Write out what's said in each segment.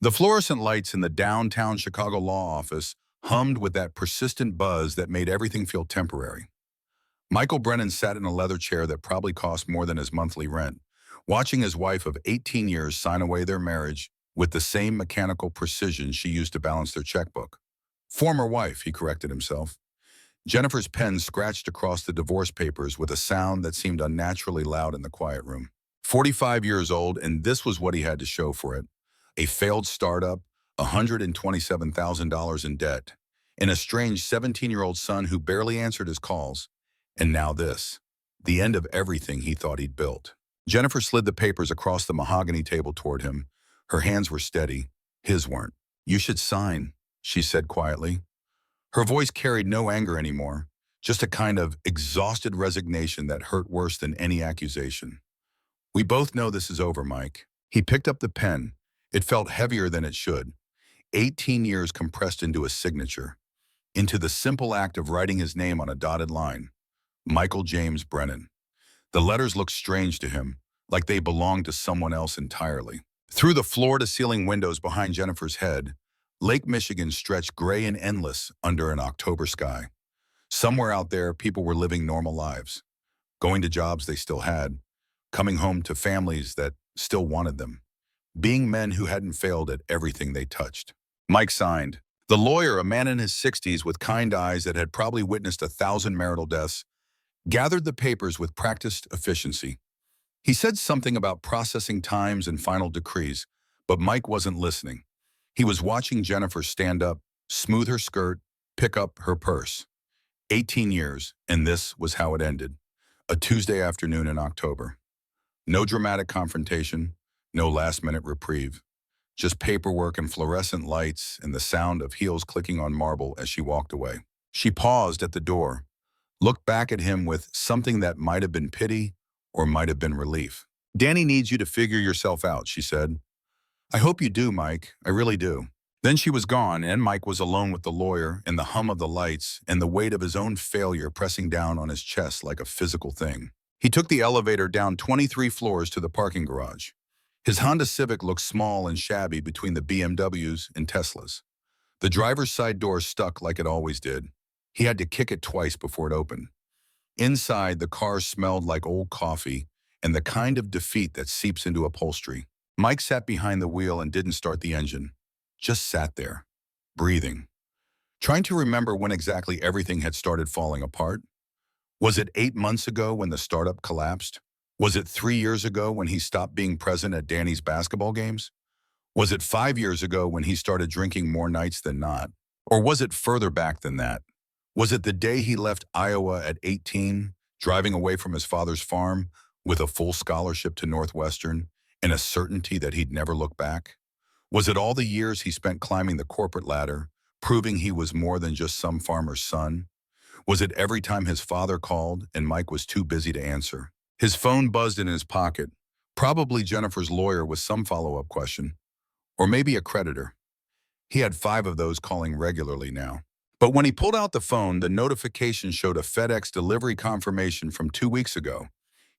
The fluorescent lights in the downtown Chicago law office hummed with that persistent buzz that made everything feel temporary. Michael Brennan sat in a leather chair that probably cost more than his monthly rent, watching his wife of 18 years sign away their marriage with the same mechanical precision she used to balance their checkbook. Former wife, he corrected himself. Jennifer's pen scratched across the divorce papers with a sound that seemed unnaturally loud in the quiet room. 45 years old, and this was what he had to show for it. A failed startup, $127,000 in debt, and a strange 17-year-old son who barely answered his calls. And now this, the end of everything he thought he'd built. Jennifer slid the papers across the mahogany table toward him. Her hands were steady. His weren't. "You should sign," she said quietly. Her voice carried no anger anymore, just a kind of exhausted resignation that hurt worse than any accusation. "We both know this is over, Mike." He picked up the pen. It felt heavier than it should. 18 years compressed into a signature, into the simple act of writing his name on a dotted line. Michael James Brennan. The letters looked strange to him, like they belonged to someone else entirely. Through the floor-to-ceiling windows behind Jennifer's head, Lake Michigan stretched gray and endless under an October sky. Somewhere out there, people were living normal lives, going to jobs they still had, coming home to families that still wanted them, being men who hadn't failed at everything they touched. Mike signed. The lawyer, a man in his 60s with kind eyes that had probably witnessed 1,000 marital deaths, gathered the papers with practiced efficiency. He said something about processing times and final decrees, but Mike wasn't listening. He was watching Jennifer stand up, smooth her skirt, pick up her purse. 18 years, and this was how it ended. A Tuesday afternoon in October. No dramatic confrontation, no last-minute reprieve. Just paperwork and fluorescent lights and the sound of heels clicking on marble as she walked away. She paused at the door, looked back at him with something that might have been pity or might have been relief. "Danny needs you to figure yourself out," she said. "I hope you do, Mike. I really do." Then she was gone, and Mike was alone with the lawyer and the hum of the lights and the weight of his own failure pressing down on his chest like a physical thing. He took the elevator down 23 floors to the parking garage. His Honda Civic looked small and shabby between the BMWs and Teslas. The driver's side door stuck like it always did. He had to kick it twice before it opened. Inside, the car smelled like old coffee and the kind of defeat that seeps into upholstery. Mike sat behind the wheel and didn't start the engine. Just sat there, breathing, trying to remember when exactly everything had started falling apart. Was it 8 months ago when the startup collapsed? Was it 3 years ago when he stopped being present at Danny's basketball games? Was it 5 years ago when he started drinking more nights than not? Or was it further back than that? Was it the day he left Iowa at 18, driving away from his father's farm with a full scholarship to Northwestern and a certainty that he'd never look back? Was it all the years he spent climbing the corporate ladder, proving he was more than just some farmer's son? Was it every time his father called and Mike was too busy to answer? His phone buzzed in his pocket, probably Jennifer's lawyer with some follow-up question, or maybe a creditor. He had 5 of those calling regularly now. But when he pulled out the phone, the notification showed a FedEx delivery confirmation from 2 weeks ago.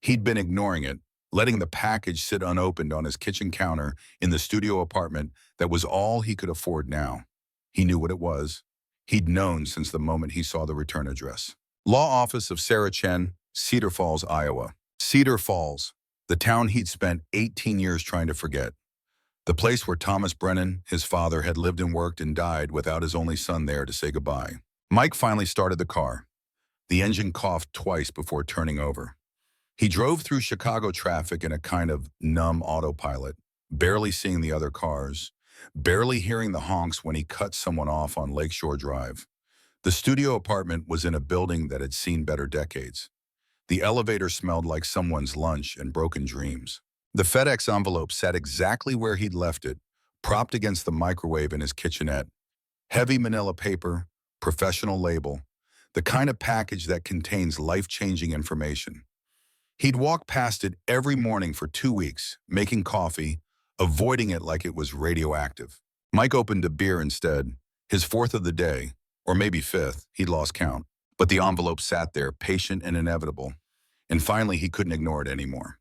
He'd been ignoring it, letting the package sit unopened on his kitchen counter in the studio apartment that was all he could afford now. He knew what it was. He'd known since the moment he saw the return address. Law Office of Sarah Chen, Cedar Falls, Iowa. Cedar Falls, the town he'd spent 18 years trying to forget. The place where Thomas Brennan, his father, had lived and worked and died without his only son there to say goodbye. Mike finally started the car. The engine coughed twice before turning over. He drove through Chicago traffic in a kind of numb autopilot, barely seeing the other cars, barely hearing the honks when he cut someone off on Lakeshore Drive. The studio apartment was in a building that had seen better decades. The elevator smelled like someone's lunch and broken dreams. The FedEx envelope sat exactly where he'd left it, propped against the microwave in his kitchenette. Heavy manila paper, professional label, the kind of package that contains life-changing information. He'd walk past it every morning for 2 weeks, making coffee, avoiding it like it was radioactive. Mike opened a beer instead, his 4th of the day, or maybe 5th, he'd lost count. But the envelope sat there, patient and inevitable, and finally he couldn't ignore it anymore.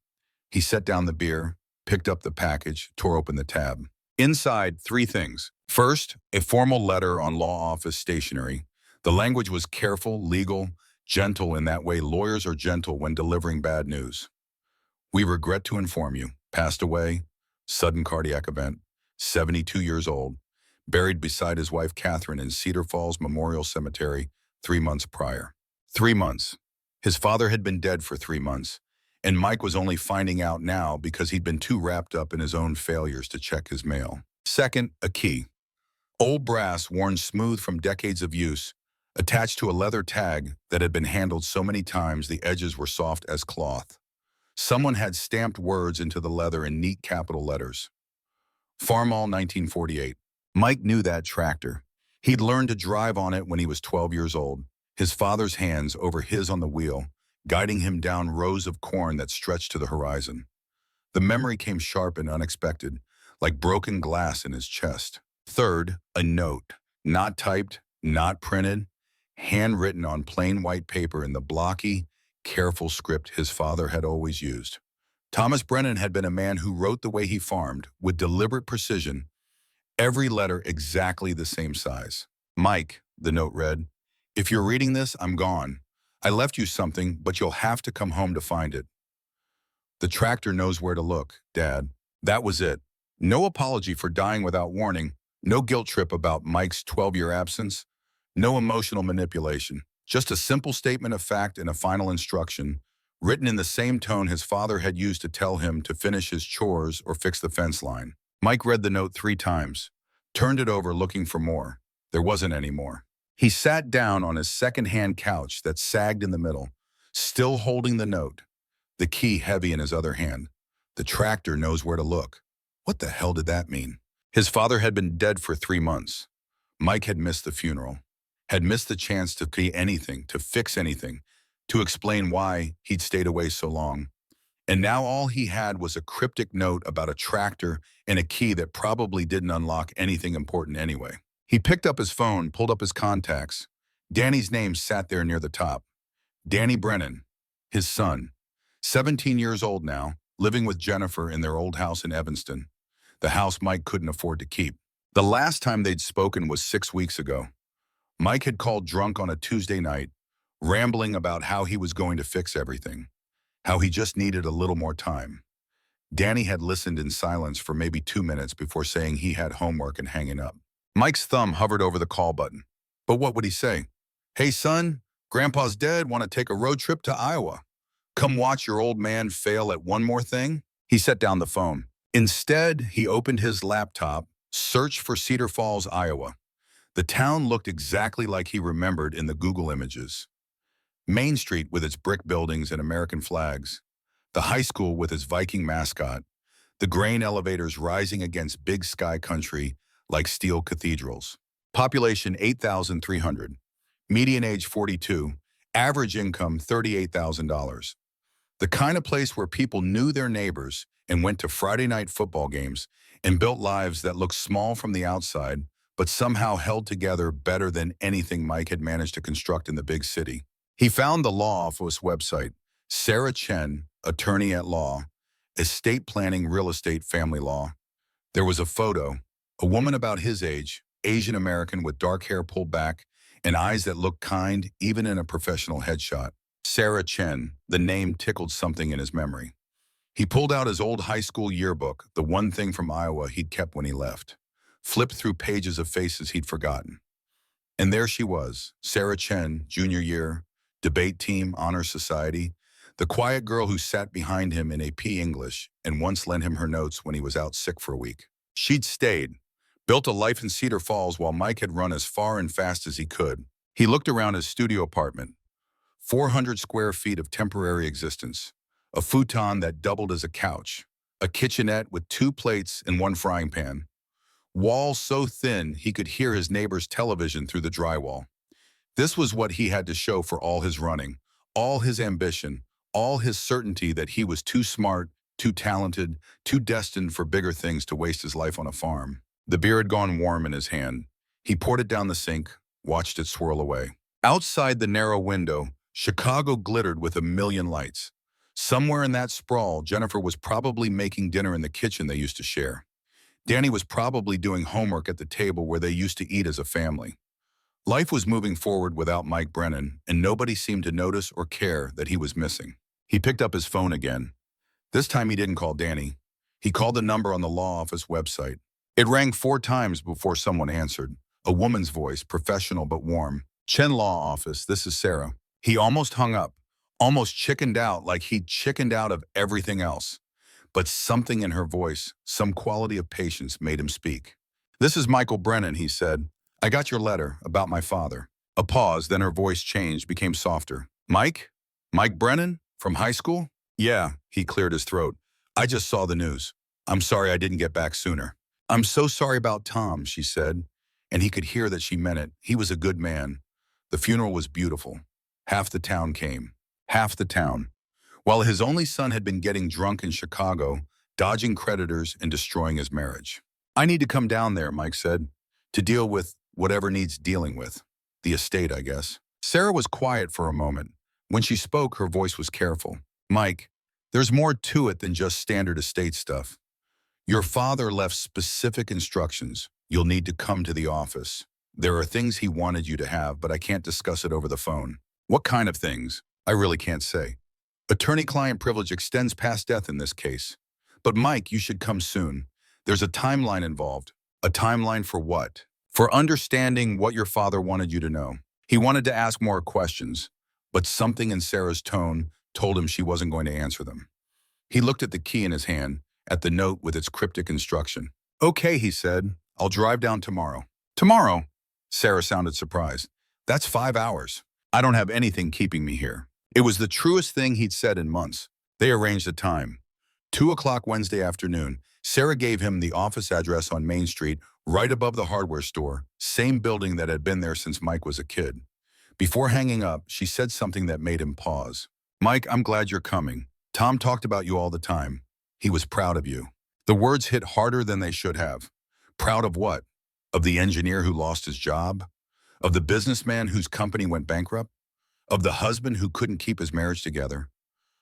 He set down the beer, picked up the package, tore open the tab. Inside, three things. First, a formal letter on law office stationery. The language was careful, legal, gentle in that way lawyers are gentle when delivering bad news. We regret to inform you, passed away, sudden cardiac event, 72 years old, buried beside his wife Catherine in Cedar Falls Memorial Cemetery 3 months prior. 3 months. His father had been dead for 3 months, and Mike was only finding out now because he'd been too wrapped up in his own failures to check his mail. Second, a key. Old brass worn smooth from decades of use, attached to a leather tag that had been handled so many times the edges were soft as cloth. Someone had stamped words into the leather in neat capital letters. Farmall 1948. Mike knew that tractor. He'd learned to drive on it when he was 12 years old, his father's hands over his on the wheel, guiding him down rows of corn that stretched to the horizon. The memory came sharp and unexpected, like broken glass in his chest. Third, a note. Not typed, not printed, handwritten on plain white paper in the blocky, careful script his father had always used. Thomas Brennan had been a man who wrote the way he farmed, with deliberate precision, every letter exactly the same size. Mike, the note read, if you're reading this, I'm gone. I left you something, but you'll have to come home to find it. The tractor knows where to look, Dad. That was it. No apology for dying without warning, no guilt trip about Mike's 12-year absence, no emotional manipulation. Just a simple statement of fact and a final instruction, written in the same tone his father had used to tell him to finish his chores or fix the fence line. Mike read the note 3 times, turned it over looking for more. There wasn't any more. He sat down on his second-hand couch that sagged in the middle, still holding the note, the key heavy in his other hand. The tractor knows where to look. What the hell did that mean? His father had been dead for 3 months. Mike had missed the funeral, had missed the chance to see anything, to fix anything, to explain why he'd stayed away so long. And now all he had was a cryptic note about a tractor and a key that probably didn't unlock anything important anyway. He picked up his phone, pulled up his contacts. Danny's name sat there near the top. Danny Brennan, his son, 17 years old now, living with Jennifer in their old house in Evanston, the house Mike couldn't afford to keep. The last time they'd spoken was 6 weeks ago. Mike had called drunk on a Tuesday night, rambling about how he was going to fix everything, how he just needed a little more time. Danny had listened in silence for maybe 2 minutes before saying he had homework and hanging up. Mike's thumb hovered over the call button. But what would he say? Hey son, Grandpa's dead, want to take a road trip to Iowa? Come watch your old man fail at one more thing? He set down the phone. Instead, he opened his laptop, searched for Cedar Falls, Iowa. The town looked exactly like he remembered in the Google images. Main Street with its brick buildings and American flags, the high school with its Viking mascot, the grain elevators rising against big sky country like steel cathedrals. Population 8,300, median age 42, average income $38,000. The kind of place where people knew their neighbors and went to Friday night football games and built lives that looked small from the outside, but somehow held together better than anything Mike had managed to construct in the big city. He found the law office website, Sarah Chen, attorney at law, estate planning, real estate, family law. There was a photo, a woman about his age, Asian American with dark hair pulled back and eyes that looked kind even in a professional headshot. Sarah Chen, the name tickled something in his memory. He pulled out his old high school yearbook, the one thing from Iowa he'd kept when he left, flipped through pages of faces he'd forgotten. And there she was, Sarah Chen, junior year, debate team, honor society, the quiet girl who sat behind him in AP English and once lent him her notes when he was out sick for a week. She'd stayed, built a life in Cedar Falls while Mike had run as far and fast as he could. He looked around his studio apartment, 400 square feet of temporary existence, a futon that doubled as a couch, a kitchenette with 2 plates and 1 frying pan, walls so thin he could hear his neighbor's television through the drywall. This was what he had to show for all his running, all his ambition, all his certainty that he was too smart, too talented, too destined for bigger things to waste his life on a farm. The beer had gone warm in his hand. He poured it down the sink, watched it swirl away. Outside the narrow window, Chicago glittered with a million lights. Somewhere in that sprawl, Jennifer was probably making dinner in the kitchen they used to share. Danny was probably doing homework at the table where they used to eat as a family. Life was moving forward without Mike Brennan, and nobody seemed to notice or care that he was missing. He picked up his phone again. This time he didn't call Danny. He called the number on the law office website. It rang 4 times before someone answered. A woman's voice, professional but warm. Chen Law Office, this is Sarah. He almost hung up, almost chickened out like he'd chickened out of everything else. But something in her voice, some quality of patience made him speak. This is Michael Brennan, he said. I got your letter about my father. A pause, then her voice changed, became softer. Mike? Mike Brennan? From high school? Yeah, he cleared his throat. I just saw the news. I'm sorry I didn't get back sooner. I'm so sorry about Tom, she said, and he could hear that she meant it. He was a good man. The funeral was beautiful. Half the town came. Half the town. While his only son had been getting drunk in Chicago, dodging creditors and destroying his marriage. I need to come down there, Mike said, to deal with whatever needs dealing with. The estate, I guess. Sarah was quiet for a moment. When she spoke, her voice was careful. Mike, there's more to it than just standard estate stuff. Your father left specific instructions. You'll need to come to the office. There are things he wanted you to have, but I can't discuss it over the phone. What kind of things? I really can't say. Attorney-client privilege extends past death in this case. But Mike, you should come soon. There's a timeline involved. A timeline for what? For understanding what your father wanted you to know. He wanted to ask more questions, but something in Sarah's tone told him she wasn't going to answer them. He looked at the key in his hand, at the note with its cryptic instruction. Okay, he said. I'll drive down tomorrow. Tomorrow? Sarah sounded surprised. That's 5 hours. I don't have anything keeping me here. It was the truest thing he'd said in months. They arranged a time. 2 o'clock Wednesday afternoon. Sarah gave him the office address on Main Street, right above the hardware store, same building that had been there since Mike was a kid. Before hanging up, she said something that made him pause. Mike, I'm glad you're coming. Tom talked about you all the time. He was proud of you. The words hit harder than they should have. Proud of what? Of the engineer who lost his job? Of the businessman whose company went bankrupt? Of the husband who couldn't keep his marriage together?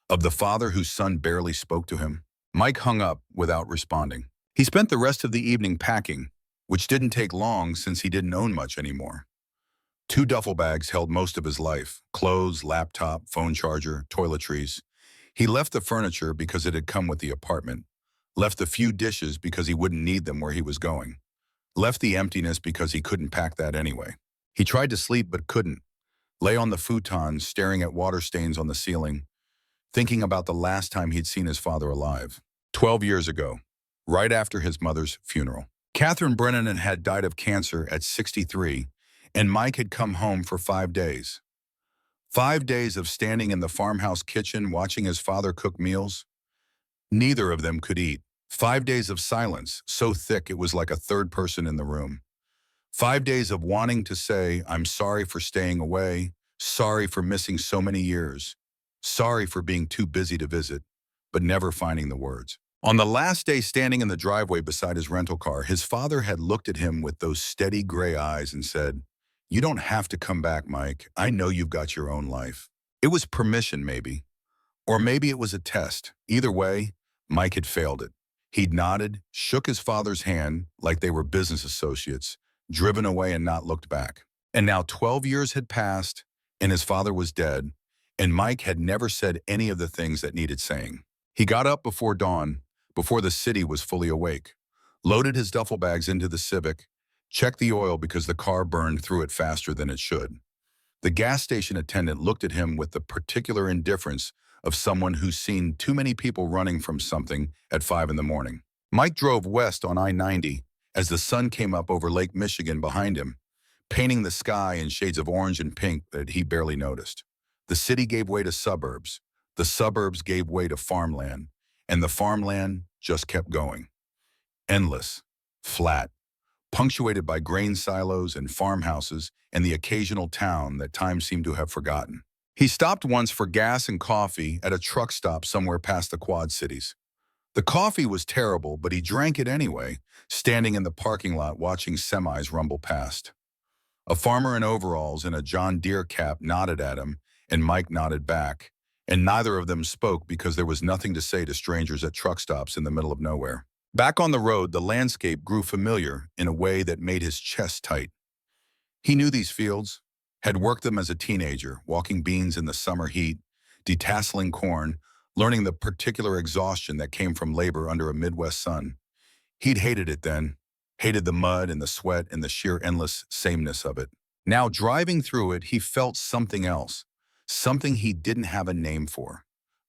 Of the father whose son barely spoke to him? Mike hung up without responding. He spent the rest of the evening packing, which didn't take long since he didn't own much anymore. 2 duffel bags held most of his life: clothes, laptop, phone charger, toiletries. He left the furniture because it had come with the apartment, left the few dishes because he wouldn't need them where he was going, left the emptiness because he couldn't pack that anyway. He tried to sleep but couldn't, lay on the futon staring at water stains on the ceiling, thinking about the last time he'd seen his father alive. 12 years ago, right after his mother's funeral. Catherine Brennan had died of cancer at 63, and Mike had come home for 5 days. 5 days of standing in the farmhouse kitchen watching his father cook meals. Neither of them could eat. 5 days of silence, so thick it was like a third person in the room. 5 days of wanting to say, I'm sorry for staying away, sorry for missing so many years, sorry for being too busy to visit, but never finding the words. On the last day standing in the driveway beside his rental car, his father had looked at him with those steady gray eyes and said, You don't have to come back, Mike. I know you've got your own life. It was permission, maybe. Or maybe it was a test. Either way, Mike had failed it. He'd nodded, shook his father's hand like they were business associates, driven away and not looked back. And now 12 years had passed, and his father was dead, and Mike had never said any of the things that needed saying. He got up before dawn, before the city was fully awake, loaded his duffel bags into the Civic, checked the oil because the car burned through it faster than it should. The gas station attendant looked at him with the particular indifference of someone who's seen too many people running from something at 5 in the morning. Mike drove west on I-90 as the sun came up over Lake Michigan behind him, painting the sky in shades of orange and pink that he barely noticed. The city gave way to suburbs. The suburbs gave way to farmland, and the farmland just kept going. Endless, flat, punctuated by grain silos and farmhouses and the occasional town that time seemed to have forgotten. He stopped once for gas and coffee at a truck stop somewhere past the Quad Cities. The coffee was terrible, but he drank it anyway, standing in the parking lot watching semis rumble past. A farmer in overalls and a John Deere cap nodded at him, and Mike nodded back, and neither of them spoke because there was nothing to say to strangers at truck stops in the middle of nowhere. Back on the road, the landscape grew familiar in a way that made his chest tight. He knew these fields, had worked them as a teenager, walking beans in the summer heat, detasseling corn, learning the particular exhaustion that came from labor under a Midwest sun. He'd hated it then, hated the mud and the sweat and the sheer endless sameness of it. Now, driving through it, he felt something else, something he didn't have a name for.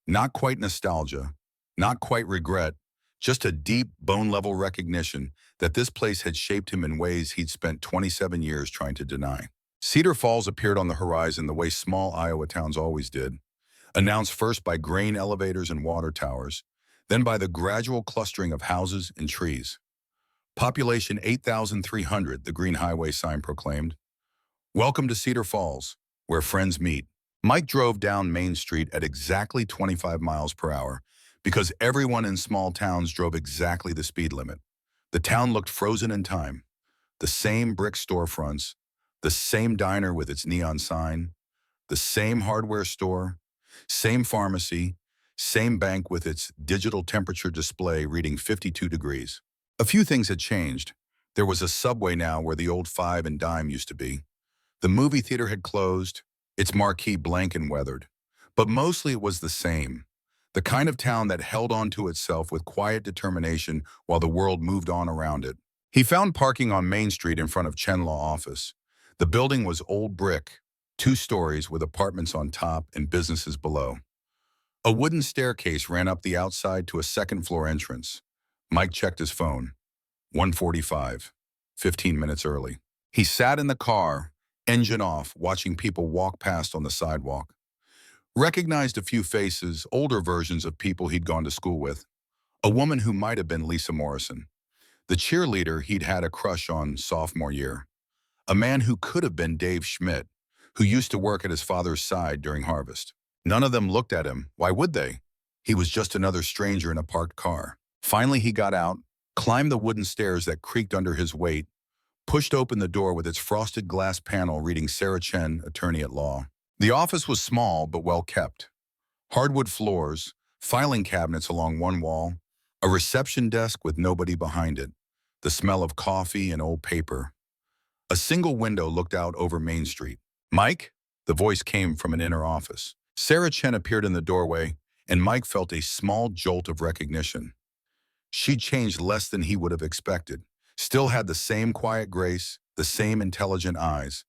Not quite nostalgia, not quite regret, just a deep, bone-level recognition that this place had shaped him in ways he'd spent 27 years trying to deny. Cedar Falls appeared on the horizon the way small Iowa towns always did, announced first by grain elevators and water towers, then by the gradual clustering of houses and trees. Population 8,300, the Green Highway sign proclaimed. Welcome to Cedar Falls, where friends meet. Mike drove down Main Street at exactly 25 miles per hour because everyone in small towns drove exactly the speed limit. The town looked frozen in time. The same brick storefronts, the same diner with its neon sign, the same hardware store, same pharmacy, same bank with its digital temperature display reading 52 degrees. A few things had changed. There was a Subway now where the old Five and Dime used to be. The movie theater had closed, its marquee blank and weathered. But mostly it was the same. The kind of town that held on to itself with quiet determination while the world moved on around it. He found parking on Main Street in front of Chen Law Office. The building was old brick, 2 stories with apartments on top and businesses below. A wooden staircase ran up the outside to a second-floor entrance. Mike checked his phone. 1:45, 15 minutes early. He sat in the car, engine off, watching people walk past on the sidewalk. Recognized a few faces, older versions of people he'd gone to school with. A woman who might have been Lisa Morrison. The cheerleader he'd had a crush on sophomore year. A man who could have been Dave Schmidt, who used to work at his father's side during harvest. None of them looked at him. Why would they? He was just another stranger in a parked car. Finally, he got out, climbed the wooden stairs that creaked under his weight, pushed open the door with its frosted glass panel reading Sarah Chen, attorney at law. The office was small but well kept. Hardwood floors, filing cabinets along one wall, a reception desk with nobody behind it, the smell of coffee and old paper. A single window looked out over Main Street. Mike? The voice came from an inner office. Sarah Chen appeared in the doorway, and Mike felt a small jolt of recognition. She'd changed less than he would have expected, still had the same quiet grace, the same intelligent eyes.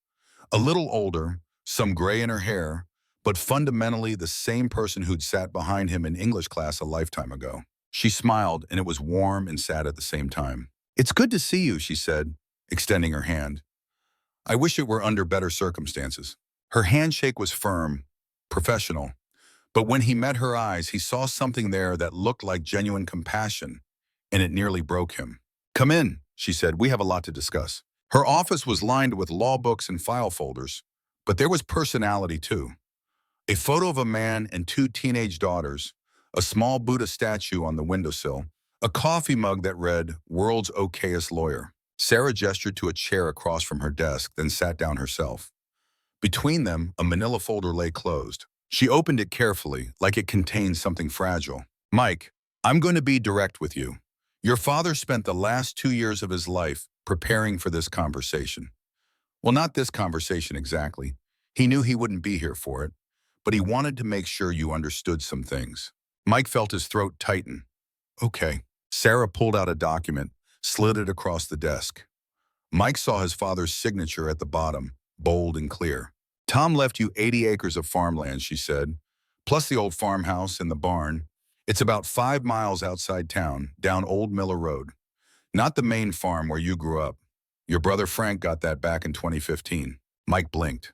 A little older, some gray in her hair, but fundamentally the same person who'd sat behind him in English class a lifetime ago. She smiled, and it was warm and sad at the same time. "It's good to see you," she said, extending her hand. "I wish it were under better circumstances." Her handshake was firm, professional, but when he met her eyes, he saw something there that looked like genuine compassion, and it nearly broke him. "Come in," she said. "We have a lot to discuss." Her office was lined with law books and file folders, but there was personality too. A photo of a man and 2 teenage daughters, a small Buddha statue on the windowsill, a coffee mug that read, "World's Okayest Lawyer." Sarah gestured to a chair across from her desk, then sat down herself. Between them, a manila folder lay closed. She opened it carefully, like it contained something fragile. "Mike, I'm going to be direct with you. Your father spent the last 2 years of his life preparing for this conversation. Well, not this conversation exactly. He knew he wouldn't be here for it, but he wanted to make sure you understood some things." Mike felt his throat tighten. "Okay." Sarah pulled out a document, slid it across the desk. Mike saw his father's signature at the bottom, bold and clear. "Tom left you 80 acres of farmland," she said, "plus the old farmhouse and the barn. It's about 5 miles outside town, down Old Miller Road. Not the main farm where you grew up. Your brother Frank got that back in 2015. Mike blinked.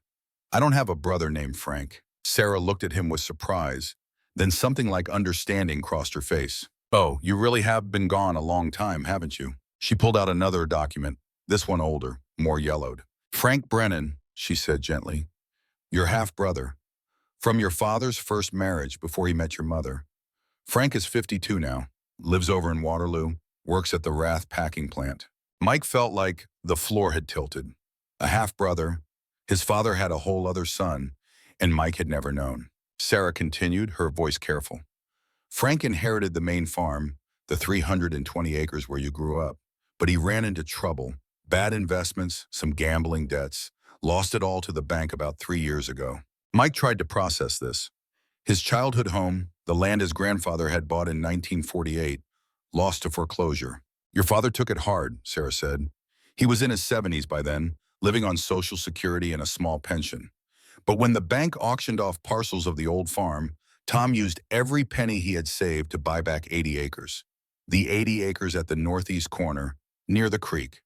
"I don't have a brother named Frank." Sarah looked at him with surprise. Then something like understanding crossed her face. "Oh, you really have been gone a long time, haven't you?" She pulled out another document, this one older, more yellowed. "Frank Brennan," she said gently. "Your half-brother. From your father's first marriage before he met your mother. Frank is 52 now, lives over in Waterloo, works at the Rath packing plant." Mike felt like the floor had tilted. A half-brother, his father had a whole other son, and Mike had never known. Sarah continued, her voice careful. "Frank inherited the main farm, the 320 acres where you grew up. But he ran into trouble, bad investments, some gambling debts, lost it all to the bank about 3 years ago. Mike tried to process this. His childhood home, the land his grandfather had bought in 1948, lost to foreclosure. Your father took it hard, Sarah said. He was in his 70s by then, living on Social Security and a small pension. But when the bank auctioned off parcels of the old farm, Tom used every penny he had saved to buy back 80 acres. The 80 acres at the northeast corner, near the creek.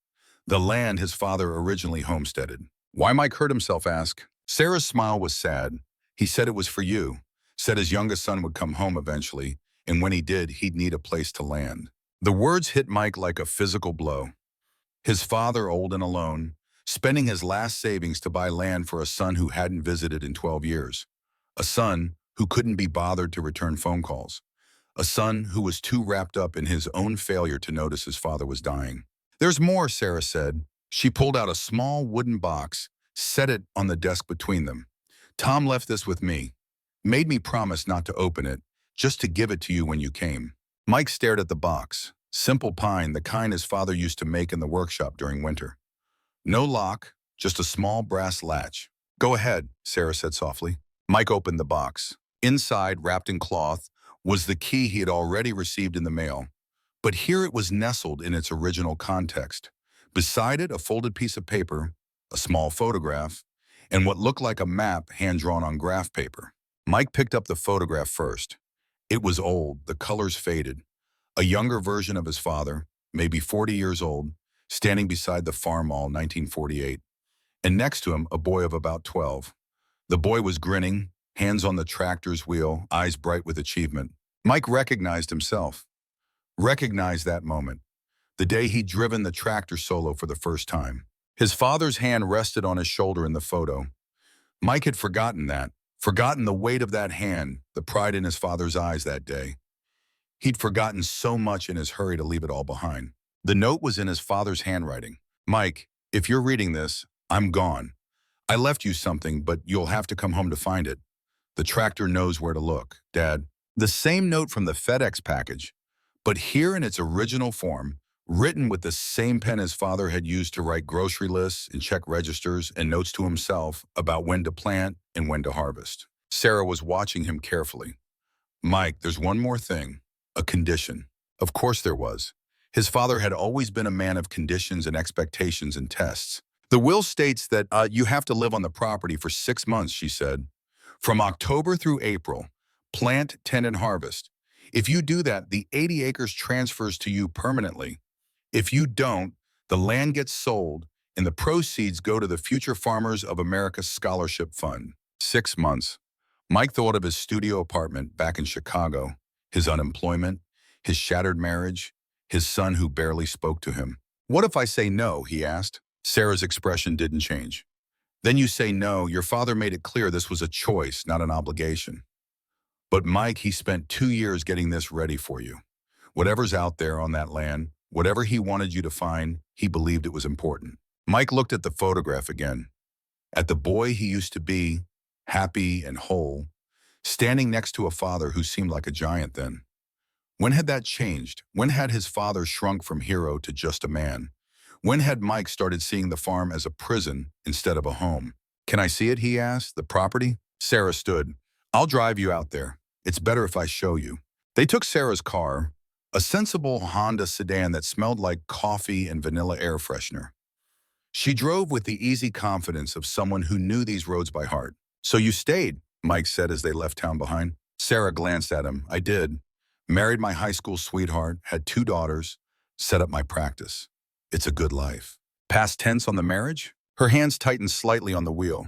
The land his father originally homesteaded. Why, Mike heard himself ask. Sarah's smile was sad. He said it was for you. Said his youngest son would come home eventually, and when he did, he'd need a place to land. The words hit Mike like a physical blow. His father, old and alone, spending his last savings to buy land for a son who hadn't visited in 12 years. A son who couldn't be bothered to return phone calls. A son who was too wrapped up in his own failure to notice his father was dying. There's more, Sarah said. She pulled out a small wooden box, set it on the desk between them. Tom left this with me. Made me promise not to open it, just to give it to you when you came. Mike stared at the box. Simple pine, the kind his father used to make in the workshop during winter. No lock, just a small brass latch. Go ahead, Sarah said softly. Mike opened the box. Inside, wrapped in cloth, was the key he had already received in the mail. But here it was nestled in its original context. Beside it, a folded piece of paper, a small photograph, and what looked like a map hand-drawn on graph paper. Mike picked up the photograph first. It was old, the colors faded. A younger version of his father, maybe 40 years old, standing beside the farm mall, 1948. And next to him, a boy of about 12. The boy was grinning, hands on the tractor's wheel, eyes bright with achievement. Mike recognized himself. Recognized that moment. The day he'd driven the tractor solo for the first time. His father's hand rested on his shoulder in the photo. Mike had forgotten that. Forgotten the weight of that hand, the pride in his father's eyes that day. He'd forgotten so much in his hurry to leave it all behind. The note was in his father's handwriting. Mike, if you're reading this, I'm gone. I left you something, but you'll have to come home to find it. The tractor knows where to look, Dad. The same note from the FedEx package, but here in its original form, written with the same pen his father had used to write grocery lists and check registers and notes to himself about when to plant and when to harvest. Sarah was watching him carefully. Mike, there's one more thing. A condition. Of course there was. His father had always been a man of conditions and expectations and tests. The will states that you have to live on the property for 6 months, she said. From October through April, plant, tend, and harvest. If you do that, the 80 acres transfers to you permanently. If you don't, the land gets sold and the proceeds go to the Future Farmers of America Scholarship Fund. 6 months. Mike thought of his studio apartment back in Chicago, his unemployment, his shattered marriage, his son who barely spoke to him. What if I say no, he asked. Sarah's expression didn't change. Then you say no. Your father made it clear this was a choice, not an obligation. But Mike, he spent 2 years getting this ready for you. Whatever's out there on that land, whatever he wanted you to find, he believed it was important. Mike looked at the photograph again, at the boy he used to be, happy and whole, standing next to a father who seemed like a giant then. When had that changed? When had his father shrunk from hero to just a man? When had Mike started seeing the farm as a prison instead of a home? Can I see it, he asked, the property? Sarah stood. I'll drive you out there. It's better if I show you. They took Sarah's car, a sensible Honda sedan that smelled like coffee and vanilla air freshener. She drove with the easy confidence of someone who knew these roads by heart. So you stayed, Mike said as they left town behind. Sarah glanced at him. I did. Married my high school sweetheart, had 2 daughters, set up my practice. It's a good life. Past tense on the marriage? Her hands tightened slightly on the wheel.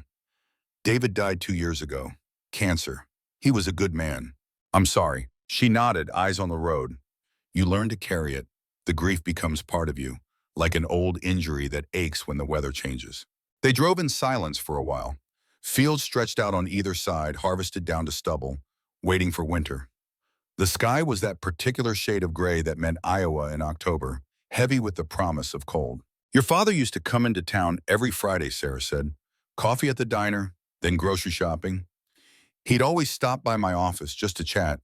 David died 2 years ago. Cancer. He was a good man. I'm sorry. She nodded, eyes on the road. You learn to carry it. The grief becomes part of you, like an old injury that aches when the weather changes. They drove in silence for a while. Fields stretched out on either side, harvested down to stubble, waiting for winter. The sky was that particular shade of gray that meant Iowa in October, heavy with the promise of cold. Your father used to come into town every Friday, Sarah said. Coffee at the diner, then grocery shopping. He'd always stop by my office just to chat.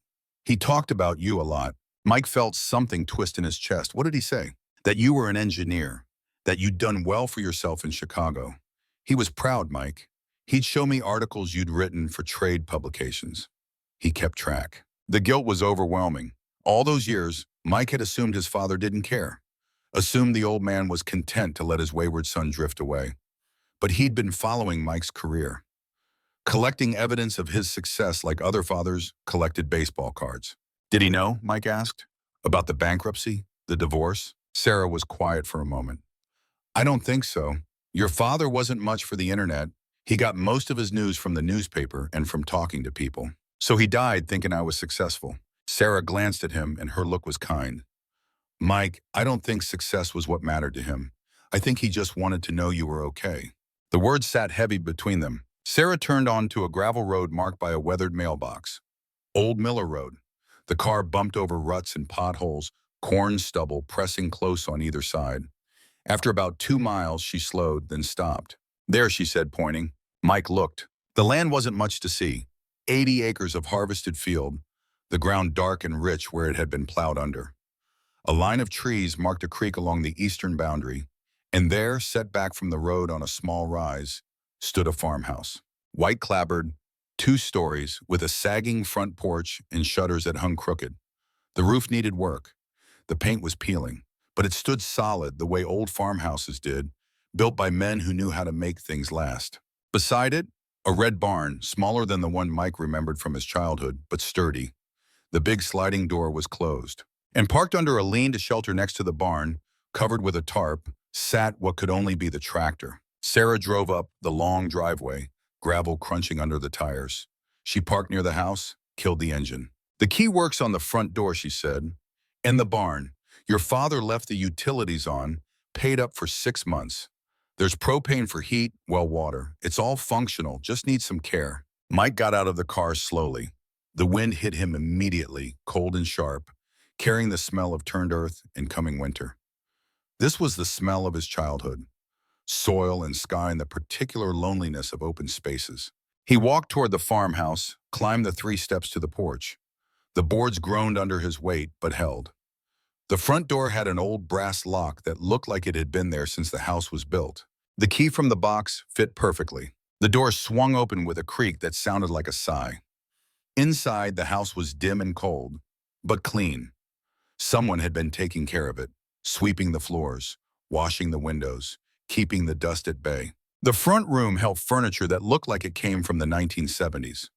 He talked about you a lot. Mike felt something twist in his chest. What did he say? That you were an engineer, that you'd done well for yourself in Chicago. He was proud, Mike. He'd show me articles you'd written for trade publications. He kept track. The guilt was overwhelming. All those years, Mike had assumed his father didn't care, assumed the old man was content to let his wayward son drift away. But he'd been following Mike's career, collecting evidence of his success like other fathers collected baseball cards. Did he know, Mike asked, about the bankruptcy, the divorce? Sarah was quiet for a moment. I don't think so. Your father wasn't much for the internet. He got most of his news from the newspaper and from talking to people. So he died thinking I was successful. Sarah glanced at him and her look was kind. Mike, I don't think success was what mattered to him. I think he just wanted to know you were okay. The words sat heavy between them. Sarah turned onto a gravel road marked by a weathered mailbox. Old Miller Road. The car bumped over ruts and potholes, corn stubble pressing close on either side. After about 2 miles, she slowed, then stopped. There, she said, pointing. Mike looked. The land wasn't much to see. 80 acres of harvested field, the ground dark and rich where it had been plowed under. A line of trees marked a creek along the eastern boundary, and there, set back from the road on a small rise, stood a farmhouse. White clapboard, 2 stories, with a sagging front porch and shutters that hung crooked. The roof needed work. The paint was peeling, but it stood solid the way old farmhouses did, built by men who knew how to make things last. Beside it, a red barn, smaller than the one Mike remembered from his childhood, but sturdy. The big sliding door was closed. And parked under a lean-to-shelter next to the barn, covered with a tarp, sat what could only be the tractor. Sarah drove up the long driveway, gravel crunching under the tires. She parked near the house, killed the engine. The key works on the front door, she said. And the barn. Your father left the utilities on, paid up for 6 months. There's propane for heat, well water. It's all functional, just needs some care. Mike got out of the car slowly. The wind hit him immediately, cold and sharp, carrying the smell of turned earth and coming winter. This was the smell of his childhood. Soil and sky and the particular loneliness of open spaces. He walked toward the farmhouse, climbed the 3 steps to the porch. The boards groaned under his weight, but held. The front door had an old brass lock that looked like it had been there since the house was built. The key from the box fit perfectly. The door swung open with a creak that sounded like a sigh. Inside, the house was dim and cold, but clean. Someone had been taking care of it, sweeping the floors, washing the windows, keeping the dust at bay. The front room held furniture that looked like it came from the 1970s.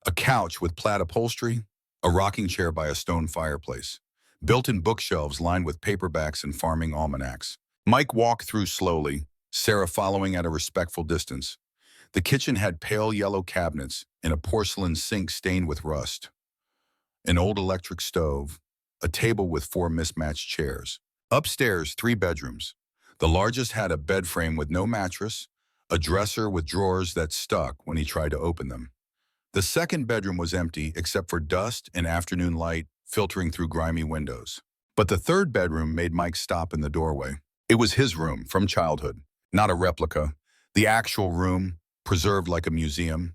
A couch with plaid upholstery, a rocking chair by a stone fireplace, built-in bookshelves lined with paperbacks and farming almanacs. Mike walked through slowly, Sarah following at a respectful distance. The kitchen had pale yellow cabinets and a porcelain sink stained with rust. An old electric stove, a table with 4 mismatched chairs. Upstairs, 3 bedrooms. The largest had a bed frame with no mattress, a dresser with drawers that stuck when he tried to open them. The second bedroom was empty except for dust and afternoon light filtering through grimy windows. But the third bedroom made Mike stop in the doorway. It was his room from childhood, not a replica. The actual room, preserved like a museum.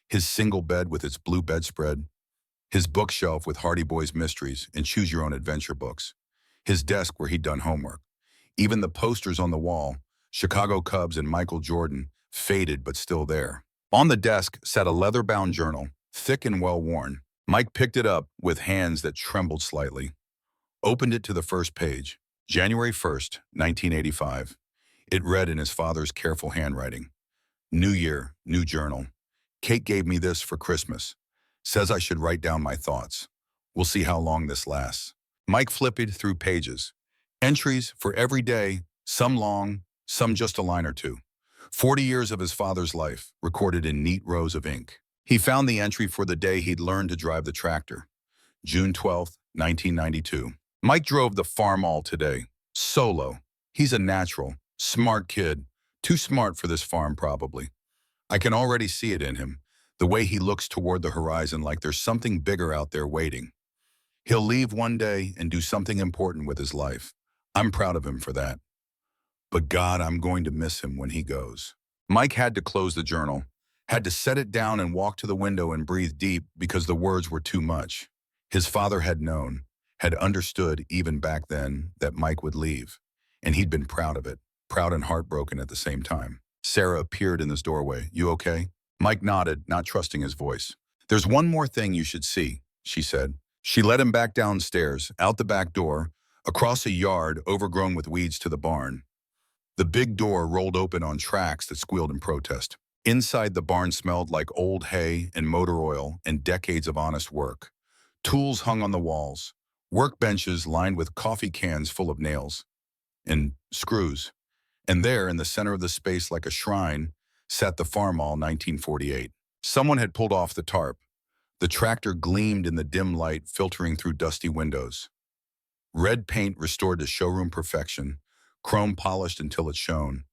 His single bed with its blue bedspread. His bookshelf with Hardy Boys mysteries and choose-your-own-adventure books. His desk where he'd done homework. Even the posters on the wall, Chicago Cubs and Michael Jordan, faded but still there. On the desk sat a leather-bound journal, thick and well-worn. Mike picked it up with hands that trembled slightly. Opened it to the first page. January 1st, 1985. It read in his father's careful handwriting. New year, new journal. Kate gave me this for Christmas. Says I should write down my thoughts. We'll see how long this lasts. Mike flipped through pages. Entries for every day, some long, some just a line or two. 40 years of his father's life, recorded in neat rows of ink. He found the entry for the day he'd learned to drive the tractor. June 12th, 1992. Mike drove the farm all today. Solo. He's a natural, smart kid. Too smart for this farm, probably. I can already see it in him, the way he looks toward the horizon like there's something bigger out there waiting. He'll leave one day and do something important with his life. I'm proud of him for that. But God, I'm going to miss him when he goes. Mike had to close the journal, had to set it down and walk to the window and breathe deep because the words were too much. His father had known, had understood even back then that Mike would leave, and he'd been proud of it, proud and heartbroken at the same time. Sarah appeared in his doorway. "You okay?" Mike nodded, not trusting his voice. "There's one more thing you should see," she said. She led him back downstairs, out the back door, across a yard overgrown with weeds to the barn. The big door rolled open on tracks that squealed in protest. Inside, the barn smelled like old hay and motor oil and decades of honest work. Tools hung on the walls, workbenches lined with coffee cans full of nails and screws. And there, in the center of the space like a shrine, sat the Farmall 1948. Someone had pulled off the tarp. The tractor gleamed in the dim light filtering through dusty windows. Red paint restored to showroom perfection, chrome polished until it shone,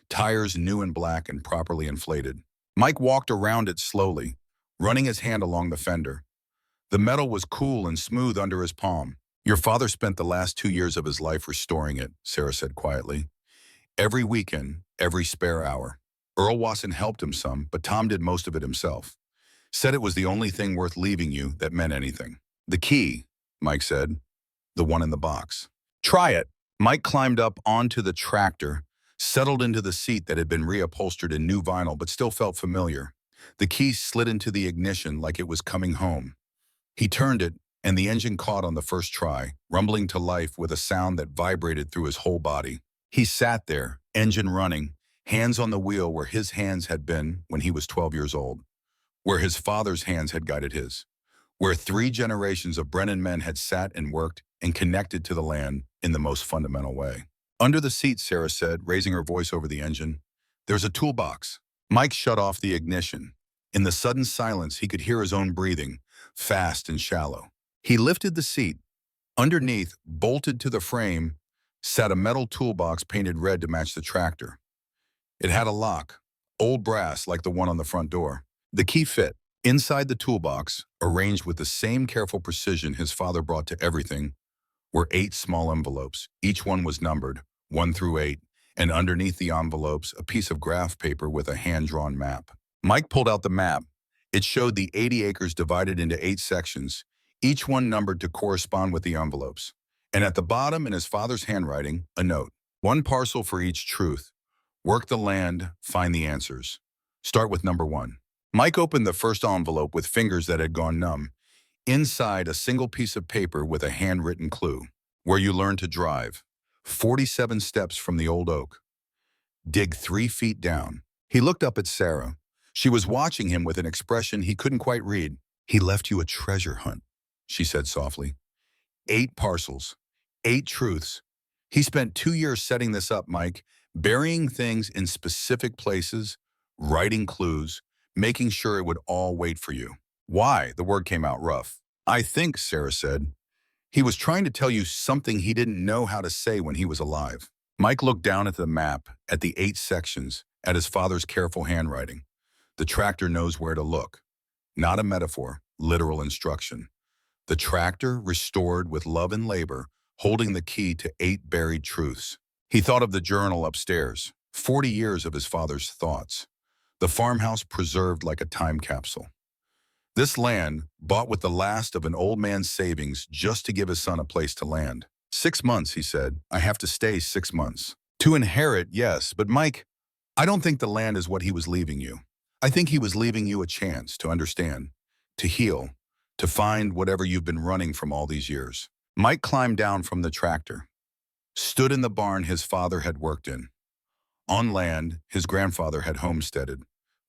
tires new and black and properly inflated. Mike walked around it slowly, running his hand along the fender. The metal was cool and smooth under his palm. "Your father spent the last 2 years of his life restoring it," Sarah said quietly. "Every weekend, every spare hour. Earl Watson helped him some, but Tom did most of it himself. Said it was the only thing worth leaving you that meant anything." "The key," Mike said. "The one in the box." "Try it." Mike climbed up onto the tractor, settled into the seat that had been reupholstered in new vinyl but still felt familiar. The key slid into the ignition like it was coming home. He turned it, and the engine caught on the first try, rumbling to life with a sound that vibrated through his whole body. He sat there, engine running, hands on the wheel where his hands had been when he was 12 years old, where his father's hands had guided his, where 3 generations of Brennan men had sat and worked and connected to the land in the most fundamental way. "Under the seat," Sarah said, raising her voice over the engine, "there's a toolbox." Mike shut off the ignition. In the sudden silence, he could hear his own breathing, fast and shallow. He lifted the seat. Underneath, bolted to the frame, sat a metal toolbox painted red to match the tractor. It had a lock, old brass like the one on the front door. The key fit. Inside the toolbox, arranged with the same careful precision his father brought to everything, were 8 small envelopes. Each one was numbered, 1 through 8, and underneath the envelopes, a piece of graph paper with a hand-drawn map. Mike pulled out the map. It showed the 80 acres divided into 8 sections, each one numbered to correspond with the envelopes. And at the bottom, in his father's handwriting, a note. 1 parcel for each truth. Work the land, find the answers. Start with number 1. Mike opened the first envelope with fingers that had gone numb. Inside, a single piece of paper with a handwritten clue. Where you learn to drive. 47 steps from the old oak. Dig 3 feet down. He looked up at Sarah. She was watching him with an expression he couldn't quite read. "He left you a treasure hunt," she said softly. 8 parcels. 8 truths. He spent 2 years setting this up, Mike, burying things in specific places, writing clues, making sure it would all wait for you. "Why?" The word came out rough. "I think," Sarah said, "he was trying to tell you something he didn't know how to say when he was alive." Mike looked down at the map, at the 8 sections, at his father's careful handwriting. The tractor knows where to look. Not a metaphor, literal instruction. The tractor restored with love and labor, holding the key to 8 buried truths. He thought of the journal upstairs, 40 years of his father's thoughts. The farmhouse preserved like a time capsule. This land, bought with the last of an old man's savings just to give his son a place to land. 6 months, he said. "I have to stay 6 months. To inherit, yes, but Mike, I don't think the land is what he was leaving you. I think he was leaving you a chance to understand, to heal, to find whatever you've been running from all these years." Mike climbed down from the tractor, stood in the barn his father had worked in. On land his grandfather had homesteaded.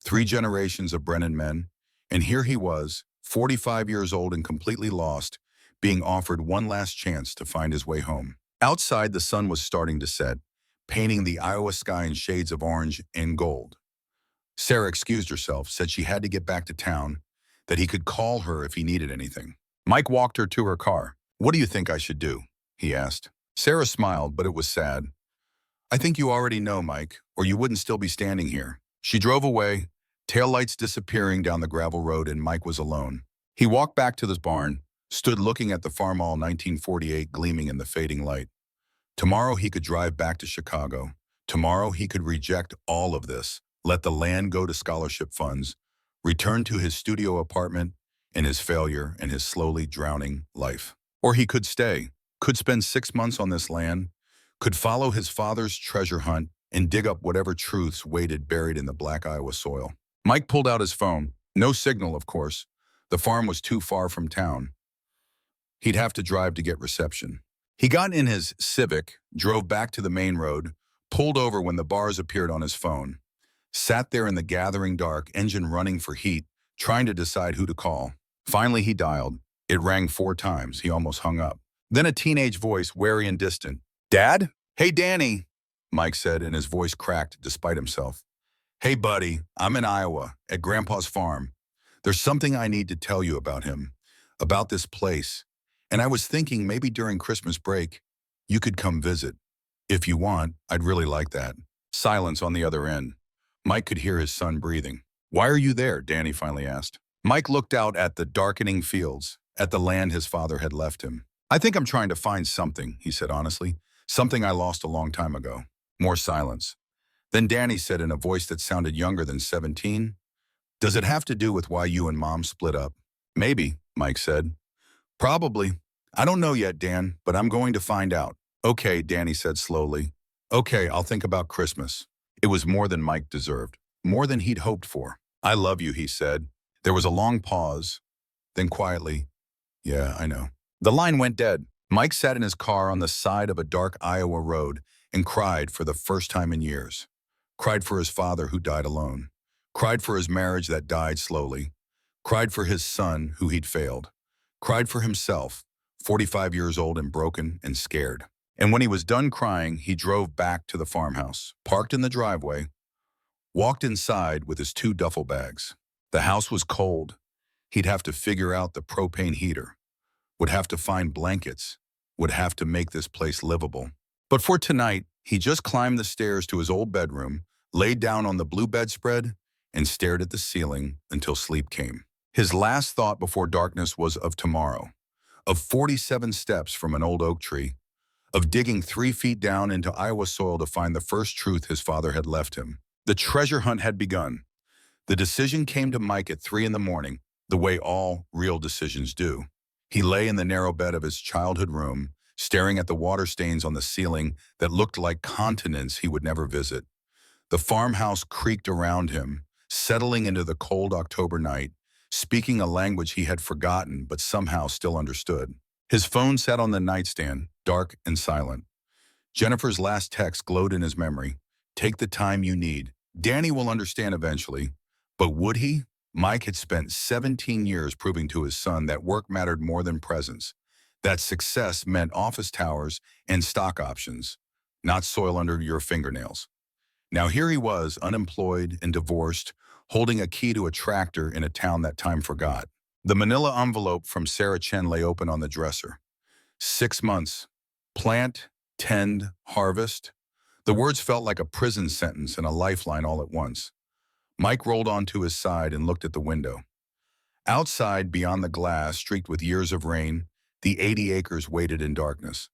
3 generations of Brennan men, and here he was, 45 years old and completely lost, being offered one last chance to find his way home. Outside, the sun was starting to set, painting the Iowa sky in shades of orange and gold. Sarah excused herself, said she had to get back to town, that he could call her if he needed anything. Mike walked her to her car. "What do you think I should do?" he asked. Sarah smiled, but it was sad. "I think you already know, Mike, or you wouldn't still be standing here." She drove away, taillights disappearing down the gravel road, and Mike was alone. He walked back to the barn, stood looking at the Farmall 1948 gleaming in the fading light. Tomorrow he could drive back to Chicago. Tomorrow he could reject all of this, let the land go to scholarship funds, return to his studio apartment and his failure and his slowly drowning life. Or he could stay, could spend 6 months on this land, could follow his father's treasure hunt and dig up whatever truths waited buried in the black Iowa soil. Mike pulled out his phone. No signal, of course. The farm was too far from town. He'd have to drive to get reception. He got in his Civic, drove back to the main road, pulled over when the bars appeared on his phone, sat there in the gathering dark, engine running for heat, trying to decide who to call. Finally, he dialed. It rang 4 times. He almost hung up. Then a teenage voice, wary and distant. "Dad? Hey, Danny," Mike said, and his voice cracked despite himself. "Hey, buddy, I'm in Iowa, at Grandpa's farm. There's something I need to tell you about him, about this place. And I was thinking maybe during Christmas break, you could come visit. If you want, I'd really like that." Silence on the other end. Mike could hear his son breathing. "Why are you there?" Danny finally asked. Mike looked out at the darkening fields, at the land his father had left him. "I think I'm trying to find something," he said honestly. "Something I lost a long time ago." More silence. Then Danny said in a voice that sounded younger than 17, "Does it have to do with why you and Mom split up?" "Maybe," Mike said. "Probably. I don't know yet, Dan, but I'm going to find out." "Okay," Danny said slowly. "Okay, I'll think about Christmas." It was more than Mike deserved, more than he'd hoped for. "I love you," he said. There was a long pause, then quietly, "Yeah, I know." The line went dead. Mike sat in his car on the side of a dark Iowa road and cried for the first time in years. Cried for his father who died alone. Cried for his marriage that died slowly. Cried for his son who he'd failed. Cried for himself, 45 years old and broken and scared. And when he was done crying, he drove back to the farmhouse, parked in the driveway, walked inside with his 2 duffel bags. The house was cold. He'd have to figure out the propane heater, would have to find blankets, would have to make this place livable. But for tonight, he just climbed the stairs to his old bedroom, laid down on the blue bedspread, and stared at the ceiling until sleep came. His last thought before darkness was of tomorrow, of 47 steps from an old oak tree, of digging 3 feet down into Iowa soil to find the first truth his father had left him. The treasure hunt had begun. The decision came to Mike at 3 in the morning, the way all real decisions do. He lay in the narrow bed of his childhood room, staring at the water stains on the ceiling that looked like continents he would never visit. The farmhouse creaked around him, settling into the cold October night, speaking a language he had forgotten but somehow still understood. His phone sat on the nightstand, dark and silent. Jennifer's last text glowed in his memory. "Take the time you need. Danny will understand eventually." But would he? Mike had spent 17 years proving to his son that work mattered more than presence, that success meant office towers and stock options, not soil under your fingernails. Now here he was, unemployed and divorced, holding a key to a tractor in a town that time forgot. The manila envelope from Sarah Chen lay open on the dresser. 6 months. Plant, tend, harvest. The words felt like a prison sentence and a lifeline all at once. Mike rolled onto his side and looked at the window. Outside, beyond the glass, streaked with years of rain, the 80 acres waited in darkness.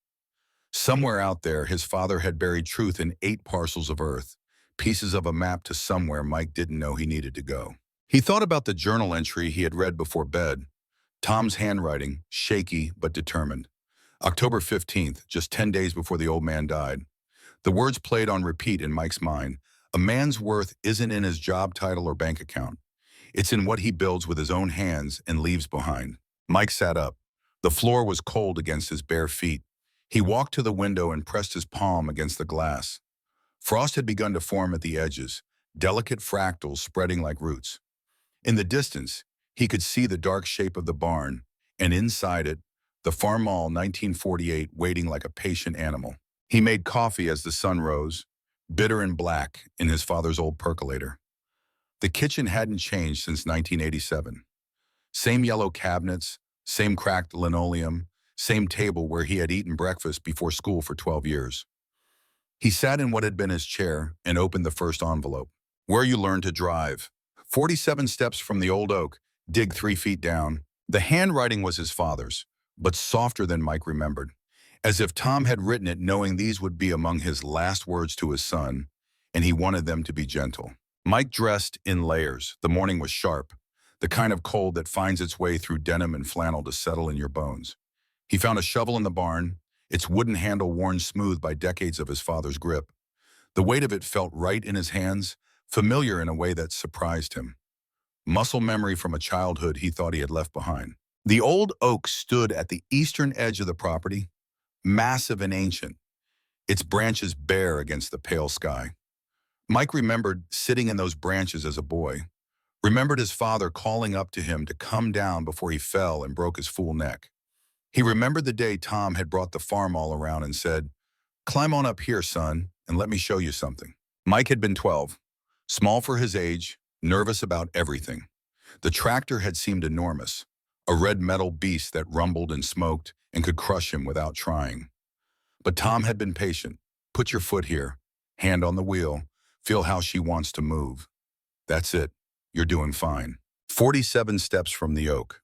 Somewhere out there, his father had buried truth in 8 parcels of earth, pieces of a map to somewhere Mike didn't know he needed to go. He thought about the journal entry he had read before bed. Tom's handwriting, shaky but determined. October 15th, just 10 days before the old man died. The words played on repeat in Mike's mind. A man's worth isn't in his job title or bank account. It's in what he builds with his own hands and leaves behind. Mike sat up. The floor was cold against his bare feet. He walked to the window and pressed his palm against the glass. Frost had begun to form at the edges, delicate fractals spreading like roots. In the distance, he could see the dark shape of the barn, and inside it, the Farmall 1948 waiting like a patient animal. He made coffee as the sun rose, bitter and black, in his father's old percolator. The kitchen hadn't changed since 1987. Same yellow cabinets, same cracked linoleum, same table where he had eaten breakfast before school for 12 years. He sat in what had been his chair and opened the first envelope. "Where you learn to drive. 47 steps from the old oak, dig 3 feet down." The handwriting was his father's, but softer than Mike remembered, as if Tom had written it knowing these would be among his last words to his son, and he wanted them to be gentle. Mike dressed in layers. The morning was sharp, the kind of cold that finds its way through denim and flannel to settle in your bones. He found a shovel in the barn, its wooden handle worn smooth by decades of his father's grip. The weight of it felt right in his hands, familiar in a way that surprised him. Muscle memory from a childhood he thought he had left behind. The old oak stood at the eastern edge of the property, massive and ancient, its branches bare against the pale sky. Mike remembered sitting in those branches as a boy, remembered his father calling up to him to come down before he fell and broke his fool neck. He remembered the day Tom had brought the farm all around and said, "Climb on up here, son, and let me show you something." Mike had been 12, small for his age, nervous about everything. The tractor had seemed enormous, a red metal beast that rumbled and smoked and could crush him without trying. But Tom had been patient. "Put your foot here, hand on the wheel, feel how she wants to move. That's it, you're doing fine." 47 steps from the oak.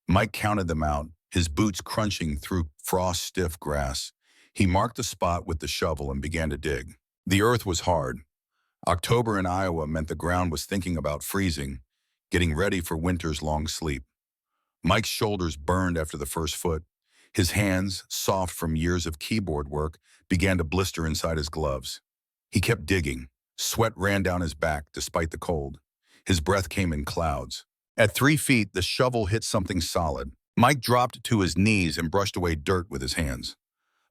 Mike counted them out, his boots crunching through frost-stiff grass. He marked the spot with the shovel and began to dig. The earth was hard. October in Iowa meant the ground was thinking about freezing, getting ready for winter's long sleep. Mike's shoulders burned after the first foot. His hands, soft from years of keyboard work, began to blister inside his gloves. He kept digging. Sweat ran down his back despite the cold. His breath came in clouds. At 3 feet, the shovel hit something solid. Mike dropped to his knees and brushed away dirt with his hands.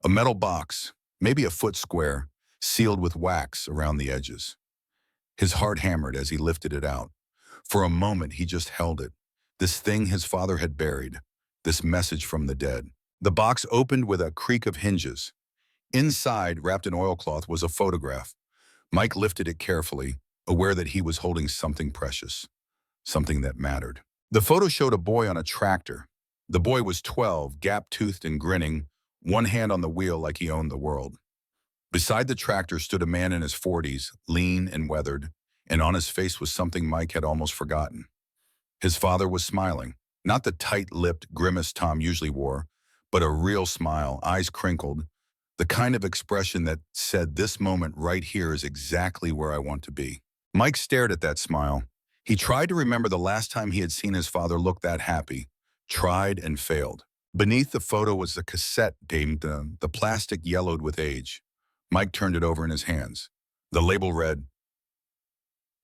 A metal box, maybe a foot square, sealed with wax around the edges. His heart hammered as he lifted it out. For a moment, he just held it. This thing his father had buried. This message from the dead. The box opened with a creak of hinges. Inside, wrapped in oilcloth, was a photograph. Mike lifted it carefully, aware that he was holding something precious, something that mattered. The photo showed a boy on a tractor. The boy was 12, gap-toothed and grinning, one hand on the wheel like he owned the world. Beside the tractor stood a man in his 40s, lean and weathered, and on his face was something Mike had almost forgotten. His father was smiling, not the tight-lipped grimace Tom usually wore, but a real smile, eyes crinkled, the kind of expression that said, "This moment right here is exactly where I want to be." Mike stared at that smile. He tried to remember the last time he had seen his father look that happy, tried and failed. Beneath the photo was a cassette tape, the plastic yellowed with age. Mike turned it over in his hands. The label read,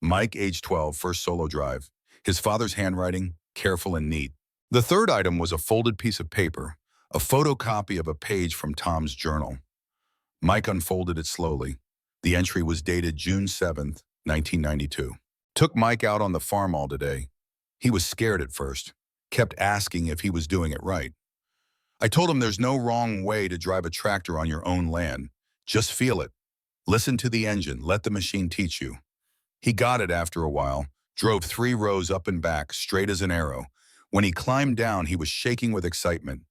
"Mike, age 12, first solo drive." His father's handwriting, careful and neat. The third item was a folded piece of paper, a photocopy of a page from Tom's journal. Mike unfolded it slowly. The entry was dated June 7th, 1992. "Took Mike out on the farm all today. He was scared at first, kept asking if he was doing it right. I told him there's no wrong way to drive a tractor on your own land. Just feel it. Listen to the engine, let the machine teach you." He got it after a while, drove 3 rows up and back, straight as an arrow. When he climbed down, he was shaking with excitement.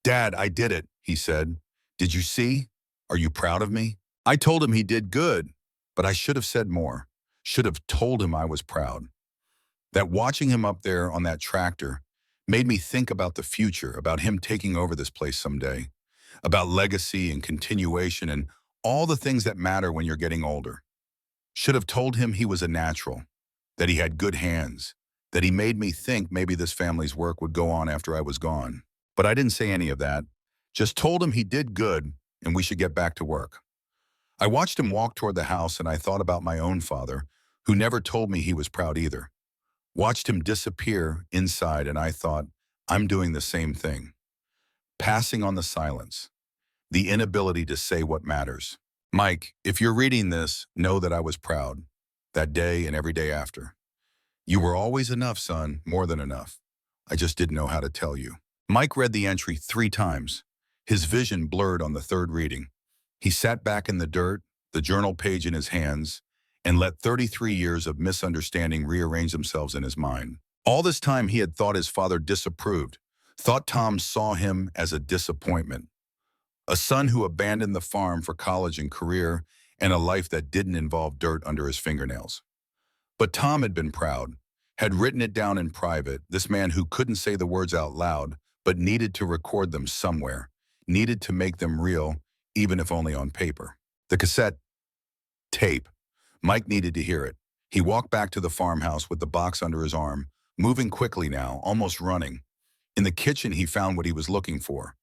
"Dad, I did it," he said. "Did you see? Are you proud of me?" I told him he did good, but I should have said more. Should have told him I was proud. That watching him up there on that tractor made me think about the future, about him taking over this place someday, about legacy and continuation and all the things that matter when you're getting older. Should have told him he was a natural, that he had good hands, that he made me think maybe this family's work would go on after I was gone. But I didn't say any of that. Just told him he did good and we should get back to work. I watched him walk toward the house and I thought about my own father, who never told me he was proud either. Watched him disappear inside and I thought, I'm doing the same thing. Passing on the silence, the inability to say what matters. Mike, if you're reading this, know that I was proud, that day and every day after. You were always enough, son, more than enough. I just didn't know how to tell you. Mike read the entry 3 times. His vision blurred on the 3rd reading. He sat back in the dirt, the journal page in his hands, and let 33 years of misunderstanding rearrange themselves in his mind. All this time he had thought his father disapproved, thought Tom saw him as a disappointment. A son who abandoned the farm for college and career and a life that didn't involve dirt under his fingernails. But Tom had been proud, had written it down in private, this man who couldn't say the words out loud, but needed to record them somewhere, needed to make them real, even if only on paper. The cassette tape. Mike needed to hear it. He walked back to the farmhouse with the box under his arm, moving quickly now, almost running. In the kitchen, he found what he was looking for.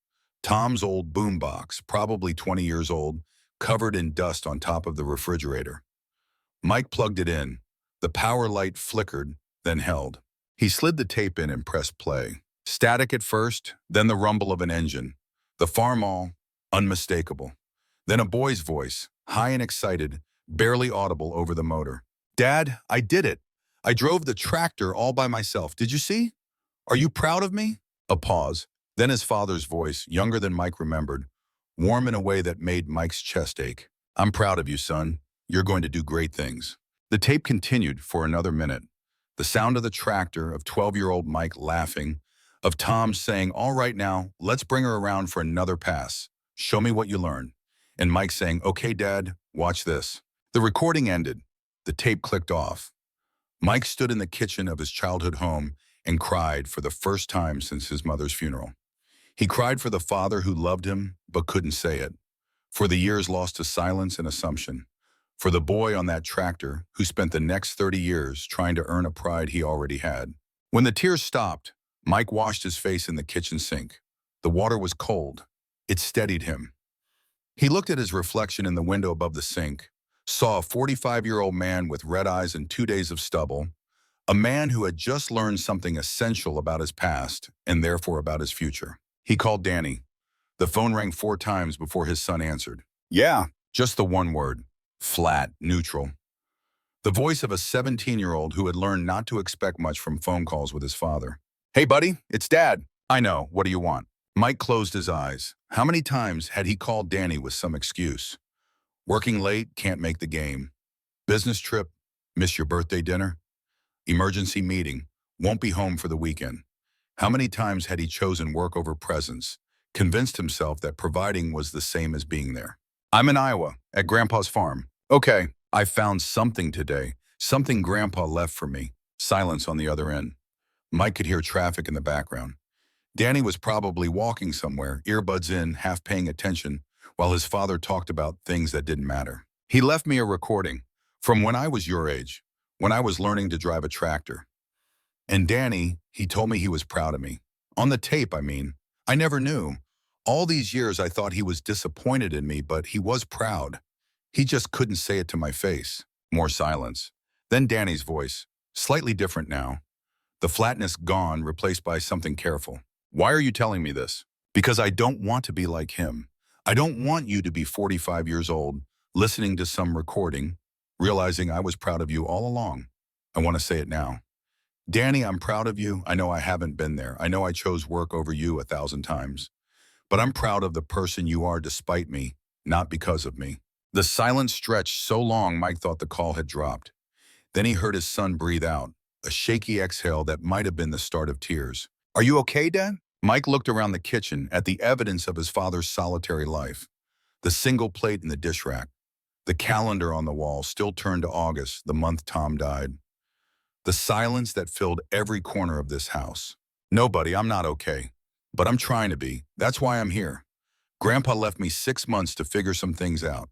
Tom's old boombox, probably 20 years old, covered in dust on top of the refrigerator. Mike plugged it in. The power light flickered, then held. He slid the tape in and pressed play. Static at first, then the rumble of an engine. The farmall, unmistakable. Then a boy's voice, high and excited, barely audible over the motor. "Dad, I did it. I drove the tractor all by myself. Did you see? Are you proud of me?" A pause. Then his father's voice, younger than Mike remembered, warm in a way that made Mike's chest ache. "I'm proud of you, son. You're going to do great things." The tape continued for another minute. The sound of the tractor, of 12-year-old Mike laughing, of Tom saying, "All right now, let's bring her around for another pass. Show me what you learn." And Mike saying, "Okay, Dad, watch this." The recording ended. The tape clicked off. Mike stood in the kitchen of his childhood home and cried for the first time since his mother's funeral. He cried for the father who loved him but couldn't say it, for the years lost to silence and assumption, for the boy on that tractor who spent the next 30 years trying to earn a pride he already had. When the tears stopped, Mike washed his face in the kitchen sink. The water was cold. It steadied him. He looked at his reflection in the window above the sink, saw a 45-year-old man with red eyes and 2 days of stubble, a man who had just learned something essential about his past and therefore about his future. He called Danny. The phone rang 4 times before his son answered. "Yeah," just the one word. Flat, neutral. The voice of a 17-year-old who had learned not to expect much from phone calls with his father. "Hey, buddy, it's Dad." "I know. What do you want?" Mike closed his eyes. How many times had he called Danny with some excuse? Working late, can't make the game. Business trip, miss your birthday dinner. Emergency meeting, won't be home for the weekend. How many times had he chosen work over presence, convinced himself that providing was the same as being there? "I'm in Iowa, at Grandpa's farm." "Okay, I found something today, something Grandpa left for me." Silence on the other end. Mike could hear traffic in the background. Danny was probably walking somewhere, earbuds in, half paying attention, while his father talked about things that didn't matter. "He left me a recording from when I was your age, when I was learning to drive a tractor. And Danny, he told me he was proud of me. On the tape, I mean. I never knew. All these years I thought he was disappointed in me, but he was proud. He just couldn't say it to my face." More silence. Then Danny's voice, slightly different now. The flatness gone, replaced by something careful. "Why are you telling me this?" "Because I don't want to be like him. I don't want you to be 45 years old, listening to some recording, realizing I was proud of you all along. I want to say it now. Danny, I'm proud of you. I know I haven't been there. I know I chose work over you 1,000 times. But I'm proud of the person you are despite me, not because of me." The silence stretched so long Mike thought the call had dropped. Then he heard his son breathe out, a shaky exhale that might have been the start of tears. "Are you okay, Dad?" Mike looked around the kitchen at the evidence of his father's solitary life. The single plate in the dish rack. The calendar on the wall still turned to August, the month Tom died. The silence that filled every corner of this house. "Nobody, I'm not okay. But I'm trying to be. That's why I'm here. Grandpa left me 6 months to figure some things out,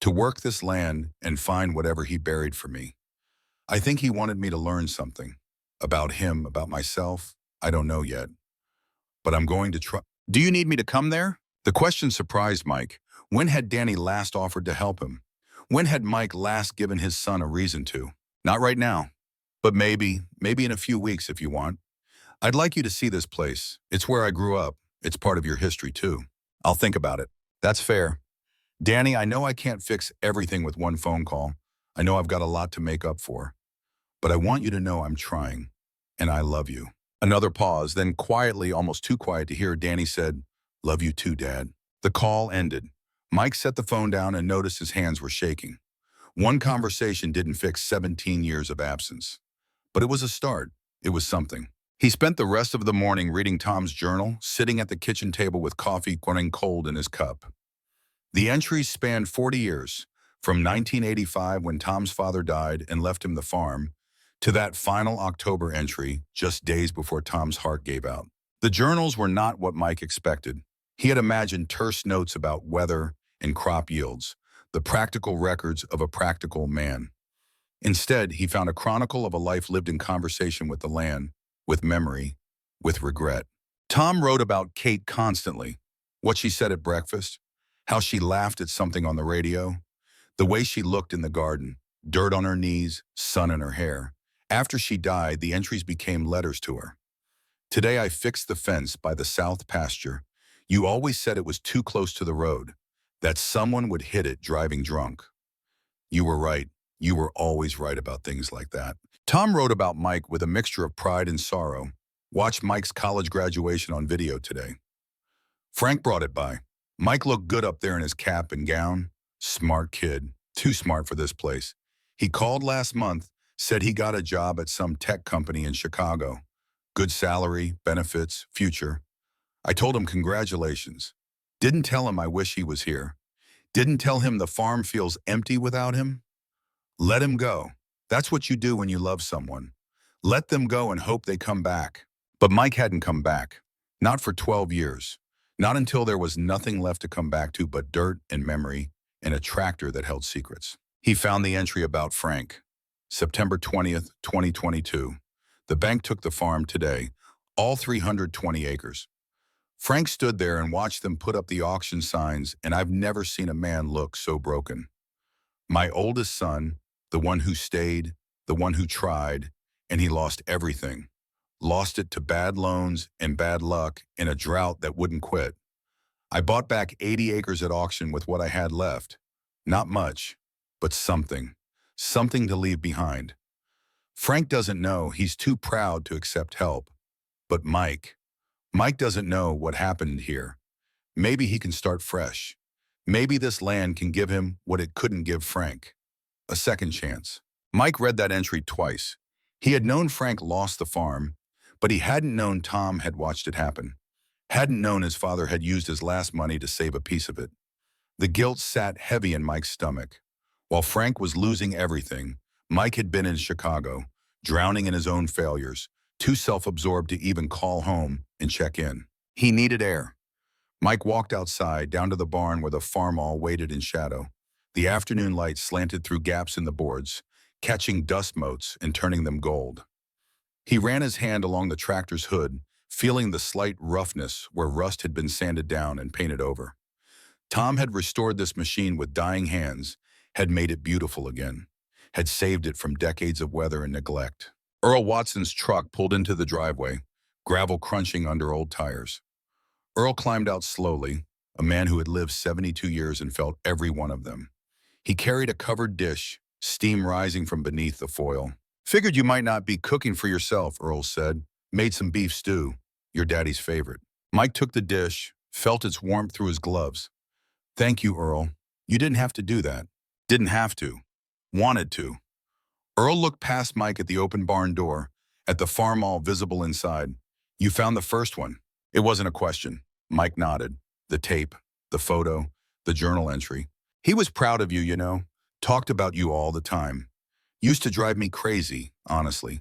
to work this land and find whatever he buried for me. I think he wanted me to learn something. About him, about myself, I don't know yet. But I'm going to try." "Do you need me to come there?" The question surprised Mike. When had Danny last offered to help him? When had Mike last given his son a reason to? "Not right now. But maybe in a few weeks if you want. I'd like you to see this place. It's where I grew up. It's part of your history too." "I'll think about it." "That's fair. Danny, I know I can't fix everything with one phone call. I know I've got a lot to make up for. But I want you to know I'm trying. And I love you." Another pause, then quietly, almost too quiet to hear, Danny said, "Love you too, Dad." The call ended. Mike set the phone down and noticed his hands were shaking. One conversation didn't fix 17 years of absence. But it was a start. It was something. He spent the rest of the morning reading Tom's journal, sitting at the kitchen table with coffee running cold in his cup. The entries spanned 40 years, from 1985 when Tom's father died and left him the farm, to that final October entry, just days before Tom's heart gave out. The journals were not what Mike expected. He had imagined terse notes about weather and crop yields, the practical records of a practical man. Instead, he found a chronicle of a life lived in conversation with the land, with memory, with regret. Tom wrote about Kate constantly. What she said at breakfast, how she laughed at something on the radio, the way she looked in the garden, dirt on her knees, sun in her hair. After she died, the entries became letters to her. Today I fixed the fence by the south pasture. You always said it was too close to the road, that someone would hit it driving drunk. You were right. You were always right about things like that. Tom wrote about Mike with a mixture of pride and sorrow. Watch Mike's college graduation on video today. Frank brought it by. Mike looked good up there in his cap and gown. Smart kid. Too smart for this place. He called last month, said he got a job at some tech company in Chicago. Good salary, benefits, future. I told him congratulations. Didn't tell him I wish he was here. Didn't tell him the farm feels empty without him. Let him go. That's what you do when you love someone. Let them go and hope they come back. But Mike hadn't come back. Not for 12 years. Not until there was nothing left to come back to but dirt and memory and a tractor that held secrets. He found the entry about Frank. September 20th, 2022. The bank took the farm today, all 320 acres. Frank stood there and watched them put up the auction signs, and I've never seen a man look so broken. My oldest son, the one who stayed, the one who tried, and he lost everything. Lost it to bad loans and bad luck in a drought that wouldn't quit. I bought back 80 acres at auction with what I had left. Not much, but something. Something to leave behind. Frank doesn't know, he's too proud to accept help. But Mike doesn't know what happened here. Maybe he can start fresh. Maybe this land can give him what it couldn't give Frank. A second chance. Mike read that entry twice. He had known Frank lost the farm, but he hadn't known Tom had watched it happen. Hadn't known his father had used his last money to save a piece of it. The guilt sat heavy in Mike's stomach. While Frank was losing everything, Mike had been in Chicago, drowning in his own failures, too self-absorbed to even call home and check in. He needed air. Mike walked outside, down to the barn where the farmall waited in shadow. The afternoon light slanted through gaps in the boards, catching dust motes and turning them gold. He ran his hand along the tractor's hood, feeling the slight roughness where rust had been sanded down and painted over. Tom had restored this machine with dying hands, had made it beautiful again, had saved it from decades of weather and neglect. Earl Watson's truck pulled into the driveway, gravel crunching under old tires. Earl climbed out slowly, a man who had lived 72 years and felt every one of them. He carried a covered dish, steam rising from beneath the foil. "Figured you might not be cooking for yourself," Earl said. "Made some beef stew, your daddy's favorite." Mike took the dish, felt its warmth through his gloves. "Thank you, Earl. You didn't have to do that." "Didn't have to. Wanted to." Earl looked past Mike at the open barn door, at the farmall visible inside. "You found the first one." It wasn't a question. Mike nodded. The tape, the photo, the journal entry. "He was proud of you, you know. Talked about you all the time. Used to drive me crazy, honestly.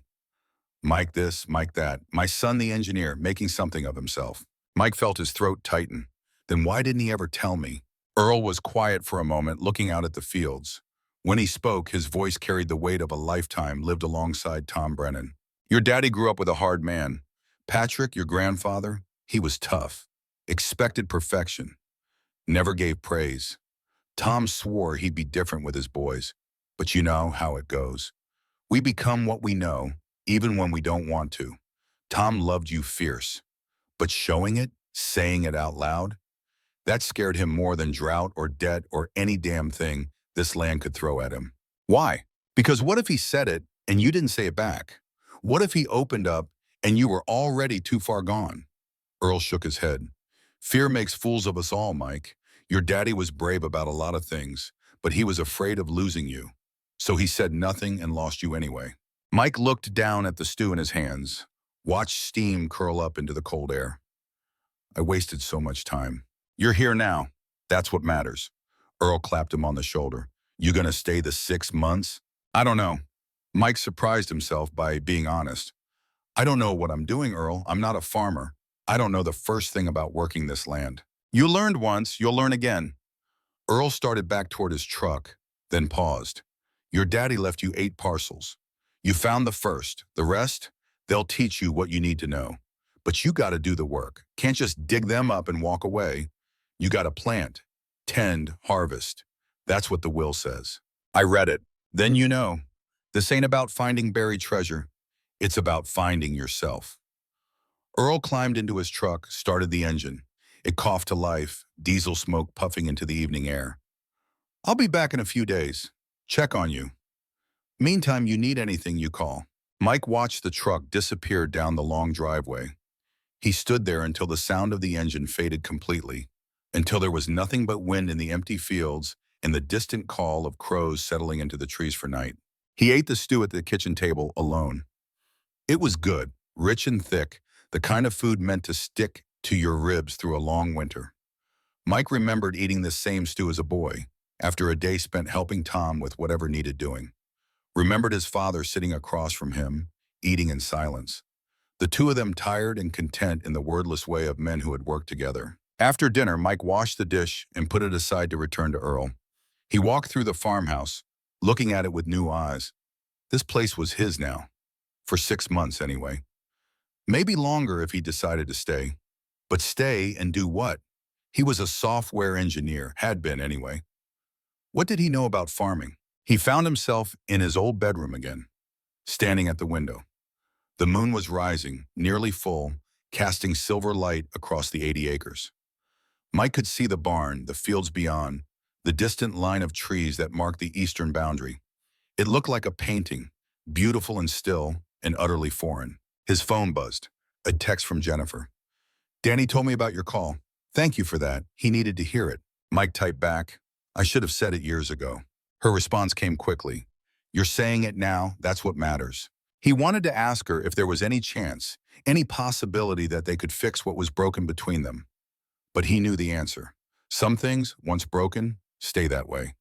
Mike this, Mike that. My son the engineer, making something of himself." Mike felt his throat tighten. Then why didn't he ever tell me? Earl was quiet for a moment, looking out at the fields. When he spoke, his voice carried the weight of a lifetime lived alongside Tom Brennan. "Your daddy grew up with a hard man. Patrick, your grandfather, he was tough. Expected perfection. Never gave praise. Tom swore he'd be different with his boys. But you know how it goes. We become what we know, even when we don't want to. Tom loved you fierce. But showing it, saying it out loud, that scared him more than drought or debt or any damn thing this land could throw at him. Why? Because what if he said it and you didn't say it back? What if he opened up and you were already too far gone?" Earl shook his head. "Fear makes fools of us all, Mike. Your daddy was brave about a lot of things, but he was afraid of losing you. So he said nothing and lost you anyway." Mike looked down at the stew in his hands, watched steam curl up into the cold air. "I wasted so much time. You're here now. That's what matters." Earl clapped him on the shoulder. "You gonna stay the 6 months?" "I don't know." Mike surprised himself by being honest. "I don't know what I'm doing, Earl. I'm not a farmer. I don't know the first thing about working this land." "You learned once, you'll learn again." Earl started back toward his truck, then paused. "Your daddy left you 8 parcels. You found the first. The rest, they'll teach you what you need to know. But you gotta do the work. Can't just dig them up and walk away. You gotta plant, tend, harvest. That's what the will says. I read it. Then you know, this ain't about finding buried treasure. It's about finding yourself. Earl climbed into his truck, started the engine. It coughed to life, diesel smoke puffing into the evening air. I'll be back in a few days. Check on you. Meantime, you need anything, you call. Mike watched the truck disappear down the long driveway. He stood there until the sound of the engine faded completely, until there was nothing but wind in the empty fields and the distant call of crows settling into the trees for night. He ate the stew at the kitchen table alone. It was good, rich and thick, the kind of food meant to stick to your ribs through a long winter. Mike remembered eating this same stew as a boy, after a day spent helping Tom with whatever needed doing. Remembered his father sitting across from him, eating in silence. The two of them tired and content in the wordless way of men who had worked together. After dinner, Mike washed the dish and put it aside to return to Earl. He walked through the farmhouse, looking at it with new eyes. This place was his now. For 6 months anyway. Maybe longer if he decided to stay. But stay and do what? He was a software engineer, had been anyway. What did he know about farming? He found himself in his old bedroom again, standing at the window. The moon was rising, nearly full, casting silver light across the 80 acres. Mike could see the barn, the fields beyond, the distant line of trees that marked the eastern boundary. It looked like a painting, beautiful and still, and utterly foreign. His phone buzzed. A text from Jennifer. Danny told me about your call. Thank you for that. He needed to hear it. Mike typed back. I should have said it years ago. Her response came quickly. You're saying it now, that's what matters. He wanted to ask her if there was any chance, any possibility that they could fix what was broken between them. But he knew the answer. Some things, once broken, stay that way.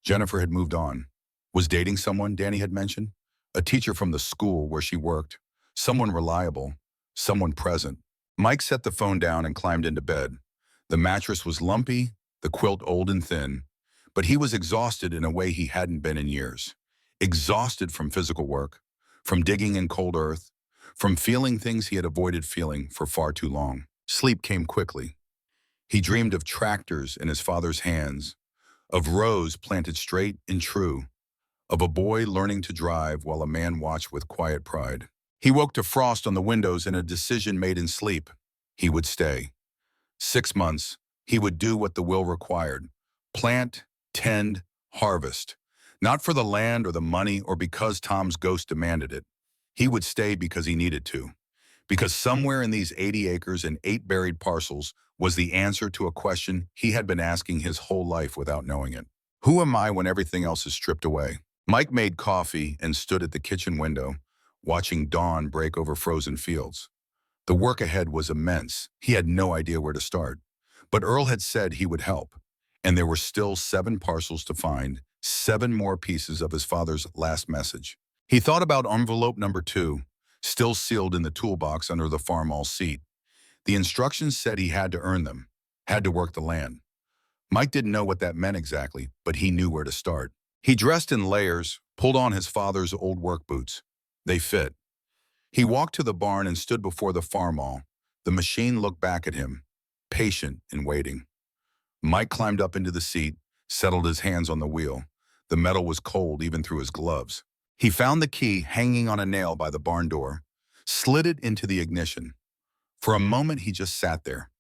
Jennifer had moved on. Was dating someone Danny had mentioned? A teacher from the school where she worked. Someone reliable. Someone present. Mike set the phone down and climbed into bed. The mattress was lumpy, the quilt old and thin, but he was exhausted in a way he hadn't been in years. Exhausted from physical work, from digging in cold earth, from feeling things he had avoided feeling for far too long. Sleep came quickly. He dreamed of tractors in his father's hands, of rows planted straight and true, of a boy learning to drive while a man watched with quiet pride. He woke to frost on the windows and a decision made in sleep. He would stay. 6 months, he would do what the will required. Plant, tend, harvest. Not for the land or the money or because Tom's ghost demanded it. He would stay because he needed to. Because somewhere in these 80 acres and 8 buried parcels was the answer to a question he had been asking his whole life without knowing it. Who am I when everything else is stripped away? Mike made coffee and stood at the kitchen window, watching dawn break over frozen fields. The work ahead was immense. He had no idea where to start. But Earl had said he would help, and there were still 7 parcels to find, 7 more pieces of his father's last message. He thought about envelope number 2, still sealed in the toolbox under the farmall seat. The instructions said he had to earn them, had to work the land. Mike didn't know what that meant exactly, but he knew where to start. He dressed in layers, pulled on his father's old work boots. They fit. He walked to the barn and stood before the farmall. The machine looked back at him, patient and waiting. Mike climbed up into the seat, settled his hands on the wheel. The metal was cold even through his gloves. He found the key hanging on a nail by the barn door, slid it into the ignition. For a moment, he just sat there,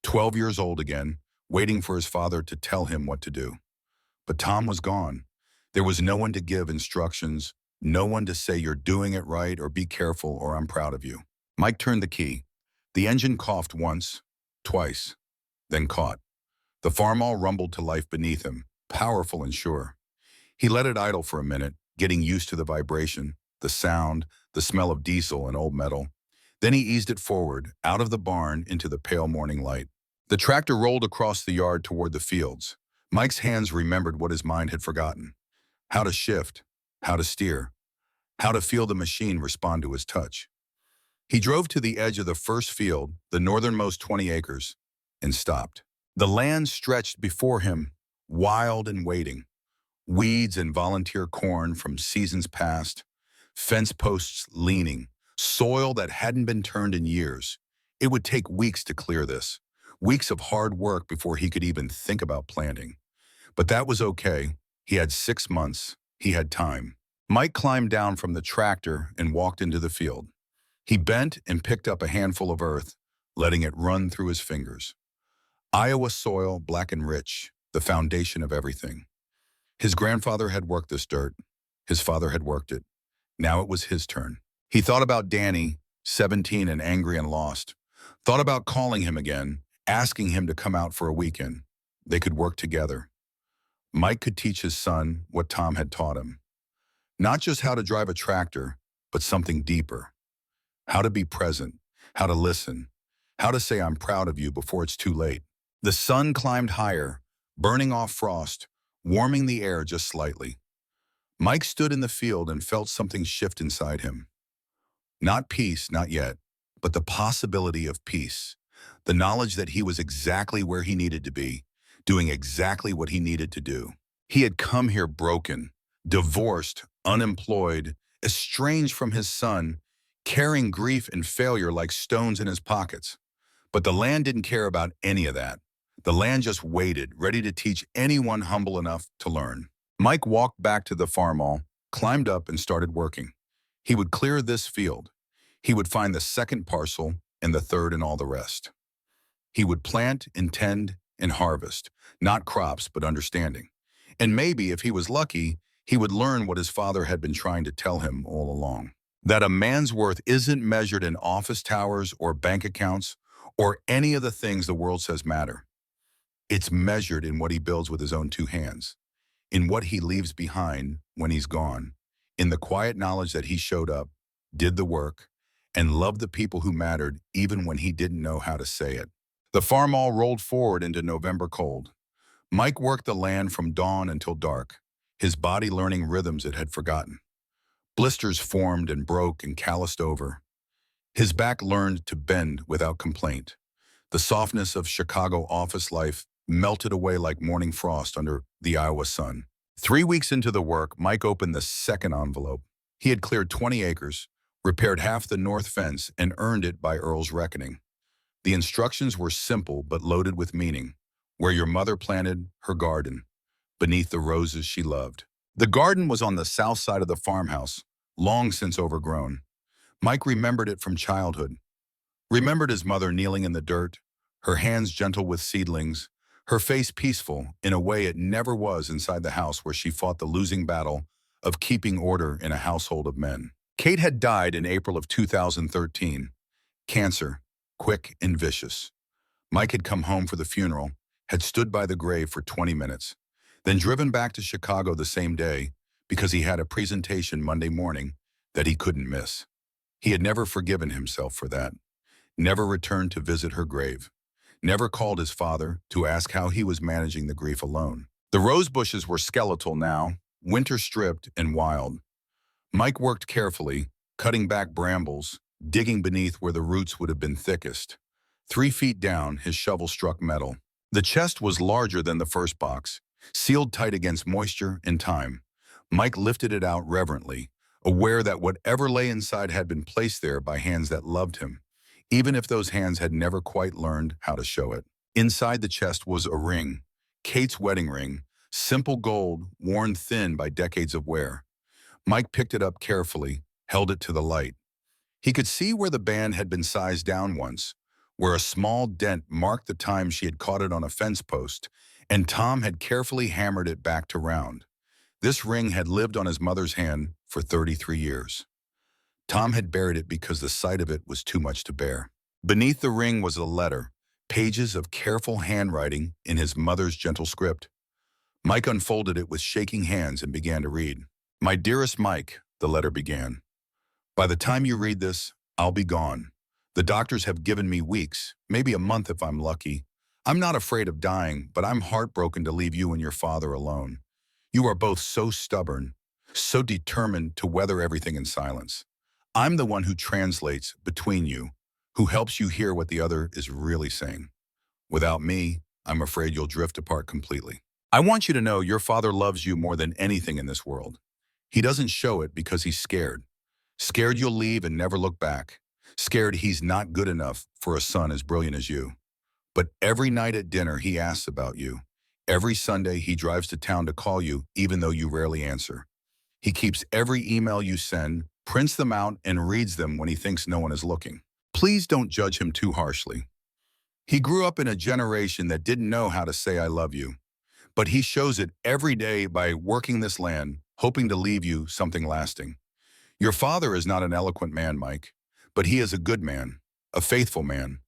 12 years old again, waiting for his father to tell him what to do. But Tom was gone. There was no one to give instructions, no one to say you're doing it right or be careful or I'm proud of you. Mike turned the key. The engine coughed once, twice, then caught. The farmall rumbled to life beneath him, powerful and sure. He let it idle for a minute, getting used to the vibration, the sound, the smell of diesel and old metal. Then he eased it forward, out of the barn into the pale morning light. The tractor rolled across the yard toward the fields. Mike's hands remembered what his mind had forgotten. How to shift, how to steer, how to feel the machine respond to his touch. He drove to the edge of the first field, the northernmost 20 acres, and stopped. The land stretched before him, wild and waiting. Weeds and volunteer corn from seasons past, fence posts leaning, soil that hadn't been turned in years. It would take weeks to clear this. Weeks of hard work before he could even think about planting. But that was okay. He had 6 months. He had time. Mike climbed down from the tractor and walked into the field. He bent and picked up a handful of earth, letting it run through his fingers. Iowa soil, black and rich, the foundation of everything. His grandfather had worked this dirt. His father had worked it. Now it was his turn. He thought about Danny, 17 and angry and lost. Thought about calling him again, asking him to come out for a weekend. They could work together. Mike could teach his son what Tom had taught him. Not just how to drive a tractor, but something deeper. How to be present, how to listen, how to say I'm proud of you before it's too late. The sun climbed higher, burning off frost, warming the air just slightly. Mike stood in the field and felt something shift inside him. Not peace, not yet, but the possibility of peace. The knowledge that he was exactly where he needed to be, doing exactly what he needed to do. He had come here broken, divorced, unemployed, estranged from his son, carrying grief and failure like stones in his pockets. But the land didn't care about any of that. The land just waited, ready to teach anyone humble enough to learn. Mike walked back to the farmall, climbed up and started working. He would clear this field. He would find the second parcel and the third and all the rest. He would plant and tend and harvest, not crops, but understanding. And maybe, if he was lucky, he would learn what his father had been trying to tell him all along. That a man's worth isn't measured in office towers or bank accounts or any of the things the world says matter. It's measured in what he builds with his own two hands, in what he leaves behind when he's gone, in the quiet knowledge that he showed up, did the work, and loved the people who mattered even when he didn't know how to say it. The farmall rolled forward into November cold. Mike worked the land from dawn until dark, his body learning rhythms it had forgotten. Blisters formed and broke and calloused over. His back learned to bend without complaint. The softness of Chicago office life melted away like morning frost under the Iowa sun. 3 weeks into the work, Mike opened the second envelope. He had cleared 20 acres, repaired half the north fence, and earned it by Earl's reckoning. The instructions were simple but loaded with meaning. Where your mother planted her garden, beneath the roses she loved. The garden was on the south side of the farmhouse, long since overgrown. Mike remembered it from childhood. Remembered his mother kneeling in the dirt, her hands gentle with seedlings, her face peaceful in a way it never was inside the house where she fought the losing battle of keeping order in a household of men. Kate had died in April of 2013. Cancer, quick and vicious. Mike had come home for the funeral, had stood by the grave for 20 minutes, then driven back to Chicago the same day because he had a presentation Monday morning that he couldn't miss. He had never forgiven himself for that, never returned to visit her grave, never called his father to ask how he was managing the grief alone. The rose bushes were skeletal now, winter stripped and wild. Mike worked carefully, cutting back brambles, digging beneath where the roots would have been thickest. 3 feet down, his shovel struck metal. The chest was larger than the first box, sealed tight against moisture and time. Mike lifted it out reverently, aware that whatever lay inside had been placed there by hands that loved him, even if those hands had never quite learned how to show it. Inside the chest was a ring, Kate's wedding ring, simple gold, worn thin by decades of wear. Mike picked it up carefully, held it to the light. He could see where the band had been sized down once, where a small dent marked the time she had caught it on a fence post, and Tom had carefully hammered it back to round. This ring had lived on his mother's hand for 33 years. Tom had buried it because the sight of it was too much to bear. Beneath the ring was a letter, pages of careful handwriting in his mother's gentle script. Mike unfolded it with shaking hands and began to read. "My dearest Mike," the letter began. "By the time you read this, I'll be gone. The doctors have given me weeks, maybe a month if I'm lucky. I'm not afraid of dying, but I'm heartbroken to leave you and your father alone. You are both so stubborn, so determined to weather everything in silence. I'm the one who translates between you, who helps you hear what the other is really saying. Without me, I'm afraid you'll drift apart completely. I want you to know your father loves you more than anything in this world. He doesn't show it because he's scared. Scared you'll leave and never look back. Scared he's not good enough for a son as brilliant as you. But every night at dinner, he asks about you. Every Sunday, he drives to town to call you, even though you rarely answer. He keeps every email you send, prints them out, and reads them when he thinks no one is looking. Please don't judge him too harshly. He grew up in a generation that didn't know how to say I love you, but he shows it every day by working this land, hoping to leave you something lasting. Your father is not an eloquent man, Mike, but he is a good man, a faithful man,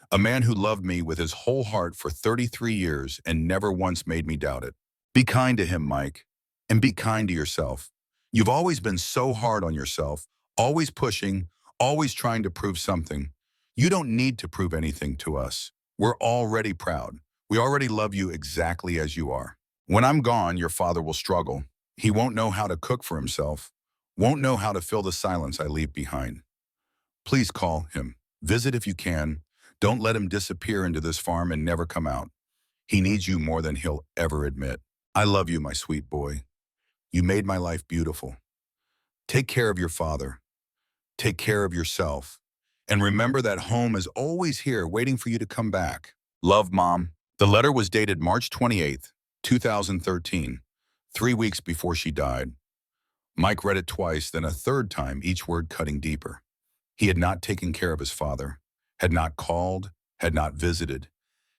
a man who loved me with his whole heart for 33 years and never once made me doubt it. Be kind to him, Mike, and be kind to yourself. You've always been so hard on yourself, always pushing, always trying to prove something. You don't need to prove anything to us. We're already proud. We already love you exactly as you are. When I'm gone, your father will struggle. He won't know how to cook for himself, won't know how to fill the silence I leave behind. Please call him. Visit if you can. Don't let him disappear into this farm and never come out. He needs you more than he'll ever admit. I love you, my sweet boy. You made my life beautiful. Take care of your father. Take care of yourself. And remember that home is always here waiting for you to come back. Love, Mom. The letter was dated March 28th, 2013, 3 weeks before she died. Mike read it twice, then a third time, each word cutting deeper. He had not taken care of his father, had not called, had not visited,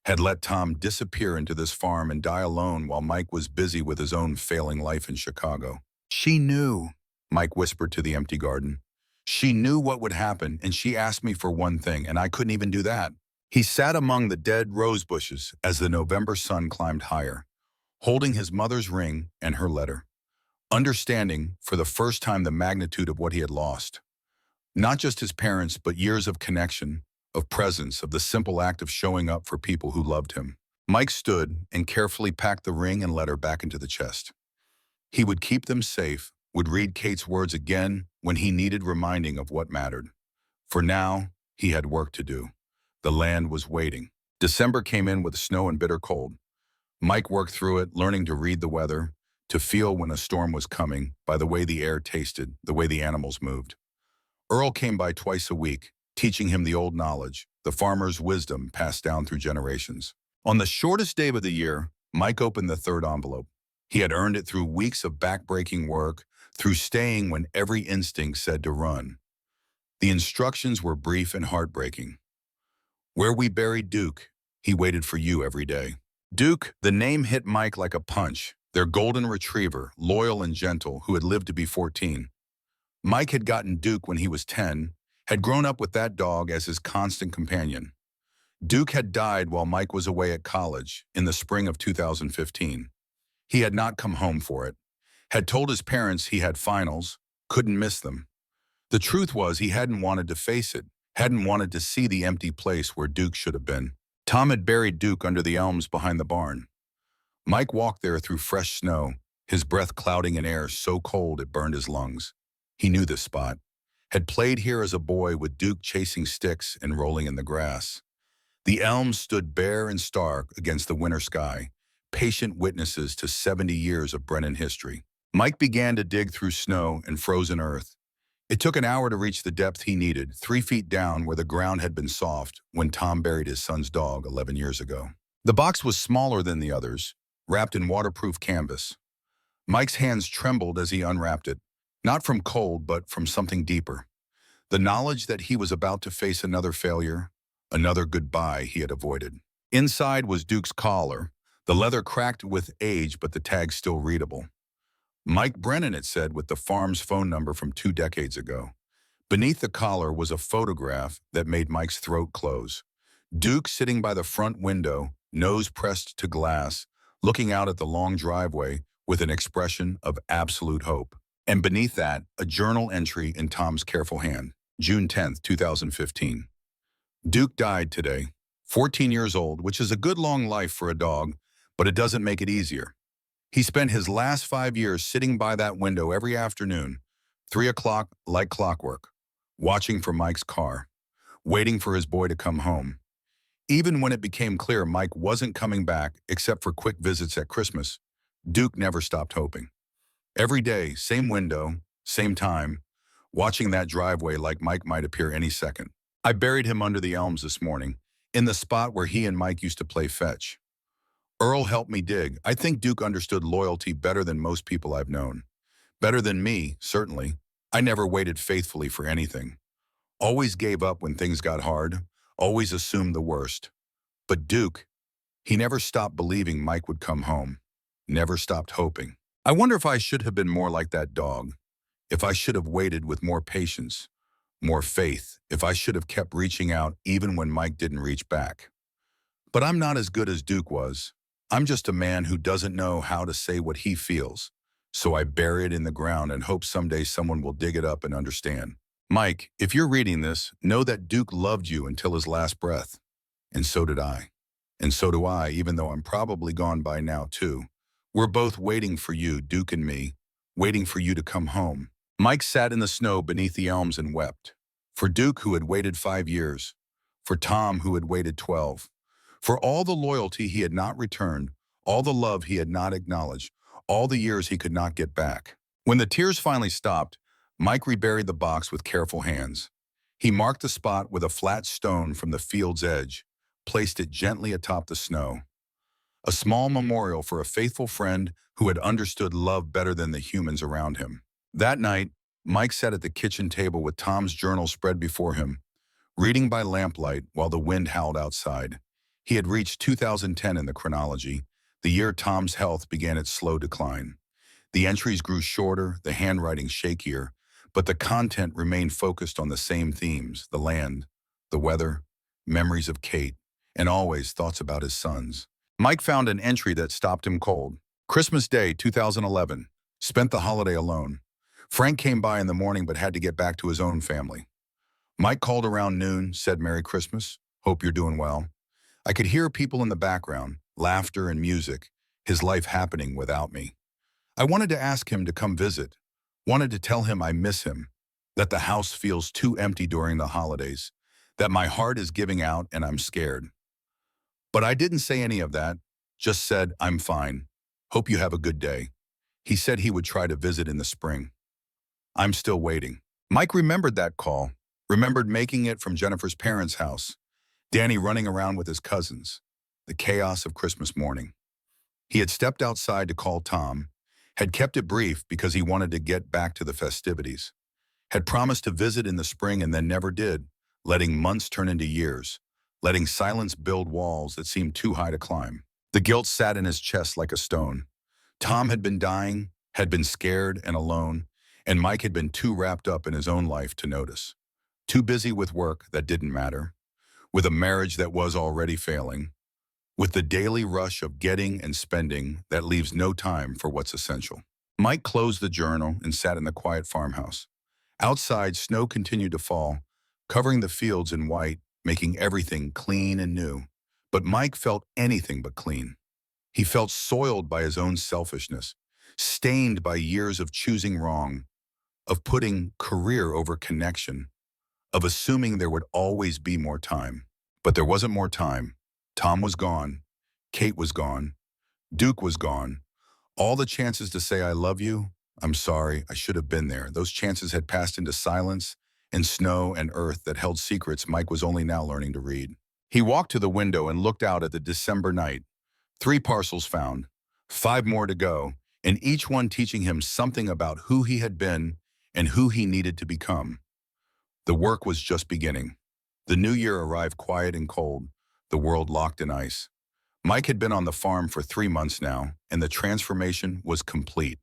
had let Tom disappear into this farm and die alone while Mike was busy with his own failing life in Chicago. She knew, Mike whispered to the empty garden. She knew what would happen, and she asked me for one thing, and I couldn't even do that. He sat among the dead rose bushes as the November sun climbed higher, holding his mother's ring and her letter, understanding for the first time the magnitude of what he had lost. Not just his parents, but years of connection, of presence, of the simple act of showing up for people who loved him. Mike stood and carefully packed the ring and letter back into the chest. He would keep them safe, would read Kate's words again when he needed reminding of what mattered. For now, he had work to do. The land was waiting. December came in with snow and bitter cold. Mike worked through it, learning to read the weather, to feel when a storm was coming by the way the air tasted, the way the animals moved. Earl came by twice a week, teaching him the old knowledge, the farmer's wisdom passed down through generations. On the shortest day of the year, Mike opened the third envelope. He had earned it through weeks of back-breaking work, through staying when every instinct said to run. The instructions were brief and heartbreaking. Where we buried Duke, he waited for you every day. Duke, the name hit Mike like a punch, their golden retriever, loyal and gentle, who had lived to be 14. Mike had gotten Duke when he was 10, had grown up with that dog as his constant companion. Duke had died while Mike was away at college in the spring of 2015. He had not come home for it, had told his parents he had finals, couldn't miss them. The truth was he hadn't wanted to face it, hadn't wanted to see the empty place where Duke should have been. Tom had buried Duke under the elms behind the barn. Mike walked there through fresh snow, his breath clouding an air so cold it burned his lungs. He knew this spot, had played here as a boy with Duke chasing sticks and rolling in the grass. The elms stood bare and stark against the winter sky, patient witnesses to 70 years of Brennan history. Mike began to dig through snow and frozen earth. It took an hour to reach the depth he needed, 3 feet down where the ground had been soft when Tom buried his son's dog 11 years ago. The box was smaller than the others, wrapped in waterproof canvas. Mike's hands trembled as he unwrapped it, not from cold, but from something deeper. The knowledge that he was about to face another failure, another goodbye he had avoided. Inside was Duke's collar, the leather cracked with age, but the tag still readable. Mike Brennan, it said, with the farm's phone number from 2 decades ago. Beneath the collar was a photograph that made Mike's throat close. Duke sitting by the front window, nose pressed to glass, looking out at the long driveway with an expression of absolute hope. And beneath that, a journal entry in Tom's careful hand, June 10th, 2015. Duke died today, 14 years old, which is a good long life for a dog, but it doesn't make it easier. He spent his last 5 years sitting by that window every afternoon, 3 o'clock like clockwork, watching for Mike's car, waiting for his boy to come home. Even when it became clear Mike wasn't coming back except for quick visits at Christmas, Duke never stopped hoping. Every day, same window, same time, watching that driveway like Mike might appear any second. I buried him under the elms this morning, in the spot where he and Mike used to play fetch. Earl helped me dig. I think Duke understood loyalty better than most people I've known. Better than me, certainly. I never waited faithfully for anything. Always gave up when things got hard. Always assumed the worst. But Duke, he never stopped believing Mike would come home. Never stopped hoping. I wonder if I should have been more like that dog. If I should have waited with more patience, more faith. If I should have kept reaching out even when Mike didn't reach back. But I'm not as good as Duke was. I'm just a man who doesn't know how to say what he feels. So I bury it in the ground and hope someday someone will dig it up and understand. Mike, if you're reading this, know that Duke loved you until his last breath. And so did I. And so do I, even though I'm probably gone by now too. We're both waiting for you, Duke and me, waiting for you to come home. Mike sat in the snow beneath the elms and wept. For Duke, who had waited 5 years. For Tom, who had waited 12. For all the loyalty he had not returned, all the love he had not acknowledged, all the years he could not get back. When the tears finally stopped, Mike reburied the box with careful hands. He marked the spot with a flat stone from the field's edge, placed it gently atop the snow. A small memorial for a faithful friend who had understood love better than the humans around him. That night, Mike sat at the kitchen table with Tom's journal spread before him, reading by lamplight while the wind howled outside. He had reached 2010 in the chronology, the year Tom's health began its slow decline. The entries grew shorter, the handwriting shakier, but the content remained focused on the same themes: the land, the weather, memories of Kate, and always thoughts about his sons. Mike found an entry that stopped him cold. Christmas Day, 2011. Spent the holiday alone. Frank came by in the morning but had to get back to his own family. Mike called around noon, said Merry Christmas, hope you're doing well. I could hear people in the background, laughter and music, his life happening without me. I wanted to ask him to come visit, wanted to tell him I miss him, that the house feels too empty during the holidays, that my heart is giving out and I'm scared. But I didn't say any of that, just said, I'm fine. Hope you have a good day. He said he would try to visit in the spring. I'm still waiting. Mike remembered that call, remembered making it from Jennifer's parents' house, Danny running around with his cousins, the chaos of Christmas morning. He had stepped outside to call Tom, had kept it brief because he wanted to get back to the festivities, had promised to visit in the spring and then never did, letting months turn into years, letting silence build walls that seemed too high to climb. The guilt sat in his chest like a stone. Tom had been dying, had been scared and alone, and Mike had been too wrapped up in his own life to notice. Too busy with work that didn't matter, with a marriage that was already failing, with the daily rush of getting and spending that leaves no time for what's essential. Mike closed the journal and sat in the quiet farmhouse. Outside, snow continued to fall, covering the fields in white, making everything clean and new. But Mike felt anything but clean. He felt soiled by his own selfishness, stained by years of choosing wrong, of putting career over connection, of assuming there would always be more time. But there wasn't more time. Tom was gone. Kate was gone. Duke was gone. All the chances to say I love you, I'm sorry, I should have been there. Those chances had passed into silence and snow and earth that held secrets Mike was only now learning to read. He walked to the window and looked out at the December night. 3 parcels found, 5 more to go, and each one teaching him something about who he had been and who he needed to become. The work was just beginning. The new year arrived quiet and cold, the world locked in ice. Mike had been on the farm for 3 months now, and the transformation was complete.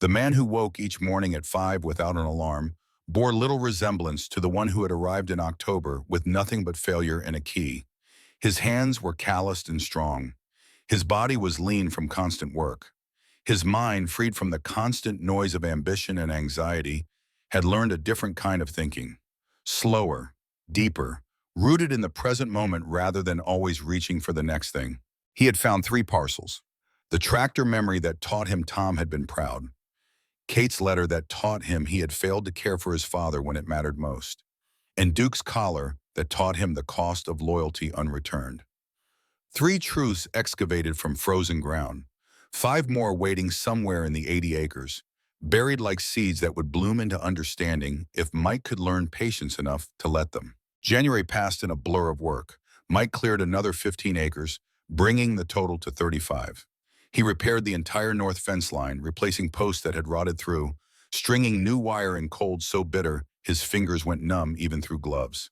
The man who woke each morning at 5 without an alarm bore little resemblance to the one who had arrived in October with nothing but failure and a key. His hands were calloused and strong. His body was lean from constant work. His mind, freed from the constant noise of ambition and anxiety, had learned a different kind of thinking. Slower, deeper, rooted in the present moment rather than always reaching for the next thing. He had found 3 parcels. The tractor memory that taught him Tom had been proud. Kate's letter that taught him he had failed to care for his father when it mattered most. And Duke's collar that taught him the cost of loyalty unreturned. 3 truths excavated from frozen ground. 5 more waiting somewhere in the 80 acres, buried like seeds that would bloom into understanding if Mike could learn patience enough to let them. January passed in a blur of work. Mike cleared another 15 acres, bringing the total to 35. He repaired the entire north fence line, replacing posts that had rotted through, stringing new wire in cold so bitter his fingers went numb even through gloves.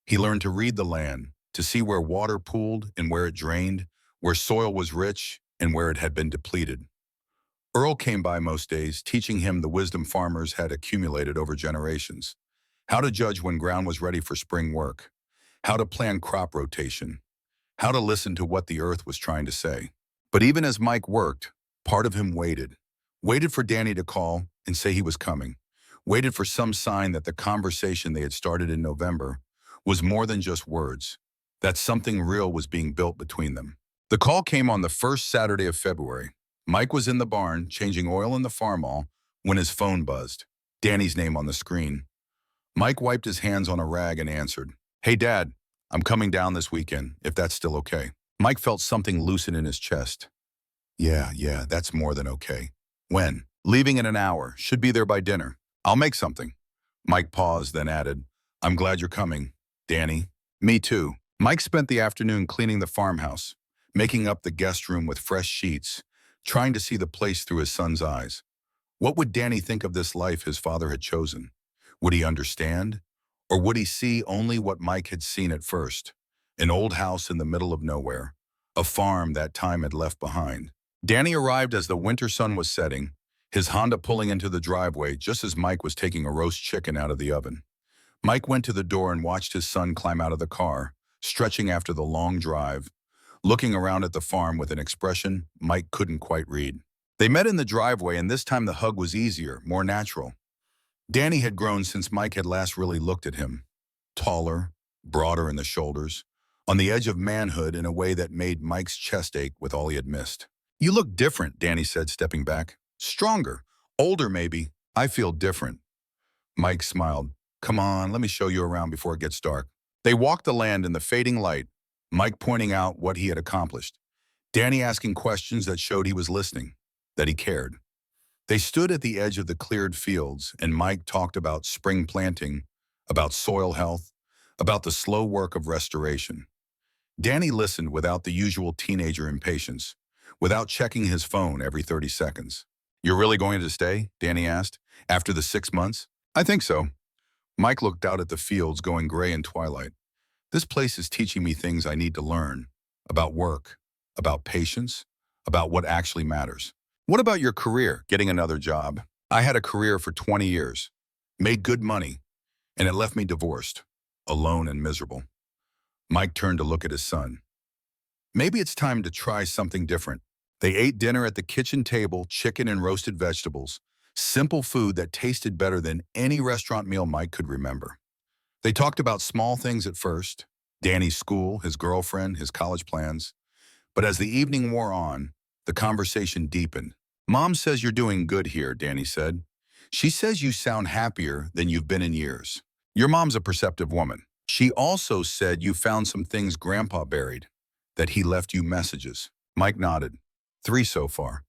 He learned to read the land, to see where water pooled and where it drained, where soil was rich and where it had been depleted. Earl came by most days, teaching him the wisdom farmers had accumulated over generations. How to judge when ground was ready for spring work, how to plan crop rotation, how to listen to what the earth was trying to say. But even as Mike worked, part of him waited. Waited for Danny to call and say he was coming. Waited for some sign that the conversation they had started in November was more than just words, that something real was being built between them. The call came on the first Saturday of February. Mike was in the barn, changing oil in the farmall, when his phone buzzed. Danny's name on the screen. Mike wiped his hands on a rag and answered, "Hey, Dad, I'm coming down this weekend, if that's still okay." Mike felt something loosen in his chest. Yeah, that's more than okay. When? Leaving in an hour. Should be there by dinner. I'll make something." Mike paused, then added, "I'm glad you're coming, Danny." "Me too." Mike spent the afternoon cleaning the farmhouse, making up the guest room with fresh sheets, trying to see the place through his son's eyes. What would Danny think of this life his father had chosen? Would he understand? Or would he see only what Mike had seen at first? An old house in the middle of nowhere, a farm that time had left behind. Danny arrived as the winter sun was setting, his Honda pulling into the driveway just as Mike was taking a roast chicken out of the oven. Mike went to the door and watched his son climb out of the car, stretching after the long drive, looking around at the farm with an expression Mike couldn't quite read. They met in the driveway, and this time the hug was easier, more natural. Danny had grown since Mike had last really looked at him. Taller, broader in the shoulders, on the edge of manhood in a way that made Mike's chest ache with all he had missed. "You look different," Danny said, stepping back. "Stronger, older maybe. I feel different." Mike smiled. "Come on, let me show you around before it gets dark." They walked the land in the fading light, Mike pointing out what he had accomplished, Danny asking questions that showed he was listening, that he cared. They stood at the edge of the cleared fields, and Mike talked about spring planting, about soil health, about the slow work of restoration. Danny listened without the usual teenager impatience, without checking his phone every 30 seconds. "You're really going to stay?" Danny asked. "After the 6 months?" "I think so." Mike looked out at the fields going gray in twilight. "This place is teaching me things I need to learn, about work, about patience, about what actually matters." "What about your career, getting another job?" "I had a career for 20 years, made good money, and it left me divorced, alone and miserable." Mike turned to look at his son. "Maybe it's time to try something different." They ate dinner at the kitchen table, chicken and roasted vegetables, simple food that tasted better than any restaurant meal Mike could remember. They talked about small things at first, Danny's school, his girlfriend, his college plans. But as the evening wore on, the conversation deepened. "Mom says you're doing good here," Danny said. "She says you sound happier than you've been in years. Your mom's a perceptive woman. She also said you found some things Grandpa buried, that he left you messages." Mike nodded. 3 so far.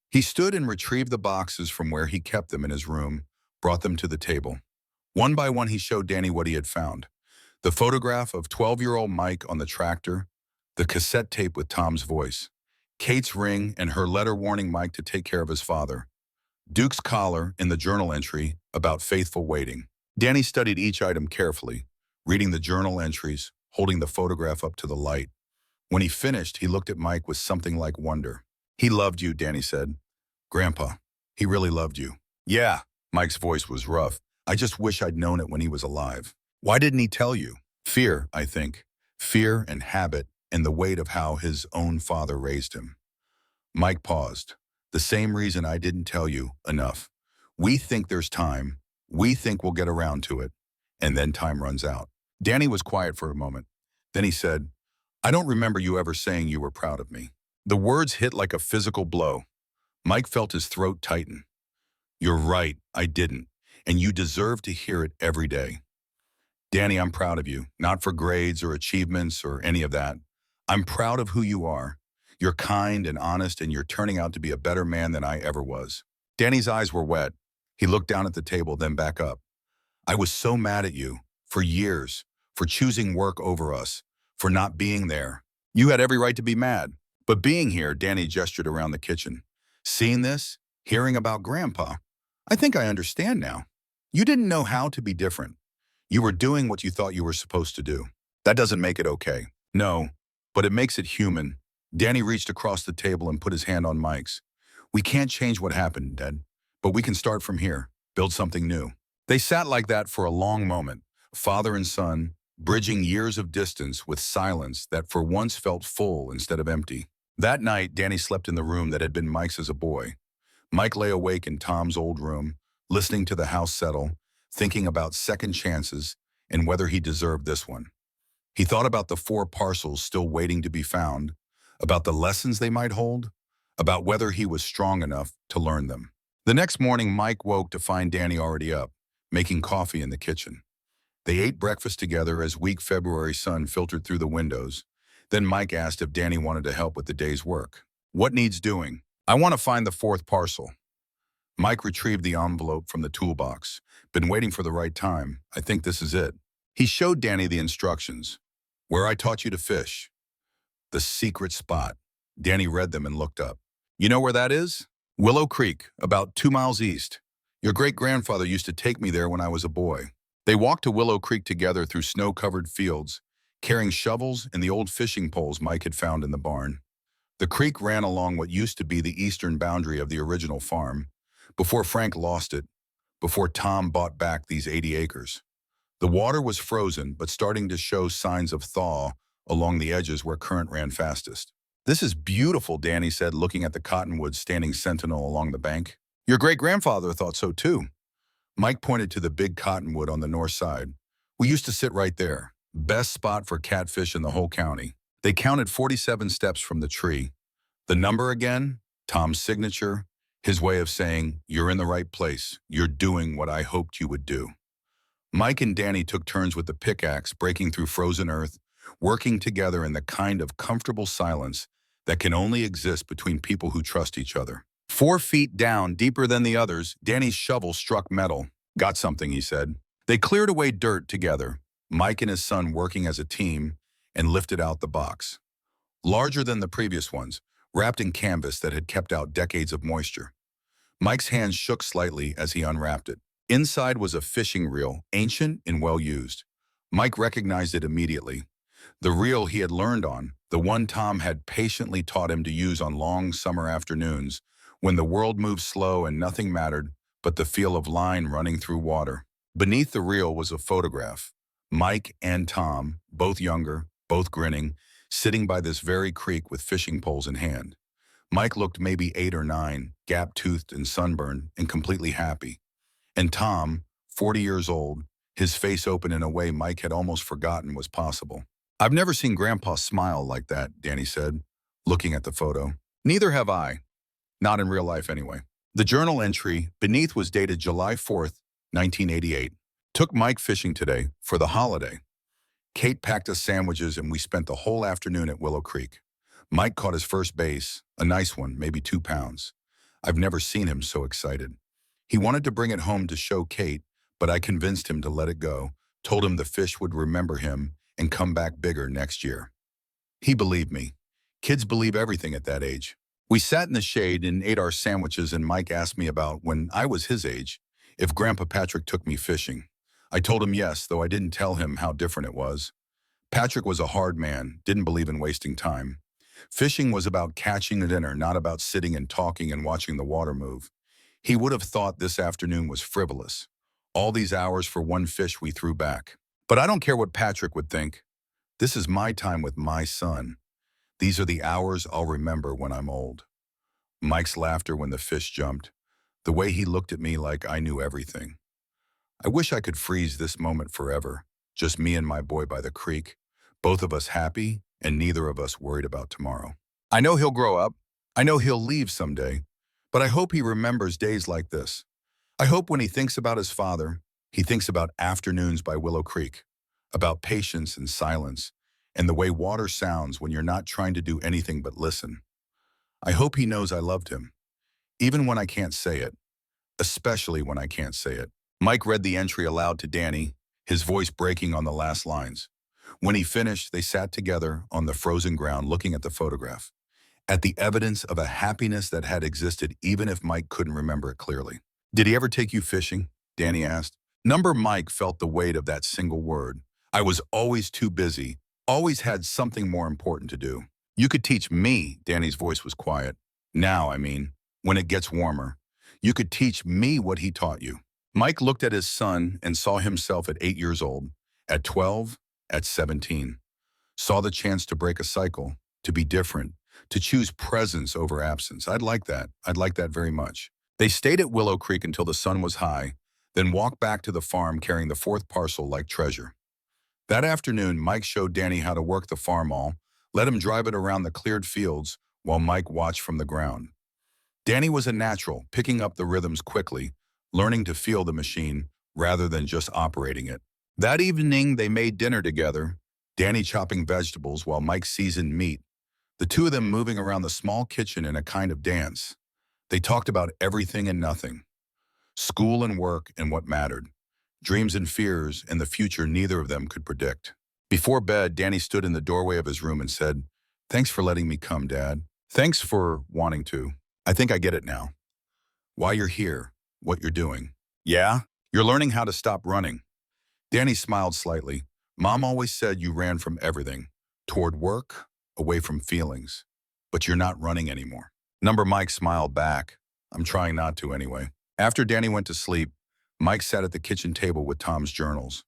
He stood and retrieved the boxes from where he kept them in his room, brought them to the table. One by one, he showed Danny what he had found. The photograph of 12-year-old Mike on the tractor, the cassette tape with Tom's voice, Kate's ring and her letter warning Mike to take care of his father, Duke's collar and the journal entry about faithful waiting. Danny studied each item carefully, reading the journal entries, holding the photograph up to the light. When he finished, he looked at Mike with something like wonder. "He loved you," Danny said. "Grandpa, he really loved you." "Yeah," Mike's voice was rough. "I just wish I'd known it when he was alive." "Why didn't he tell you?" "Fear, I think. Fear and habit and the weight of how his own father raised him." Mike paused. "The same reason I didn't tell you enough. We think there's time. We think we'll get around to it. And then time runs out." Danny was quiet for a moment. Then he said, "I don't remember you ever saying you were proud of me." The words hit like a physical blow. Mike felt his throat tighten. "You're right, I didn't. And you deserve to hear it every day. Danny, I'm proud of you, not for grades or achievements or any of that. I'm proud of who you are. You're kind and honest, and you're turning out to be a better man than I ever was." Danny's eyes were wet. He looked down at the table, then back up. "I was so mad at you, for years, for choosing work over us, for not being there. You had every right to be mad. But being here, Danny gestured around the kitchen. Seeing this, hearing about Grandpa, I think I understand now. You didn't know how to be different. You were doing what you thought you were supposed to do. That doesn't make it okay. No, but it makes it human. Danny reached across the table and put his hand on Mike's. We can't change what happened, Dad, but we can start from here, build something new. They sat like that for a long moment, father and son, bridging years of distance with silence that for once felt full instead of empty. That night, Danny slept in the room that had been Mike's as a boy. Mike lay awake in Tom's old room, listening to the house settle, thinking about second chances and whether he deserved this one. He thought about the 4 parcels still waiting to be found, about the lessons they might hold, about whether he was strong enough to learn them. The next morning, Mike woke to find Danny already up, making coffee in the kitchen. They ate breakfast together as weak February sun filtered through the windows. Then Mike asked if Danny wanted to help with the day's work. What needs doing? I want to find the 4th parcel. Mike retrieved the envelope from the toolbox. Been waiting for the right time. I think this is it. He showed Danny the instructions. Where I taught you to fish. The secret spot. Danny read them and looked up. You know where that is? Willow Creek, about 2 miles east. Your great-grandfather used to take me there when I was a boy. They walked to Willow Creek together through snow-covered fields, carrying shovels and the old fishing poles Mike had found in the barn. The creek ran along what used to be the eastern boundary of the original farm, before Frank lost it, before Tom bought back these 80 acres. The water was frozen, but starting to show signs of thaw along the edges where current ran fastest. This is beautiful, Danny said, looking at the cottonwoods standing sentinel along the bank. Your great-grandfather thought so too. Mike pointed to the big cottonwood on the north side. We used to sit right there. Best spot for catfish in the whole county. They counted 47 steps from the tree. The number again, Tom's signature, his way of saying, you're in the right place. You're doing what I hoped you would do. Mike and Danny took turns with the pickaxe, breaking through frozen earth, working together in the kind of comfortable silence that can only exist between people who trust each other. 4 feet down, deeper than the others, Danny's shovel struck metal. Got something, he said. They cleared away dirt together, Mike and his son working as a team, and lifted out the box. Larger than the previous ones, wrapped in canvas that had kept out decades of moisture. Mike's hands shook slightly as he unwrapped it. Inside was a fishing reel, ancient and well-used. Mike recognized it immediately. The reel he had learned on, the one Tom had patiently taught him to use on long summer afternoons, when the world moved slow and nothing mattered but the feel of line running through water. Beneath the reel was a photograph. Mike and Tom, both younger, both grinning, sitting by this very creek with fishing poles in hand. Mike looked maybe 8 or 9, gap-toothed and sunburned, and completely happy. And Tom, 40 years old, his face open in a way Mike had almost forgotten was possible. I've never seen Grandpa smile like that, Danny said, looking at the photo. Neither have I. Not in real life, anyway. The journal entry beneath was dated July 4th, 1988. Took Mike fishing today for the holiday. Kate packed us sandwiches and we spent the whole afternoon at Willow Creek. Mike caught his first base, a nice one, maybe 2 pounds. I've never seen him so excited. He wanted to bring it home to show Kate, but I convinced him to let it go, told him the fish would remember him and come back bigger next year. He believed me. Kids believe everything at that age. We sat in the shade and ate our sandwiches, and Mike asked me about, when I was his age, if Grandpa Patrick took me fishing. I told him yes, though I didn't tell him how different it was. Patrick was a hard man, didn't believe in wasting time. Fishing was about catching a dinner, not about sitting and talking and watching the water move. He would have thought this afternoon was frivolous. All these hours for one fish we threw back. But I don't care what Patrick would think. This is my time with my son. These are the hours I'll remember when I'm old. Mike's laughter when the fish jumped. The way he looked at me like I knew everything. I wish I could freeze this moment forever. Just me and my boy by the creek. Both of us happy and neither of us worried about tomorrow. I know he'll grow up. I know he'll leave someday. But I hope he remembers days like this. I hope when he thinks about his father, he thinks about afternoons by Willow Creek, about patience and silence, and the way water sounds when you're not trying to do anything but listen. I hope he knows I loved him, even when I can't say it, especially when I can't say it. Mike read the entry aloud to Danny, his voice breaking on the last lines. When he finished, they sat together on the frozen ground looking at the photograph, at the evidence of a happiness that had existed even if Mike couldn't remember it clearly. "Did he ever take you fishing?" Danny asked. Number Mike felt the weight of that single word. "I was always too busy, always had something more important to do." "You could teach me," Danny's voice was quiet. "Now, I mean, when it gets warmer. You could teach me what he taught you." Mike looked at his son and saw himself at 8 years old, at 12, at 17. Saw the chance to break a cycle, to be different, to choose presence over absence. I'd like that. I'd like that very much. They stayed at Willow Creek until the sun was high, then walked back to the farm carrying the fourth parcel like treasure. That afternoon, Mike showed Danny how to work the farm all, let him drive it around the cleared fields while Mike watched from the ground. Danny was a natural, picking up the rhythms quickly, learning to feel the machine rather than just operating it. That evening, they made dinner together, Danny chopping vegetables while Mike seasoned meat, the two of them moving around the small kitchen in a kind of dance. They talked about everything and nothing, school and work and what mattered, dreams and fears and the future neither of them could predict. Before bed, Danny stood in the doorway of his room and said, "Thanks for letting me come, Dad. Thanks for wanting to. I think I get it now. Why you're here, what you're doing. Yeah? You're learning how to stop running." Danny smiled slightly. "Mom always said you ran from everything, toward work, away from feelings. But you're not running anymore." Number Mike smiled back. "I'm trying not to anyway." After Danny went to sleep, Mike sat at the kitchen table with Tom's journals.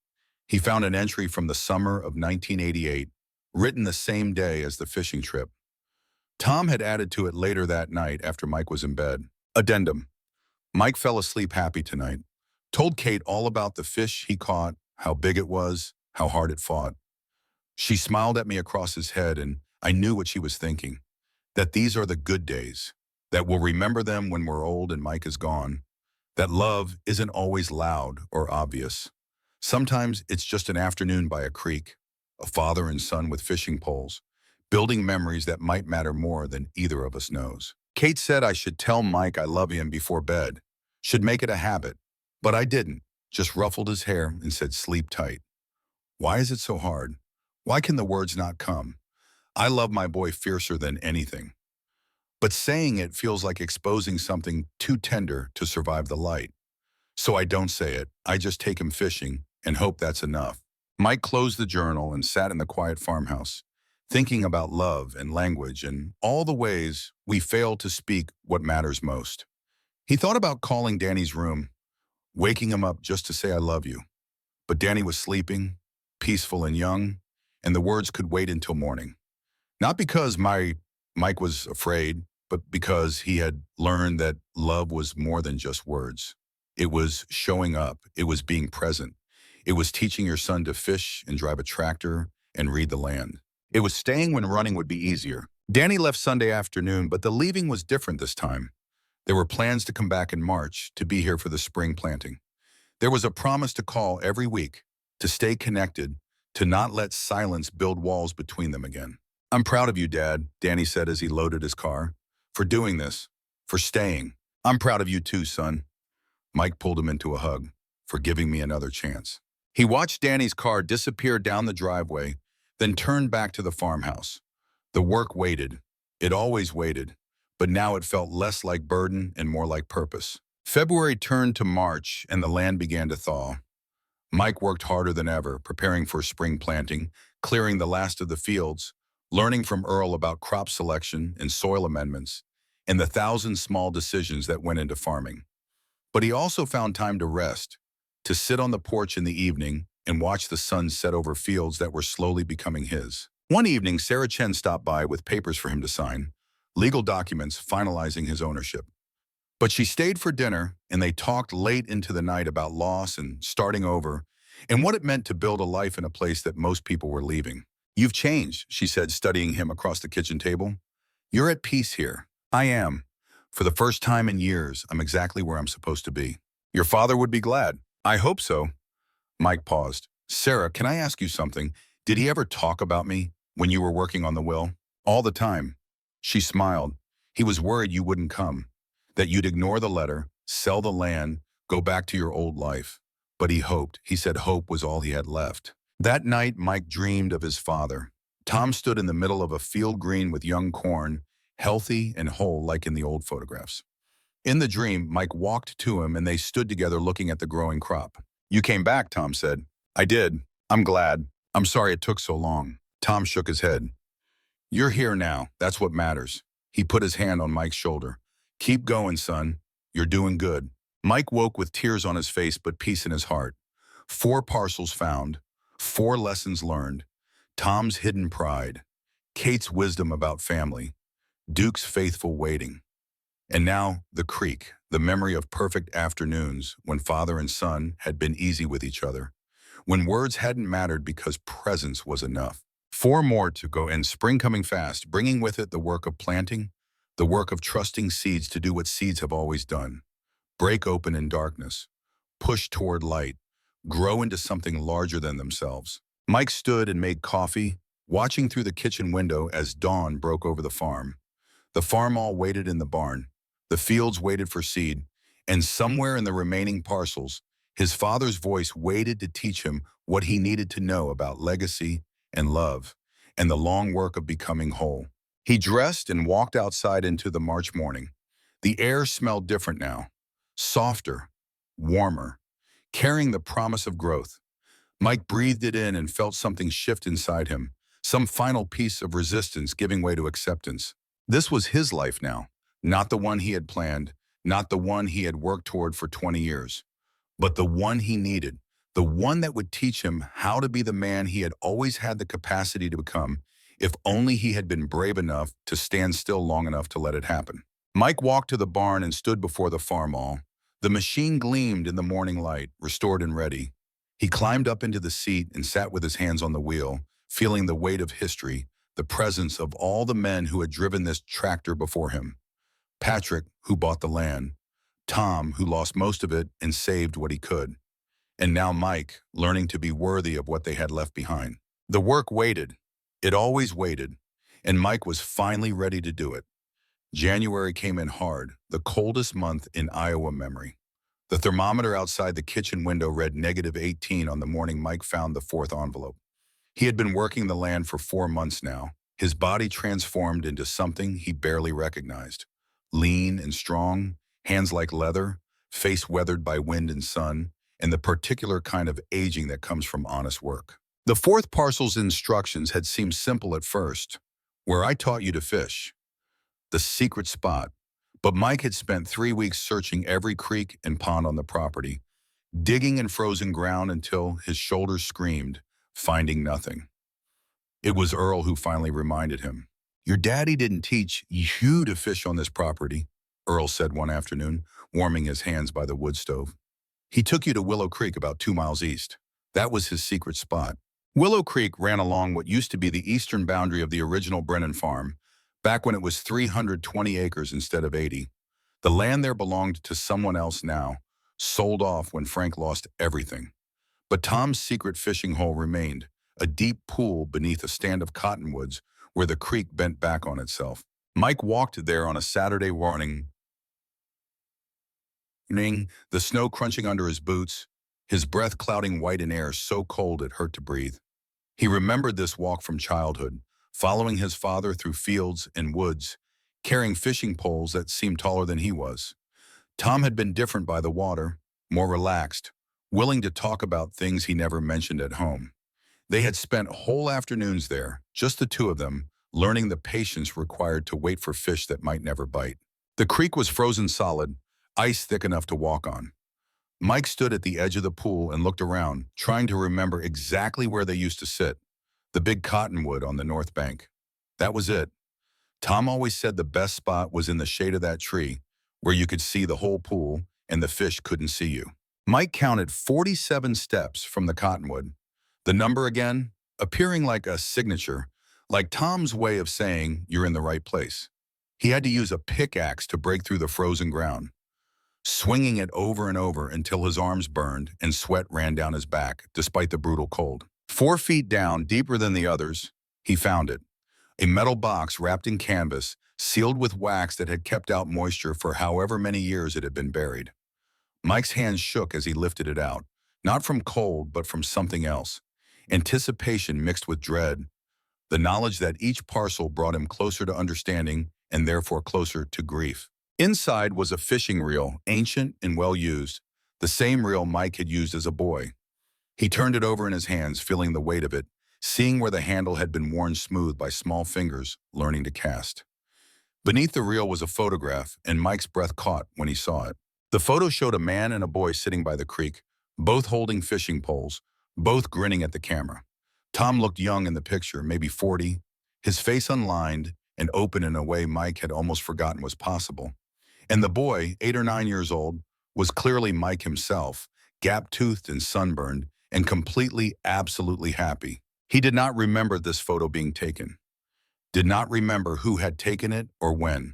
He found an entry from the summer of 1988, written the same day as the fishing trip. Tom had added to it later that night after Mike was in bed. Addendum. Mike fell asleep happy tonight. Told Kate all about the fish he caught, how big it was, how hard it fought. She smiled at me across his head and I knew what she was thinking. That these are the good days. That we'll remember them when we're old and Mike is gone. That love isn't always loud or obvious. Sometimes it's just an afternoon by a creek, a father and son with fishing poles, building memories that might matter more than either of us knows. Kate said I should tell Mike I love him before bed, should make it a habit, but I didn't, just ruffled his hair and said sleep tight. Why is it so hard? Why can the words not come? I love my boy fiercer than anything. But saying it feels like exposing something too tender to survive the light. So I don't say it, I just take him fishing and hope that's enough. Mike closed the journal and sat in the quiet farmhouse, thinking about love and language and all the ways we fail to speak what matters most. He thought about calling Danny's room, waking him up just to say I love you. But Danny was sleeping, peaceful and young, and the words could wait until morning. Not because Mike was afraid, but because he had learned that love was more than just words. It was showing up. It was being present. It was teaching your son to fish and drive a tractor and read the land. It was staying when running would be easier. Danny left Sunday afternoon, but the leaving was different this time. There were plans to come back in March, to be here for the spring planting. There was a promise to call every week, to stay connected, to not let silence build walls between them again. "I'm proud of you, Dad," Danny said as he loaded his car, "for doing this, for staying. I'm proud of you too, son." Mike pulled him into a hug, "for giving me another chance." He watched Danny's car disappear down the driveway, then turned back to the farmhouse. The work waited. It always waited, but now it felt less like burden and more like purpose. February turned to March and the land began to thaw. Mike worked harder than ever, preparing for spring planting, clearing the last of the fields, learning from Earl about crop selection and soil amendments, and the 1,000 small decisions that went into farming. But he also found time to rest, to sit on the porch in the evening and watch the sun set over fields that were slowly becoming his. One evening, Sarah Chen stopped by with papers for him to sign, legal documents finalizing his ownership. But she stayed for dinner, and they talked late into the night about loss and starting over, and what it meant to build a life in a place that most people were leaving. "You've changed," she said, studying him across the kitchen table. "You're at peace here." "I am. For the first time in years, I'm exactly where I'm supposed to be." "Your father would be glad." "I hope so." Mike paused. "Sarah, can I ask you something? Did he ever talk about me when you were working on the will?" "All the time." She smiled. "He was worried you wouldn't come, that you'd ignore the letter, sell the land, go back to your old life. But he hoped. He said hope was all he had left." That night, Mike dreamed of his father. Tom stood in the middle of a field green with young corn, healthy and whole like in the old photographs. In the dream, Mike walked to him and they stood together looking at the growing crop. "You came back," Tom said. "I did. I'm glad. I'm sorry it took so long." Tom shook his head. "You're here now. That's what matters." He put his hand on Mike's shoulder. "Keep going, son. You're doing good." Mike woke with tears on his face but peace in his heart. 4 parcels found, 4 lessons learned, Tom's hidden pride, Kate's wisdom about family, Duke's faithful waiting. And now the creek, the memory of perfect afternoons when father and son had been easy with each other, when words hadn't mattered because presence was enough. 4 more to go and spring coming fast, bringing with it the work of planting, the work of trusting seeds to do what seeds have always done. Break open in darkness, push toward light, grow into something larger than themselves. Mike stood and made coffee, watching through the kitchen window as dawn broke over the farm. The farm all waited in the barn. The fields waited for seed, and somewhere in the remaining parcels, his father's voice waited to teach him what he needed to know about legacy and love and the long work of becoming whole. He dressed and walked outside into the March morning. The air smelled different now, softer, warmer, carrying the promise of growth. Mike breathed it in and felt something shift inside him, some final piece of resistance giving way to acceptance. This was his life now, not the one he had planned, not the one he had worked toward for 20 years, but the one he needed, the one that would teach him how to be the man he had always had the capacity to become, if only he had been brave enough to stand still long enough to let it happen. Mike walked to the barn and stood before the farm all. The machine gleamed in the morning light, restored and ready. He climbed up into the seat and sat with his hands on the wheel, feeling the weight of history, the presence of all the men who had driven this tractor before him. Patrick, who bought the land. Tom, who lost most of it and saved what he could. And now Mike, learning to be worthy of what they had left behind. The work waited. It always waited. And Mike was finally ready to do it. January came in hard, the coldest month in Iowa memory. The thermometer outside the kitchen window read -18 on the morning Mike found the 4th envelope. He had been working the land for 4 months now, his body transformed into something he barely recognized. Lean and strong, hands like leather, face weathered by wind and sun, and the particular kind of aging that comes from honest work. The 4th parcel's instructions had seemed simple at first. "Where I taught you to fish." The secret spot. But Mike had spent 3 weeks searching every creek and pond on the property, digging in frozen ground until his shoulders screamed, finding nothing. It was Earl who finally reminded him. "Your daddy didn't teach you to fish on this property," Earl said one afternoon, warming his hands by the wood stove. "He took you to Willow Creek about 2 miles east. That was his secret spot." Willow Creek ran along what used to be the eastern boundary of the original Brennan farm, back when it was 320 acres instead of 80. The land there belonged to someone else now, sold off when Frank lost everything. But Tom's secret fishing hole remained, a deep pool beneath a stand of cottonwoods where the creek bent back on itself. Mike walked there on a Saturday morning, the snow crunching under his boots, his breath clouding white in air so cold it hurt to breathe. He remembered this walk from childhood, following his father through fields and woods, carrying fishing poles that seemed taller than he was. Tom had been different by the water, more relaxed, willing to talk about things he never mentioned at home. They had spent whole afternoons there, just the two of them, learning the patience required to wait for fish that might never bite. The creek was frozen solid, ice thick enough to walk on. Mike stood at the edge of the pool and looked around, trying to remember exactly where they used to sit. The big cottonwood on the north bank. That was it. Tom always said the best spot was in the shade of that tree, where you could see the whole pool and the fish couldn't see you. Mike counted 47 steps from the cottonwood. The number again, appearing like a signature, like Tom's way of saying you're in the right place. He had to use a pickaxe to break through the frozen ground, swinging it over and over until his arms burned and sweat ran down his back, despite the brutal cold. 4 feet down, deeper than the others, he found it. A metal box wrapped in canvas, sealed with wax that had kept out moisture for however many years it had been buried. Mike's hands shook as he lifted it out, not from cold, but from something else. anticipation mixed with dread, the knowledge that each parcel brought him closer to understanding and therefore closer to grief. Inside was a fishing reel, ancient and well-used, the same reel Mike had used as a boy. He turned it over in his hands, feeling the weight of it, seeing where the handle had been worn smooth by small fingers, learning to cast. Beneath the reel was a photograph, and Mike's breath caught when he saw it. The photo showed a man and a boy sitting by the creek, both holding fishing poles, both grinning at the camera. Tom looked young in the picture, maybe 40, his face unlined and open in a way Mike had almost forgotten was possible. And the boy, 8 or 9 years old, was clearly Mike himself, gap-toothed and sunburned, and completely, absolutely happy. He did not remember this photo being taken, did not remember who had taken it or when,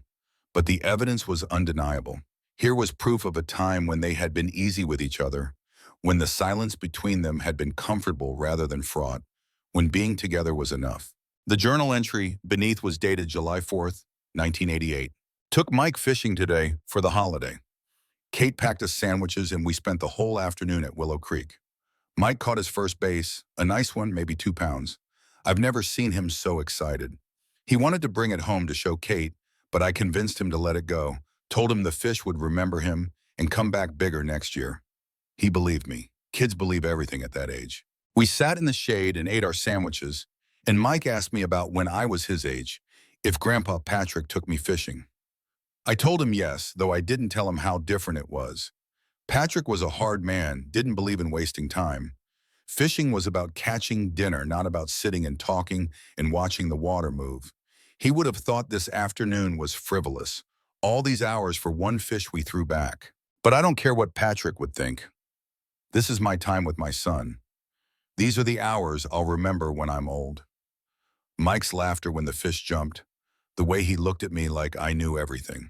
but the evidence was undeniable. Here was proof of a time when they had been easy with each other, when the silence between them had been comfortable rather than fraught, when being together was enough. The journal entry beneath was dated July 4th, 1988. Took Mike fishing today for the holiday. Kate packed us sandwiches and we spent the whole afternoon at Willow Creek. Mike caught his first base, a nice one, maybe 2 pounds. I've never seen him so excited. He wanted to bring it home to show Kate, but I convinced him to let it go, told him the fish would remember him and come back bigger next year. He believed me. Kids believe everything at that age. We sat in the shade and ate our sandwiches, and Mike asked me about when I was his age, if Grandpa Patrick took me fishing. I told him yes, though I didn't tell him how different it was. Patrick was a hard man, didn't believe in wasting time. Fishing was about catching dinner, not about sitting and talking and watching the water move. He would have thought this afternoon was frivolous, all these hours for one fish we threw back. But I don't care what Patrick would think. This is my time with my son. These are the hours I'll remember when I'm old. Mike's laughter when the fish jumped, the way he looked at me like I knew everything.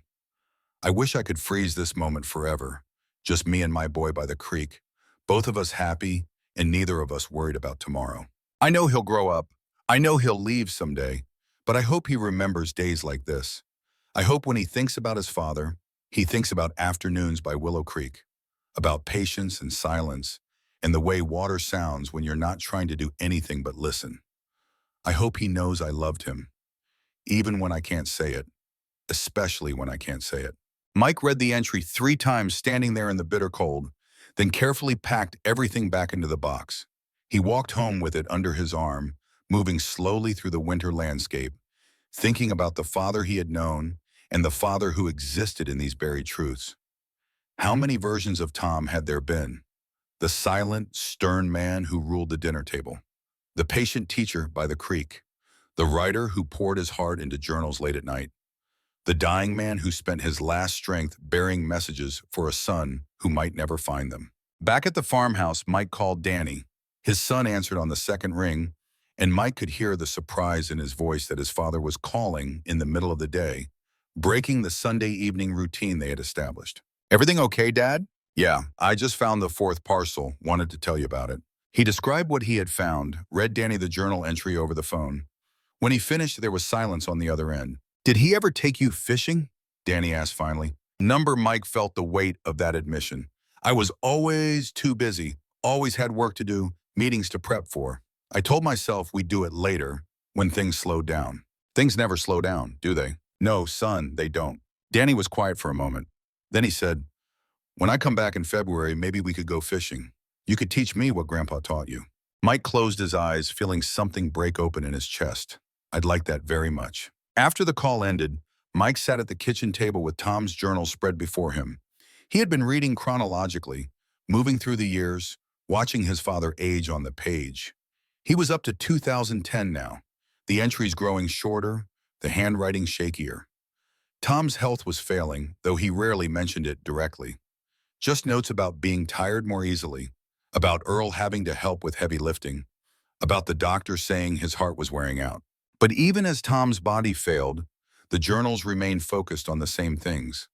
I wish I could freeze this moment forever, just me and my boy by the creek, both of us happy and neither of us worried about tomorrow. I know he'll grow up. I know he'll leave someday, but I hope he remembers days like this. I hope when he thinks about his father, he thinks about afternoons by Willow Creek, about patience and silence, and the way water sounds when you're not trying to do anything but listen. I hope he knows I loved him, even when I can't say it, especially when I can't say it. Mike read the entry 3 times standing there in the bitter cold, then carefully packed everything back into the box. He walked home with it under his arm, moving slowly through the winter landscape, thinking about the father he had known and the father who existed in these buried truths. How many versions of Tom had there been? The silent, stern man who ruled the dinner table, the patient teacher by the creek, the writer who poured his heart into journals late at night, the dying man who spent his last strength bearing messages for a son who might never find them. Back at the farmhouse, Mike called Danny. His son answered on the second ring, and Mike could hear the surprise in his voice that his father was calling in the middle of the day, breaking the Sunday evening routine they had established. "Everything okay, Dad?" "Yeah, I just found the 4th parcel. Wanted to tell you about it." He described what he had found, read Danny the journal entry over the phone. When he finished, there was silence on the other end. "Did he ever take you fishing?" Danny asked finally. Mike felt the weight of that admission. "I was always too busy, always had work to do, meetings to prep for. I told myself we'd do it later, when things slowed down." "Things never slow down, do they?" "No, son, they don't." Danny was quiet for a moment. Then he said, "When I come back in February, maybe we could go fishing. You could teach me what Grandpa taught you." Mike closed his eyes, feeling something break open in his chest. "I'd like that very much." After the call ended, Mike sat at the kitchen table with Tom's journal spread before him. He had been reading chronologically, moving through the years, watching his father age on the page. He was up to 2010 now, the entries growing shorter, the handwriting shakier. Tom's health was failing, though he rarely mentioned it directly. Just notes about being tired more easily, about Earl having to help with heavy lifting, about the doctor saying his heart was wearing out. But even as Tom's body failed, the journals remained focused on the same things: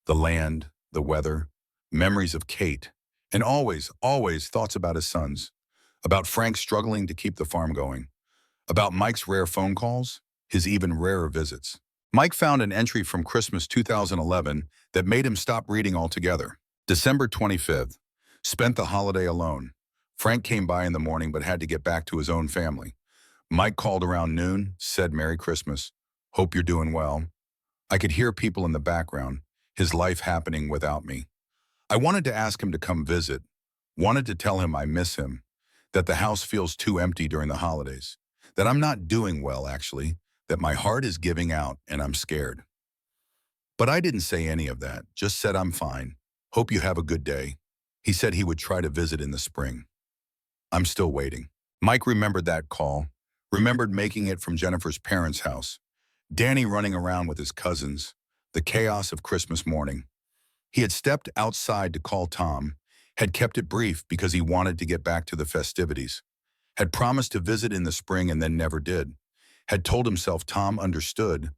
the land, the weather, memories of Kate, and always, always thoughts about his sons, about Frank struggling to keep the farm going, about Mike's rare phone calls, his even rarer visits. Mike found an entry from Christmas 2011 that made him stop reading altogether. December 25th. Spent the holiday alone. Frank came by in the morning but had to get back to his own family. Mike called around noon, said Merry Christmas. Hope you're doing well. I could hear people in the background, his life happening without me. I wanted to ask him to come visit, wanted to tell him I miss him, that the house feels too empty during the holidays, that I'm not doing well actually, that my heart is giving out and I'm scared. But I didn't say any of that, just said I'm fine. Hope you have a good day. He said he would try to visit in the spring. I'm still waiting. Mike remembered that call, remembered making it from Jennifer's parents' house, Danny running around with his cousins, the chaos of Christmas morning. He had stepped outside to call Tom, had kept it brief because he wanted to get back to the festivities, had promised to visit in the spring and then never did, had told himself Tom understood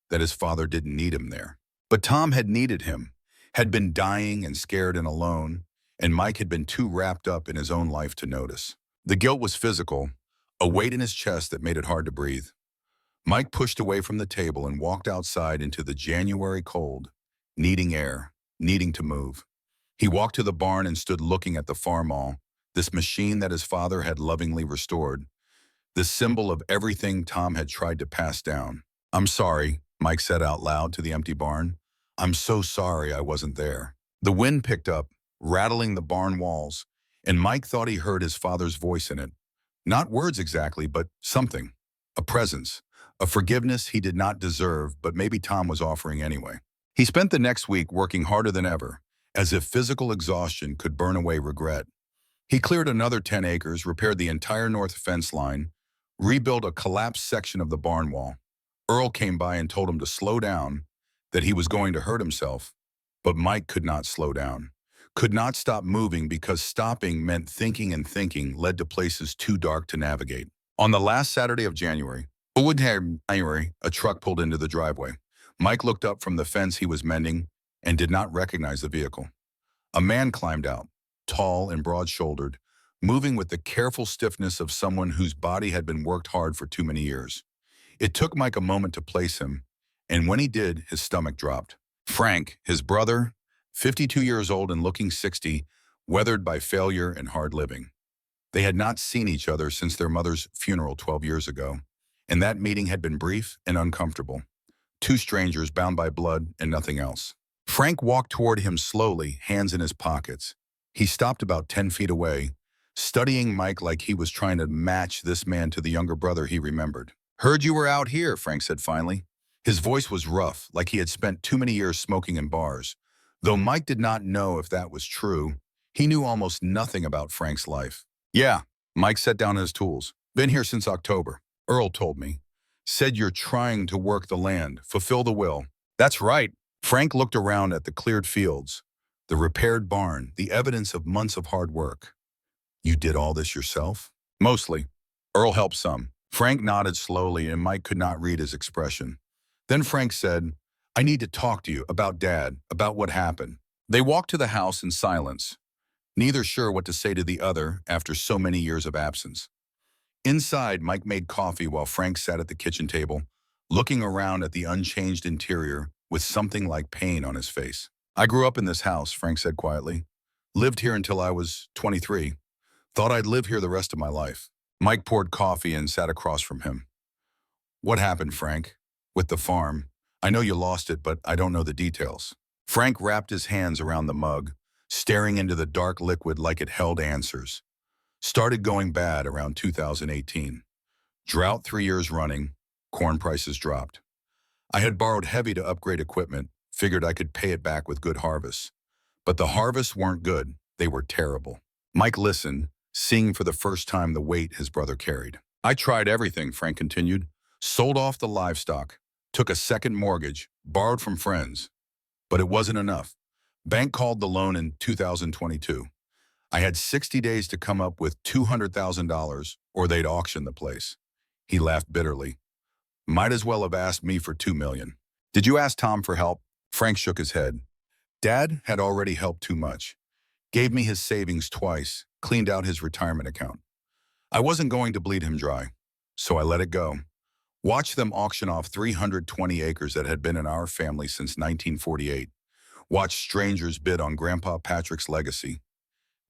that his father didn't need him there. But Tom had needed him, had been dying and scared and alone, and Mike had been too wrapped up in his own life to notice. The guilt was physical, a weight in his chest that made it hard to breathe. Mike pushed away from the table and walked outside into the January cold, needing air, needing to move. He walked to the barn and stood looking at the farmall, this machine that his father had lovingly restored, this symbol of everything Tom had tried to pass down. I'm sorry, Mike said out loud to the empty barn. I'm so sorry I wasn't there. The wind picked up, rattling the barn walls, and Mike thought he heard his father's voice in it. Not words exactly, but something. A presence. A forgiveness he did not deserve, but maybe Tom was offering anyway. He spent the next week working harder than ever, as if physical exhaustion could burn away regret. He cleared another 10 acres, repaired the entire north fence line, rebuilt a collapsed section of the barn wall. Earl came by and told him to slow down, that he was going to hurt himself. But Mike could not slow down, could not stop moving because stopping meant thinking and thinking led to places too dark to navigate. On the last Saturday of January, a truck pulled into the driveway. Mike looked up from the fence he was mending and did not recognize the vehicle. A man climbed out, tall and broad-shouldered, moving with the careful stiffness of someone whose body had been worked hard for too many years. It took Mike a moment to place him, and when he did, his stomach dropped. Frank, his brother, 52 years old and looking 60, weathered by failure and hard living. They had not seen each other since their mother's funeral 12 years ago, and that meeting had been brief and uncomfortable. Two strangers bound by blood and nothing else. Frank walked toward him slowly, hands in his pockets. He stopped about 10 feet away, studying Mike like he was trying to match this man to the younger brother he remembered. Heard you were out here, Frank said finally. His voice was rough, like he had spent too many years smoking in bars. Though Mike did not know if that was true, he knew almost nothing about Frank's life. Yeah, Mike set down his tools. Been here since October. Earl told me. Said you're trying to work the land, fulfill the will. That's right. Frank looked around at the cleared fields, the repaired barn, the evidence of months of hard work. You did all this yourself? Mostly. Earl helped some. Frank nodded slowly and Mike could not read his expression. Then Frank said, I need to talk to you about Dad, about what happened. They walked to the house in silence, neither sure what to say to the other after so many years of absence. Inside, Mike made coffee while Frank sat at the kitchen table, looking around at the unchanged interior with something like pain on his face. I grew up in this house, Frank said quietly. Lived here until I was 23. Thought I'd live here the rest of my life. Mike poured coffee and sat across from him. What happened, Frank? With the farm. I know you lost it, but I don't know the details. Frank wrapped his hands around the mug, staring into the dark liquid like it held answers. Started going bad around 2018. Drought 3 years running, corn prices dropped. I had borrowed heavy to upgrade equipment, figured I could pay it back with good harvests. But the harvests weren't good, they were terrible. Mike listened, seeing for the first time the weight his brother carried. I tried everything, Frank continued. Sold off the livestock, took a second mortgage, borrowed from friends. But it wasn't enough. Bank called the loan in 2022. I had 60 days to come up with $200,000 or they'd auction the place. He laughed bitterly. Might as well have asked me for $2 million. Did you ask Tom for help? Frank shook his head. Dad had already helped too much. Gave me his savings twice, cleaned out his retirement account. I wasn't going to bleed him dry, so I let it go. Watched them auction off 320 acres that had been in our family since 1948. Watched strangers bid on Grandpa Patrick's legacy.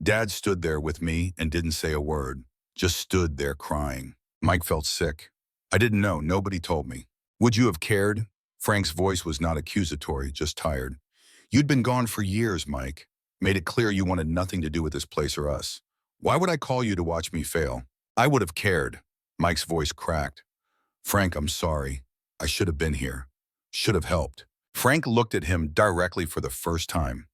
Dad stood there with me and didn't say a word, just stood there crying. Mike felt sick. I didn't know, nobody told me. Would you have cared? Frank's voice was not accusatory, just tired. You'd been gone for years, Mike. Made it clear you wanted nothing to do with this place or us. Why would I call you to watch me fail? I would have cared. Mike's voice cracked. Frank, I'm sorry. I should have been here. Should have helped. Frank looked at him directly for the first time.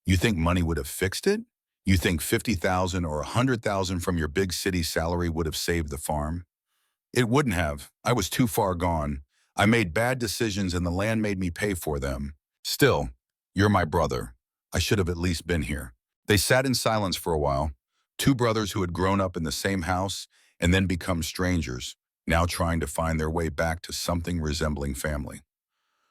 You think money would have fixed it? You think 50,000 or 100,000 from your big city salary would have saved the farm? It wouldn't have. I was too far gone. I made bad decisions and the land made me pay for them. Still, you're my brother. I should have at least been here. They sat in silence for a while, two brothers who had grown up in the same house and then become strangers, now trying to find their way back to something resembling family.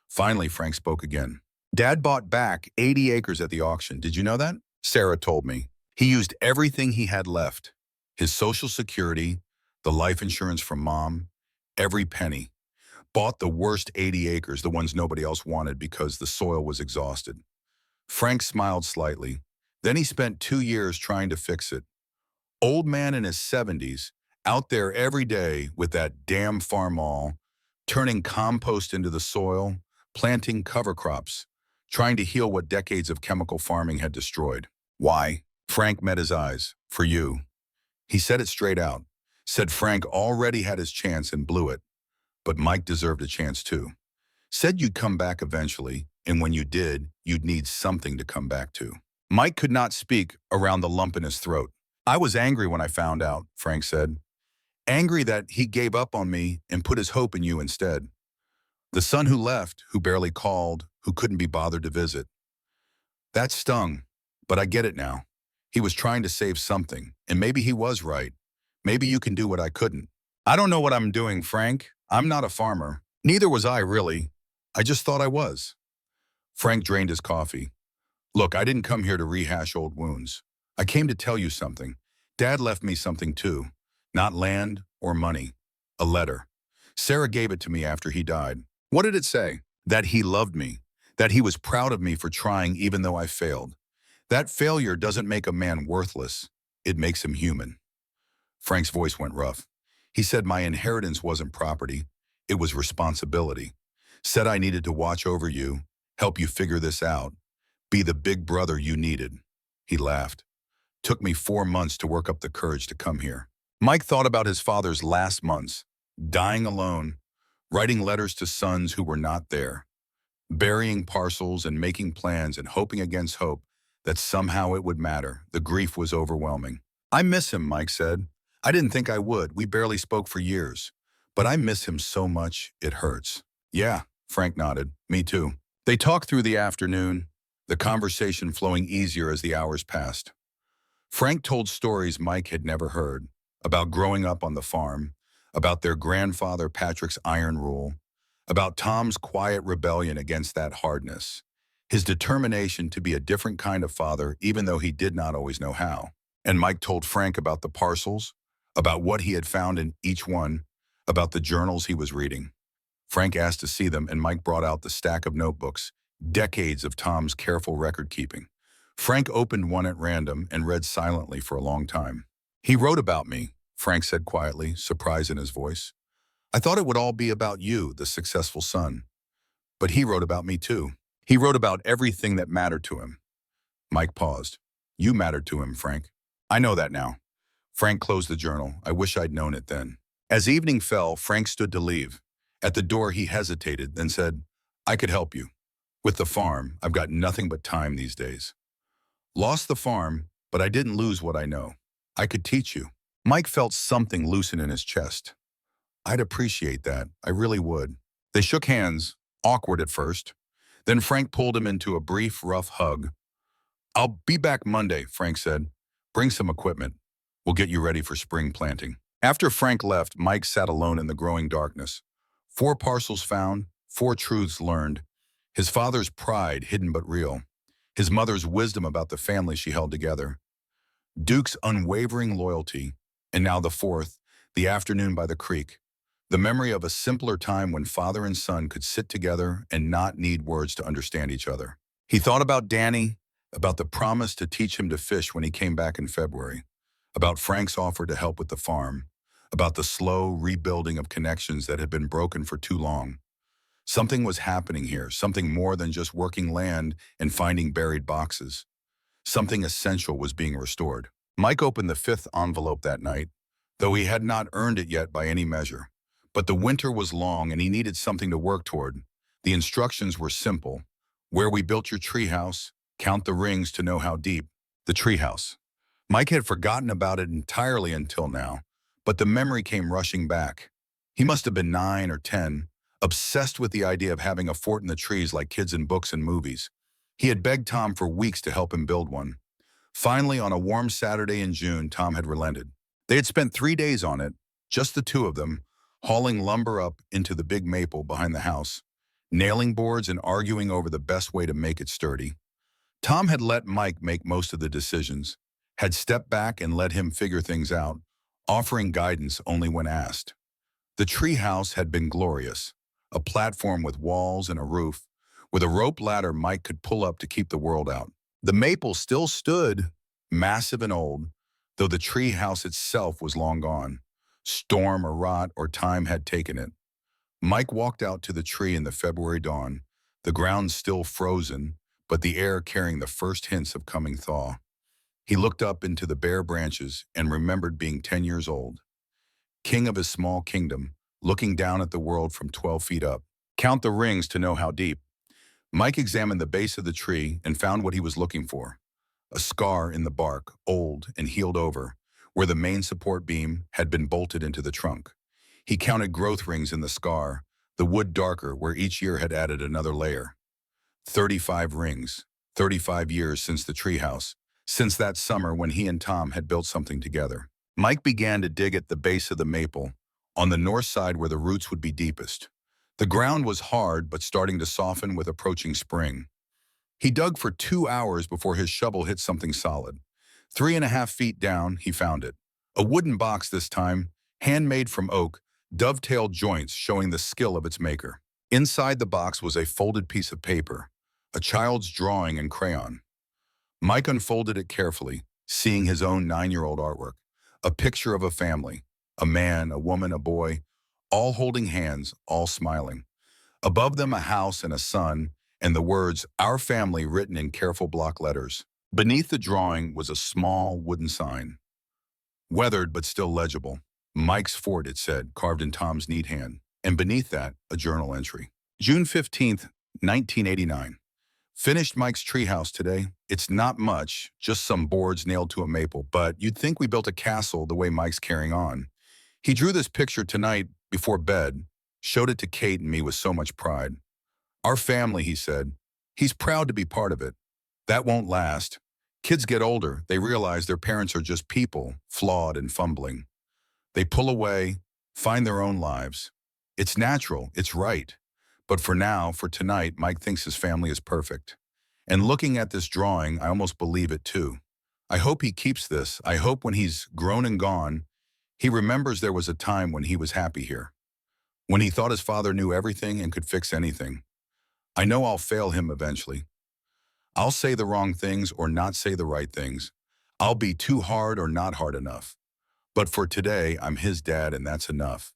Finally, Frank spoke again. Dad bought back 80 acres at the auction. Did you know that? Sarah told me. He used everything he had left. His Social Security, the life insurance from Mom, every penny. Bought the worst 80 acres, the ones nobody else wanted because the soil was exhausted. Frank smiled slightly. Then he spent 2 years trying to fix it. Old man in his 70s, out there every day with that damn farm all, turning compost into the soil, planting cover crops, trying to heal what decades of chemical farming had destroyed. Why? Frank met his eyes. For you. He said it straight out. Said Frank already had his chance and blew it. But Mike deserved a chance too. Said you'd come back eventually, and when you did, you'd need something to come back to. Mike could not speak around the lump in his throat. I was angry when I found out, Frank said. Angry that he gave up on me and put his hope in you instead. The son who left, who barely called, who couldn't be bothered to visit. That stung, but I get it now. He was trying to save something, and maybe he was right. Maybe you can do what I couldn't. I don't know what I'm doing, Frank. I'm not a farmer. Neither was I, really. I just thought I was. Frank drained his coffee. Look, I didn't come here to rehash old wounds. I came to tell you something. Dad left me something too. Not land or money. A letter. Sarah gave it to me after he died. What did it say? That he loved me. That he was proud of me for trying even though I failed. That failure doesn't make a man worthless. It makes him human. Frank's voice went rough. He said my inheritance wasn't property. It was responsibility. Said I needed to watch over you, help you figure this out, be the big brother you needed. He laughed. Took me 4 months to work up the courage to come here. Mike thought about his father's last months, dying alone, writing letters to sons who were not there, burying parcels and making plans and hoping against hope that somehow it would matter. The grief was overwhelming. I miss him, Mike said. I didn't think I would. We barely spoke for years. But I miss him so much, it hurts. Yeah, Frank nodded. Me too. They talked through the afternoon, the conversation flowing easier as the hours passed. Frank told stories Mike had never heard, about growing up on the farm, about their grandfather Patrick's iron rule, about Tom's quiet rebellion against that hardness, his determination to be a different kind of father even though he did not always know how. And Mike told Frank about the parcels, about what he had found in each one, about the journals he was reading. Frank asked to see them and Mike brought out the stack of notebooks, decades of Tom's careful record keeping. Frank opened one at random and read silently for a long time. He wrote about me, Frank said quietly, surprise in his voice. I thought it would all be about you, the successful son. But he wrote about me too. He wrote about everything that mattered to him. Mike paused. You mattered to him, Frank. I know that now. Frank closed the journal. I wish I'd known it then. As evening fell, Frank stood to leave. At the door, he hesitated, then said, I could help you. With the farm, I've got nothing but time these days. Lost the farm, but I didn't lose what I know. I could teach you. Mike felt something loosen in his chest. I'd appreciate that. I really would. They shook hands, awkward at first. Then Frank pulled him into a brief, rough hug. I'll be back Monday, Frank said. Bring some equipment. We'll get you ready for spring planting. After Frank left, Mike sat alone in the growing darkness. 4 parcels found, 4 truths learned. His father's pride, hidden but real. His mother's wisdom about the family she held together. Duke's unwavering loyalty. And now the 4th, the afternoon by the creek. The memory of a simpler time when father and son could sit together and not need words to understand each other. He thought about Danny, about the promise to teach him to fish when he came back in February, about Frank's offer to help with the farm, about the slow rebuilding of connections that had been broken for too long. Something was happening here, something more than just working land and finding buried boxes. Something essential was being restored. Mike opened the fifth envelope that night, though he had not earned it yet by any measure. But the winter was long and he needed something to work toward. The instructions were simple. Where we built your treehouse, count the rings to know how deep. The treehouse. Mike had forgotten about it entirely until now, but the memory came rushing back. He must have been 9 or 10, obsessed with the idea of having a fort in the trees like kids in books and movies. He had begged Tom for weeks to help him build one. Finally, on a warm Saturday in June, Tom had relented. They had spent 3 days on it, just the two of them, hauling lumber up into the big maple behind the house, nailing boards and arguing over the best way to make it sturdy. Tom had let Mike make most of the decisions, had stepped back and let him figure things out, offering guidance only when asked. The tree house had been glorious, a platform with walls and a roof, with a rope ladder Mike could pull up to keep the world out. The maple still stood, massive and old, though the tree house itself was long gone. Storm or rot or time had taken it. Mike walked out to the tree in the February dawn, the ground still frozen, but the air carrying the first hints of coming thaw. He looked up into the bare branches and remembered being 10 years old, king of his small kingdom, looking down at the world from 12 feet up. Count the rings to know how deep. Mike examined the base of the tree and found what he was looking for. A scar in the bark, old and healed over, where the main support beam had been bolted into the trunk. He counted growth rings in the scar, the wood darker where each year had added another layer. 35 rings, 35 years since the treehouse, since that summer when he and Tom had built something together. Mike began to dig at the base of the maple, on the north side where the roots would be deepest. The ground was hard but starting to soften with approaching spring. He dug for 2 hours before his shovel hit something solid. 3.5 feet down, he found it. A wooden box this time, handmade from oak, dovetailed joints showing the skill of its maker. Inside the box was a folded piece of paper, a child's drawing in crayon. Mike unfolded it carefully, seeing his own 9-year-old artwork. A picture of a family, a man, a woman, a boy, all holding hands, all smiling. Above them a house and a sun, and the words, "Our Family," written in careful block letters. Beneath the drawing was a small wooden sign. Weathered but still legible. Mike's Fort, it said, carved in Tom's neat hand. And beneath that, a journal entry. June 15th, 1989. Finished Mike's treehouse today. It's not much, just some boards nailed to a maple, but you'd think we built a castle the way Mike's carrying on. He drew this picture tonight before bed, showed it to Kate and me with so much pride. Our family, he said. He's proud to be part of it. That won't last. Kids get older, they realize their parents are just people, flawed and fumbling. They pull away, find their own lives. It's natural, it's right. But for now, for tonight, Mike thinks his family is perfect. And looking at this drawing, I almost believe it too. I hope he keeps this. I hope when he's grown and gone, he remembers there was a time when he was happy here. When he thought his father knew everything and could fix anything. I know I'll fail him eventually. I'll say the wrong things or not say the right things. I'll be too hard or not hard enough. But for today, I'm his dad and that's enough.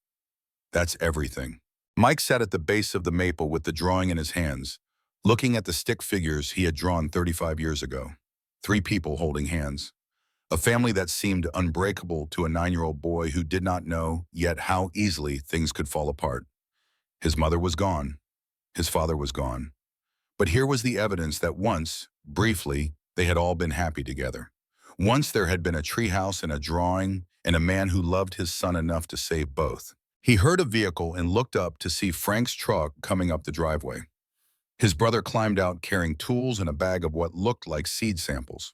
That's everything. Mike sat at the base of the maple with the drawing in his hands, looking at the stick figures he had drawn 35 years ago. 3 people holding hands. A family that seemed unbreakable to a 9-year-old boy who did not know yet how easily things could fall apart. His mother was gone. His father was gone. But here was the evidence that once, briefly, they had all been happy together. Once there had been a treehouse and a drawing and a man who loved his son enough to save both. He heard a vehicle and looked up to see Frank's truck coming up the driveway. His brother climbed out carrying tools and a bag of what looked like seed samples.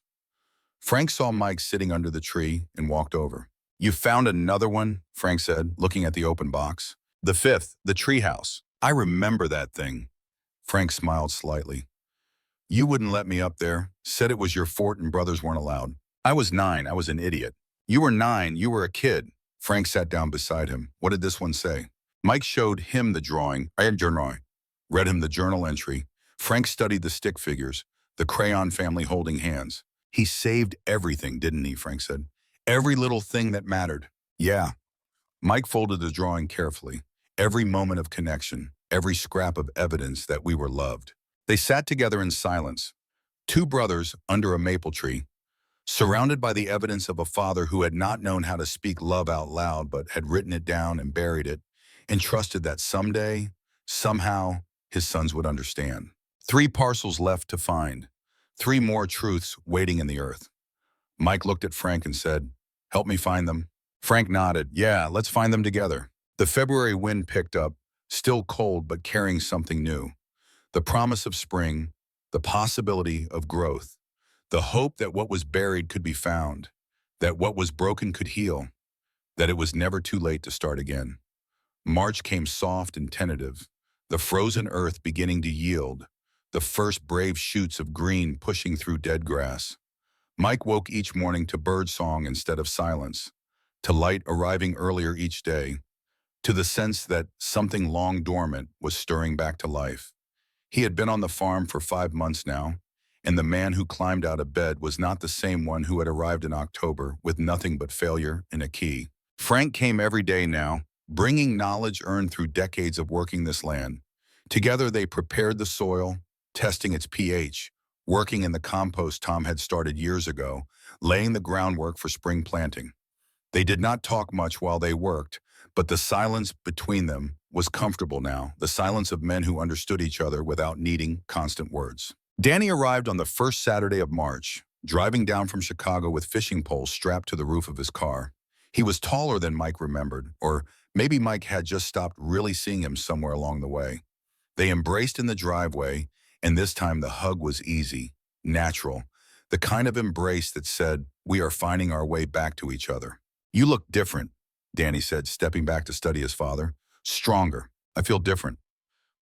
Frank saw Mike sitting under the tree and walked over. "You found another one?" Frank said, looking at the open box. "The 5th, the treehouse. I remember that thing." Frank smiled slightly. "You wouldn't let me up there, said it was your fort and brothers weren't allowed. I was 9, I was an idiot." "You were 9, you were a kid." Frank sat down beside him. "What did this one say?" Mike showed him the drawing. Read him the journal entry. Frank studied the stick figures. the Crayon family holding hands. He saved everything, didn't he, Frank said. Every little thing that mattered. Yeah. Mike folded the drawing carefully. Every moment of connection, every scrap of evidence that we were loved. They sat together in silence, two brothers under a maple tree, surrounded by the evidence of a father who had not known how to speak love out loud but had written it down and buried it, and trusted that someday, somehow, his sons would understand. 3 parcels left to find, 3 more truths waiting in the earth. Mike looked at Frank and said, "Help me find them." Frank nodded. "Yeah, let's find them together." The February wind picked up, still cold but carrying something new. The promise of spring, the possibility of growth, the hope that what was buried could be found, that what was broken could heal, that it was never too late to start again. March came soft and tentative, the frozen earth beginning to yield, the first brave shoots of green pushing through dead grass. Mike woke each morning to birdsong instead of silence, to light arriving earlier each day, to the sense that something long dormant was stirring back to life. He had been on the farm for 5 months now, and the man who climbed out of bed was not the same one who had arrived in October with nothing but failure and a key. Frank came every day now, bringing knowledge earned through decades of working this land. Together they prepared the soil, testing its pH, working in the compost Tom had started years ago, laying the groundwork for spring planting. They did not talk much while they worked, but the silence between them was comfortable now, the silence of men who understood each other without needing constant words. Danny arrived on the first Saturday of March, driving down from Chicago with fishing poles strapped to the roof of his car. He was taller than Mike remembered, or maybe Mike had just stopped really seeing him somewhere along the way. They embraced in the driveway, and this time the hug was easy, natural, the kind of embrace that said, "We are finding our way back to each other." "You look different," Danny said, stepping back to study his father. "Stronger. I feel different."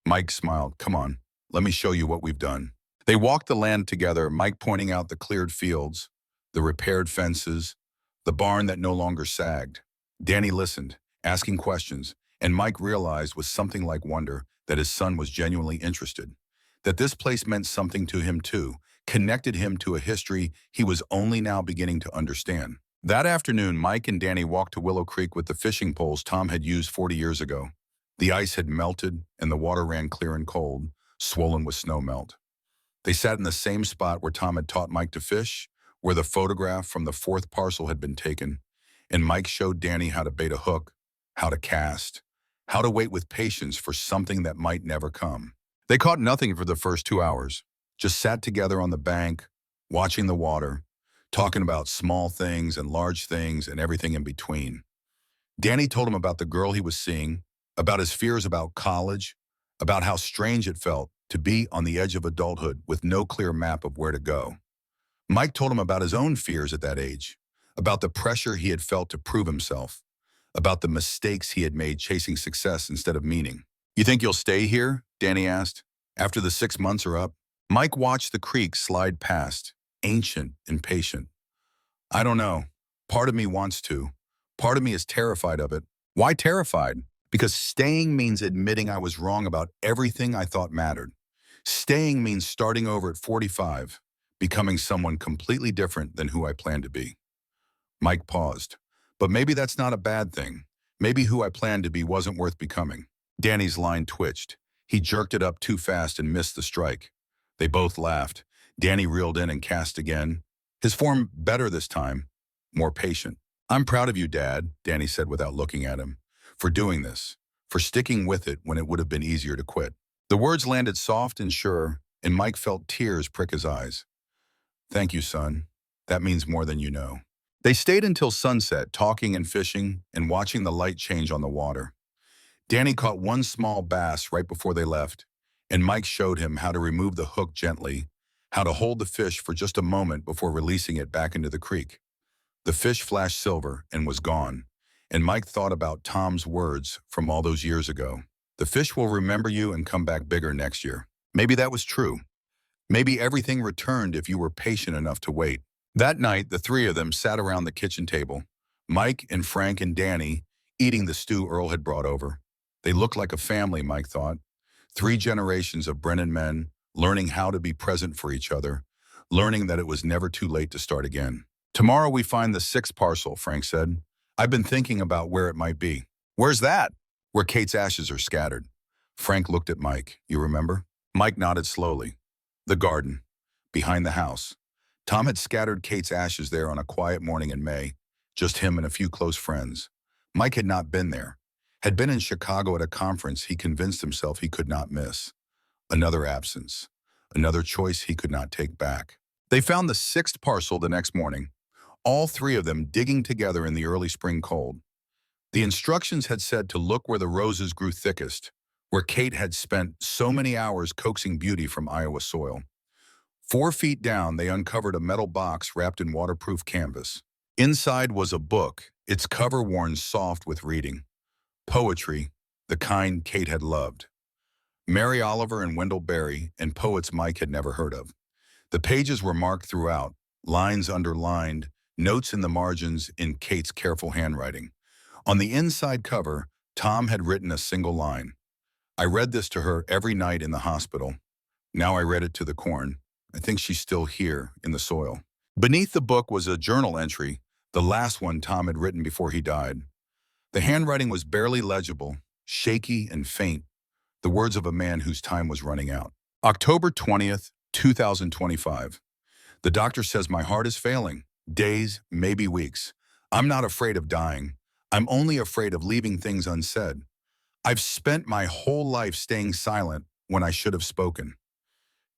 Mike smiled. "Come on, let me show you what we've done." They walked the land together, Mike pointing out the cleared fields, the repaired fences, the barn that no longer sagged. Danny listened, asking questions, and Mike realized with something like wonder that his son was genuinely interested, that this place meant something to him too, connected him to a history he was only now beginning to understand. That afternoon, Mike and Danny walked to Willow Creek with the fishing poles Tom had used 40 years ago. The ice had melted and the water ran clear and cold, swollen with snow melt. They sat in the same spot where Tom had taught Mike to fish, where the photograph from the 4th parcel had been taken, and Mike showed Danny how to bait a hook, how to cast, how to wait with patience for something that might never come. They caught nothing for the first 2 hours, just sat together on the bank, watching the water, talking about small things and large things and everything in between. Danny told him about the girl he was seeing, about his fears about college, about how strange it felt to be on the edge of adulthood with no clear map of where to go. Mike told him about his own fears at that age, about the pressure he had felt to prove himself, about the mistakes he had made chasing success instead of meaning. "You think you'll stay here?" Danny asked. "After the 6 months are up?" Mike watched the creek slide past, ancient and patient. "I don't know. Part of me wants to. Part of me is terrified of it." "Why terrified?" "Because staying means admitting I was wrong about everything I thought mattered. Staying means starting over at 45, becoming someone completely different than who I planned to be." Mike paused. "But maybe that's not a bad thing. Maybe who I planned to be wasn't worth becoming." Danny's line twitched. He jerked it up too fast and missed the strike. They both laughed. Danny reeled in and cast again. His form better this time, more patient. "I'm proud of you, Dad," Danny said without looking at him, "for doing this, for sticking with it when it would have been easier to quit." The words landed soft and sure, and Mike felt tears prick his eyes. "Thank you, son. That means more than you know." They stayed until sunset, talking and fishing and watching the light change on the water. Danny caught one small bass right before they left, and Mike showed him how to remove the hook gently, how to hold the fish for just a moment before releasing it back into the creek. The fish flashed silver and was gone, and Mike thought about Tom's words from all those years ago. "The fish will remember you and come back bigger next year." Maybe that was true. Maybe everything returned if you were patient enough to wait. That night, the 3 of them sat around the kitchen table, Mike and Frank and Danny, eating the stew Earl had brought over. They looked like a family, Mike thought. 3 generations of Brennan men, learning how to be present for each other, learning that it was never too late to start again. Tomorrow we find the sixth parcel, Frank said. I've been thinking about where it might be. Where's that? Where Kate's ashes are scattered. Frank looked at Mike. You remember? Mike nodded slowly. The garden. Behind the house. Tom had scattered Kate's ashes there on a quiet morning in May, just him and a few close friends. Mike had not been there. Had been in Chicago at a conference he convinced himself he could not miss. Another absence. Another choice he could not take back. They found the sixth parcel the next morning, all three of them digging together in the early spring cold. The instructions had said to look where the roses grew thickest, where Kate had spent so many hours coaxing beauty from Iowa soil. 4 feet down, they uncovered a metal box wrapped in waterproof canvas. Inside was a book, its cover worn soft with reading. Poetry, the kind Kate had loved. Mary Oliver and Wendell Berry, and poets Mike had never heard of. The pages were marked throughout, lines underlined, notes in the margins in Kate's careful handwriting. On the inside cover, Tom had written a single line. I read this to her every night in the hospital. Now I read it to the corn. I think she's still here, in the soil. Beneath the book was a journal entry, the last one Tom had written before he died. The handwriting was barely legible, shaky and faint, the words of a man whose time was running out. October 20th, 2025. The doctor says my heart is failing. Days, maybe weeks. I'm not afraid of dying. I'm only afraid of leaving things unsaid. I've spent my whole life staying silent when I should have spoken.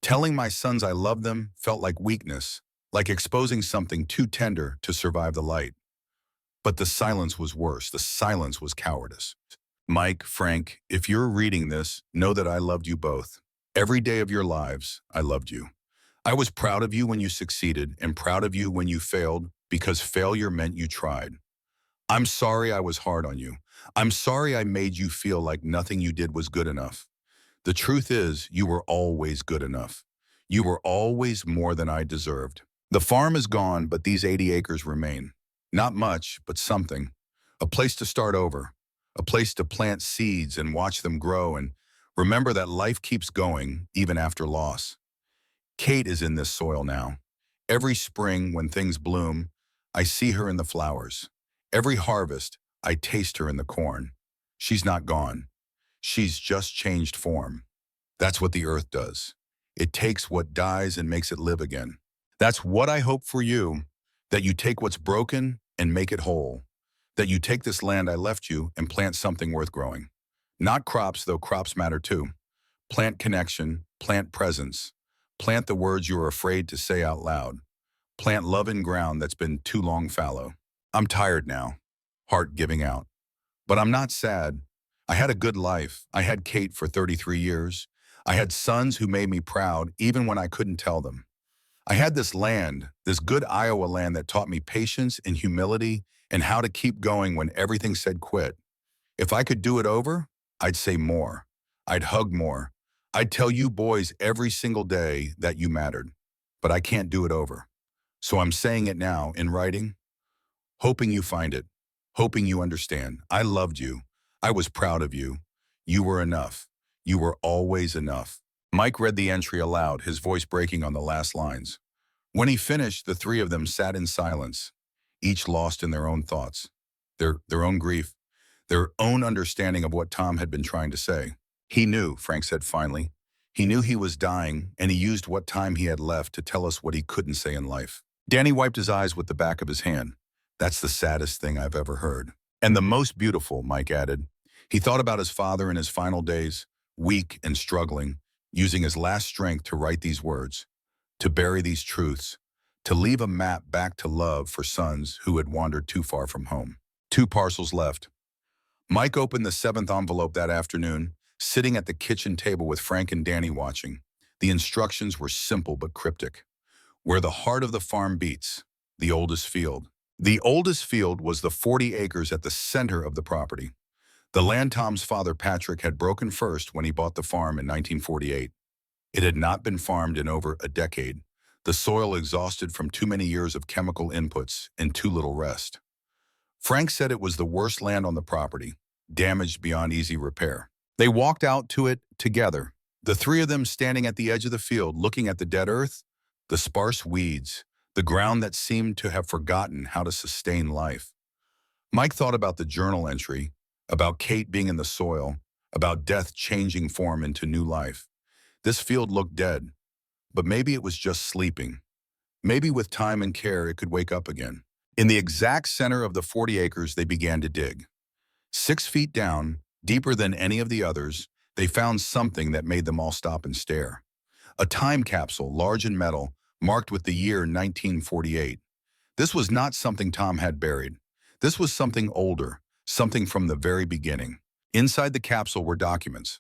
Telling my sons I love them felt like weakness, like exposing something too tender to survive the light. But the silence was worse. The silence was cowardice. Mike, Frank, if you're reading this, know that I loved you both. Every day of your lives, I loved you. I was proud of you when you succeeded and proud of you when you failed, because failure meant you tried. I'm sorry I was hard on you. I'm sorry I made you feel like nothing you did was good enough. The truth is, you were always good enough. You were always more than I deserved. The farm is gone, but these 80 acres remain. Not much, but something. A place to start over. A place to plant seeds and watch them grow and remember that life keeps going, even after loss. Kate is in this soil now. Every spring, when things bloom, I see her in the flowers. Every harvest, I taste her in the corn. She's not gone. She's just changed form. That's what the earth does. It takes what dies and makes it live again. That's what I hope for you, that you take what's broken and make it whole. That you take this land I left you and plant something worth growing. Not crops, though crops matter too. Plant connection, plant presence. Plant the words you're afraid to say out loud. Plant love in ground that's been too long fallow. I'm tired now, heart giving out. But I'm not sad. I had a good life. I had Kate for 33 years. I had sons who made me proud, even when I couldn't tell them. I had this land, this good Iowa land that taught me patience and humility and how to keep going when everything said quit. If I could do it over, I'd say more. I'd hug more. I'd tell you boys every single day that you mattered. But I can't do it over. So I'm saying it now in writing, hoping you find it, hoping you understand. I loved you. I was proud of you. You were enough. You were always enough. Mike read the entry aloud, his voice breaking on the last lines. When he finished, the three of them sat in silence, each lost in their own thoughts, their own grief, their own understanding of what Tom had been trying to say. He knew, Frank said finally. He knew he was dying, and he used what time he had left to tell us what he couldn't say in life. Danny wiped his eyes with the back of his hand. That's the saddest thing I've ever heard. And the most beautiful, Mike added. He thought about his father in his final days, weak and struggling, using his last strength to write these words, to bury these truths, to leave a map back to love for sons who had wandered too far from home. 2 parcels left. Mike opened the 7th envelope that afternoon, sitting at the kitchen table with Frank and Danny watching. The instructions were simple but cryptic. Where the heart of the farm beats, the oldest field. The oldest field was the 40 acres at the center of the property. The land Tom's father, Patrick, had broken first when he bought the farm in 1948. It had not been farmed in over a decade, the soil exhausted from too many years of chemical inputs and too little rest. Frank said it was the worst land on the property, damaged beyond easy repair. They walked out to it together, the three of them standing at the edge of the field looking at the dead earth, the sparse weeds, the ground that seemed to have forgotten how to sustain life. Mike thought about the journal entry, about Kate being in the soil, about death changing form into new life. This field looked dead, but maybe it was just sleeping. Maybe with time and care it could wake up again. In the exact center of the 40 acres they began to dig. 6 feet down, deeper than any of the others, they found something that made them all stop and stare. A time capsule, large in metal, marked with the year 1948. This was not something Tom had buried. This was something older, something from the very beginning. Inside the capsule were documents.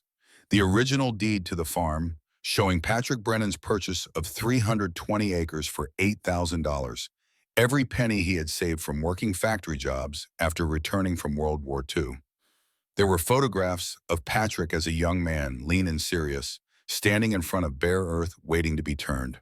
The original deed to the farm, showing Patrick Brennan's purchase of 320 acres for $8,000. Every penny he had saved from working factory jobs after returning from World War II. There were photographs of Patrick as a young man, lean and serious, standing in front of bare earth waiting to be turned.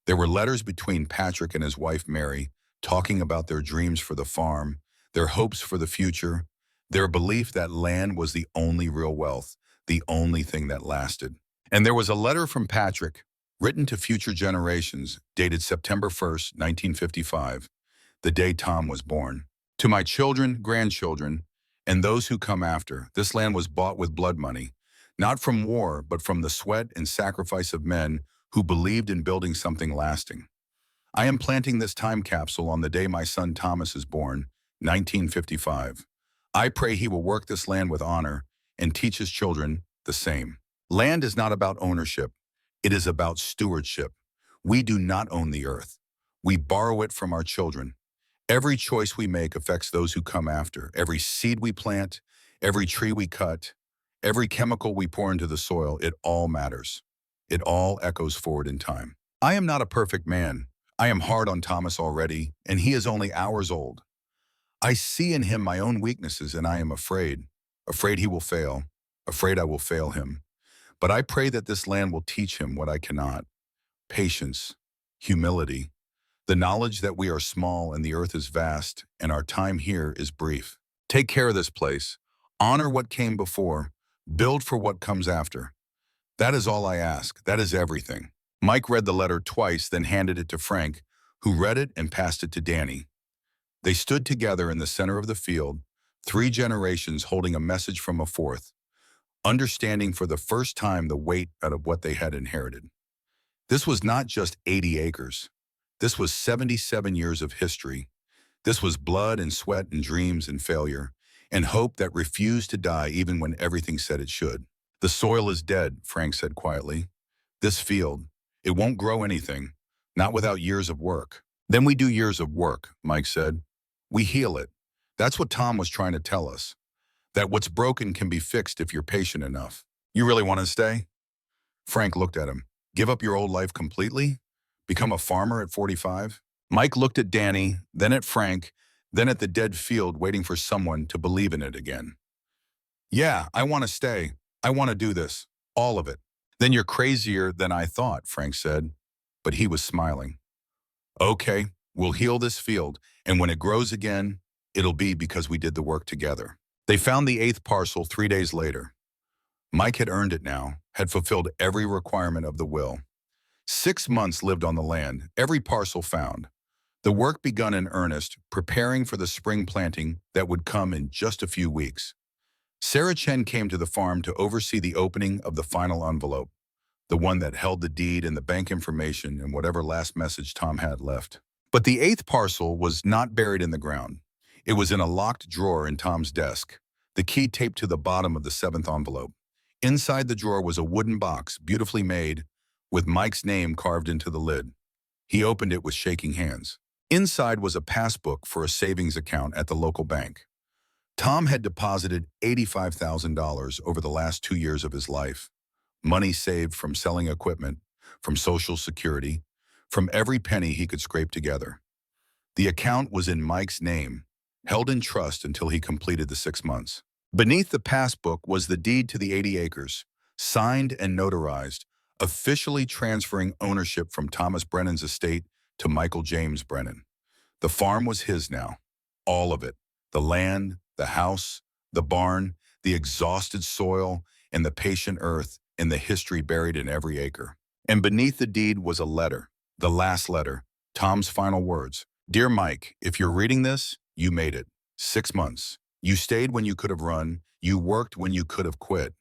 There were letters between Patrick and his wife Mary, talking about their dreams for the farm, their hopes for the future, their belief that land was the only real wealth, the only thing that lasted. And there was a letter from Patrick, written to future generations, dated September 1st, 1955, the day Tom was born. To my children, grandchildren, and those who come after, this land was bought with blood money, not from war, but from the sweat and sacrifice of men who believed in building something lasting. I am planting this time capsule on the day my son Thomas is born, 1955. I pray he will work this land with honor and teach his children the same. Land is not about ownership. It is about stewardship. We do not own the earth. We borrow it from our children. Every choice we make affects those who come after. Every seed we plant, every tree we cut, every chemical we pour into the soil, it all matters. It all echoes forward in time. I am not a perfect man. I am hard on Thomas already, and he is only hours old. I see in him my own weaknesses, and I am afraid he will fail, afraid I will fail him. But I pray that this land will teach him what I cannot: patience, humility, the knowledge that we are small and the earth is vast and our time here is brief. Take care of this place, honor what came before, build for what comes after. That is all I ask. That is everything. Mike read the letter twice, then handed it to Frank, who read it and passed it to Danny. They stood together in the center of the field, 3 generations holding a message from a fourth, understanding for the first time the weight out of what they had inherited. This was not just 80 acres. This was 77 years of history. This was blood and sweat and dreams and failure, and hope that refused to die even when everything said it should. The soil is dead, Frank said quietly. This field, it won't grow anything, not without years of work. Then we do years of work, Mike said. We heal it. That's what Tom was trying to tell us. That what's broken can be fixed if you're patient enough. You really want to stay? Frank looked at him. Give up your old life completely? Become a farmer at 45? Mike looked at Danny, then at Frank, then at the dead field waiting for someone to believe in it again. Yeah, I want to stay. I want to do this. All of it. Then you're crazier than I thought, Frank said. But he was smiling. Okay, we'll heal this field, and when it grows again, it'll be because we did the work together. They found the 8th parcel 3 days later. Mike had earned it now, had fulfilled every requirement of the will. 6 months lived on the land, every parcel found. The work begun in earnest, preparing for the spring planting that would come in just a few weeks. Sarah Chen came to the farm to oversee the opening of the final envelope, the one that held the deed and the bank information and whatever last message Tom had left. But the 8th parcel was not buried in the ground. It was in a locked drawer in Tom's desk, the key taped to the bottom of the 7th envelope. Inside the drawer was a wooden box, beautifully made, with Mike's name carved into the lid. He opened it with shaking hands. Inside was a passbook for a savings account at the local bank. Tom had deposited $85,000 over the last 2 years of his life. Money saved from selling equipment, from Social Security, from every penny he could scrape together. The account was in Mike's name, held in trust until he completed the 6 months. Beneath the passbook was the deed to the 80 acres, signed and notarized, officially transferring ownership from Thomas Brennan's estate to Michael James Brennan. The farm was his now, all of it, the land, the house, the barn, the exhausted soil, and the patient earth, and the history buried in every acre. And beneath the deed was a letter, The last letter, Tom's final words. Dear Mike, if you're reading this, you made it. 6 months. You stayed when you could have run. You worked when you could have quit.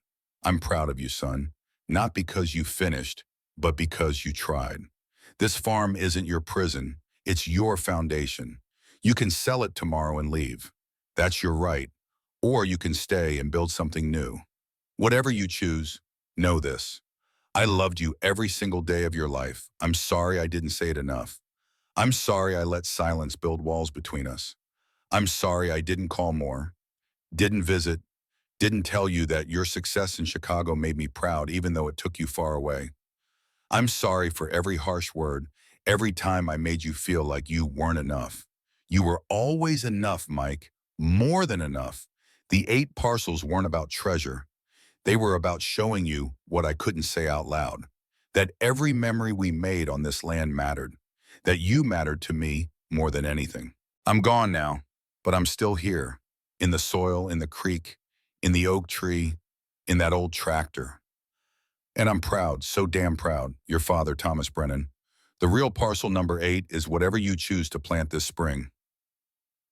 I'm proud of you, son. Not because you finished, but because you tried. This farm isn't your prison. It's your foundation. You can sell it tomorrow and leave. That's your right. Or you can stay and build something new. Whatever you choose, know this. I loved you every single day of your life. I'm sorry I didn't say it enough. I'm sorry I let silence build walls between us. I'm sorry I didn't call more, didn't visit, didn't tell you that your success in Chicago made me proud even though it took you far away. I'm sorry for every harsh word, every time I made you feel like you weren't enough. You were always enough, Mike, more than enough. The 8 parcels weren't about treasure. They were about showing you what I couldn't say out loud, that every memory we made on this land mattered, that you mattered to me more than anything. I'm gone now, but I'm still here, in the soil, in the creek, in the oak tree, in that old tractor. And I'm proud, so damn proud, your father, Thomas Brennan. The real parcel number 8 is whatever you choose to plant this spring.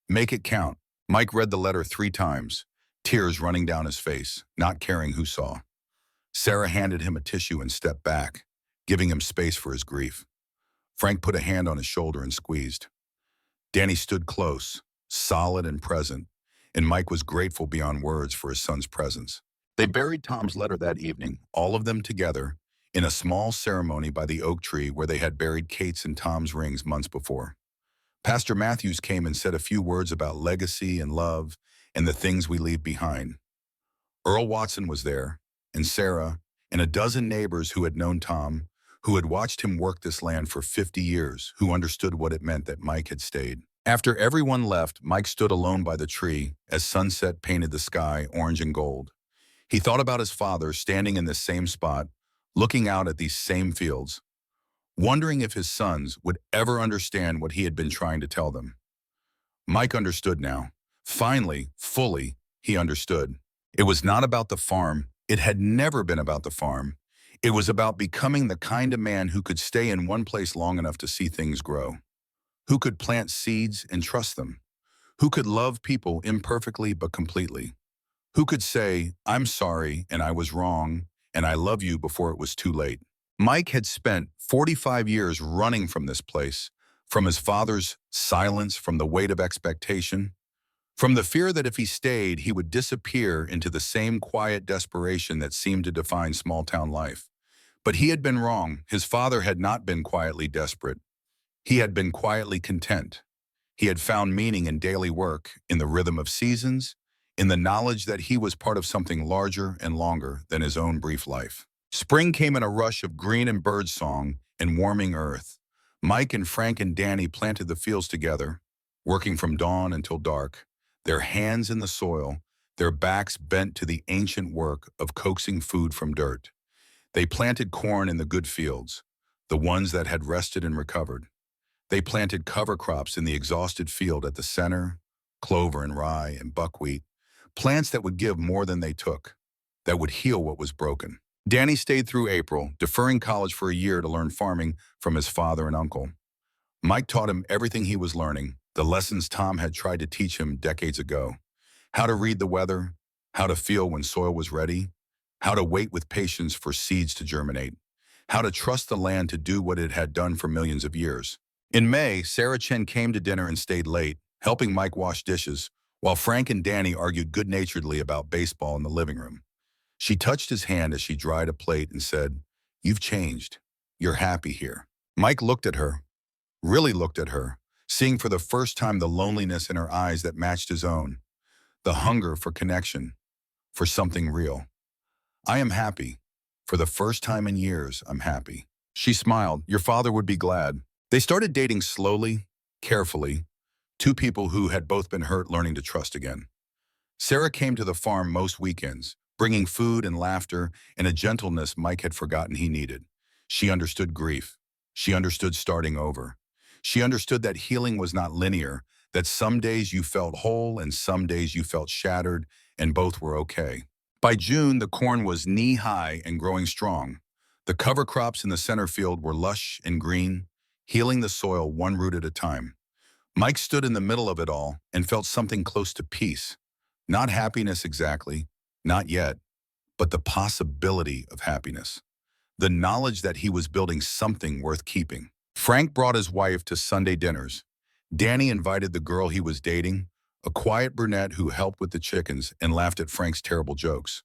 Make it count. Mike read the letter 3 times, tears running down his face, not caring who saw. Sarah handed him a tissue and stepped back, giving him space for his grief. Frank put a hand on his shoulder and squeezed. Danny stood close, solid and present, and Mike was grateful beyond words for his son's presence. They buried Tom's letter that evening, all of them together, in a small ceremony by the oak tree where they had buried Kate's and Tom's rings months before. Pastor Matthews came and said a few words about legacy and love and the things we leave behind. Earl Watson was there, and Sarah, and a dozen neighbors who had known Tom, who had watched him work this land for 50 years, who understood what it meant that Mike had stayed. After everyone left, Mike stood alone by the tree as sunset painted the sky orange and gold. He thought about his father standing in this same spot, looking out at these same fields, wondering if his sons would ever understand what he had been trying to tell them. Mike understood now. Finally, fully, he understood. It was not about the farm. It had never been about the farm. It was about becoming the kind of man who could stay in one place long enough to see things grow, who could plant seeds and trust them, who could love people imperfectly but completely, who could say, I'm sorry and I was wrong and I love you before it was too late. Mike had spent 45 years running from this place, from his father's silence, from the weight of expectation, from the fear that if he stayed, he would disappear into the same quiet desperation that seemed to define small-town life. But he had been wrong. His father had not been quietly desperate. He had been quietly content. He had found meaning in daily work, in the rhythm of seasons, in the knowledge that he was part of something larger and longer than his own brief life. Spring came in a rush of green and bird song and warming earth. Mike and Frank and Danny planted the fields together, working from dawn until dark, their hands in the soil, their backs bent to the ancient work of coaxing food from dirt. They planted corn in the good fields, the ones that had rested and recovered. They planted cover crops in the exhausted field at the center, clover and rye and buckwheat, plants that would give more than they took, that would heal what was broken. Danny stayed through April, deferring college for a year to learn farming from his father and uncle. Mike taught him everything he was learning, the lessons Tom had tried to teach him decades ago. How to read the weather, how to feel when soil was ready, how to wait with patience for seeds to germinate, how to trust the land to do what it had done for millions of years. In May, Sarah Chen came to dinner and stayed late, helping Mike wash dishes, while Frank and Danny argued good-naturedly about baseball in the living room. She touched his hand as she dried a plate and said, You've changed. You're happy here. Mike looked at her, really looked at her, seeing for the first time the loneliness in her eyes that matched his own, the hunger for connection, for something real. I am happy. For the first time in years, I'm happy. She smiled. Your father would be glad. They started dating slowly, carefully, two people who had both been hurt learning to trust again. Sarah came to the farm most weekends, bringing food and laughter and a gentleness Mike had forgotten he needed. She understood grief. She understood starting over. She understood that healing was not linear, that some days you felt whole and some days you felt shattered, and both were okay. By June, the corn was knee-high and growing strong. The cover crops in the center field were lush and green, healing the soil one root at a time. Mike stood in the middle of it all and felt something close to peace. Not happiness exactly, not yet, but the possibility of happiness. The knowledge that he was building something worth keeping. Frank brought his wife to Sunday dinners. Danny invited the girl he was dating, a quiet brunette who helped with the chickens and laughed at Frank's terrible jokes.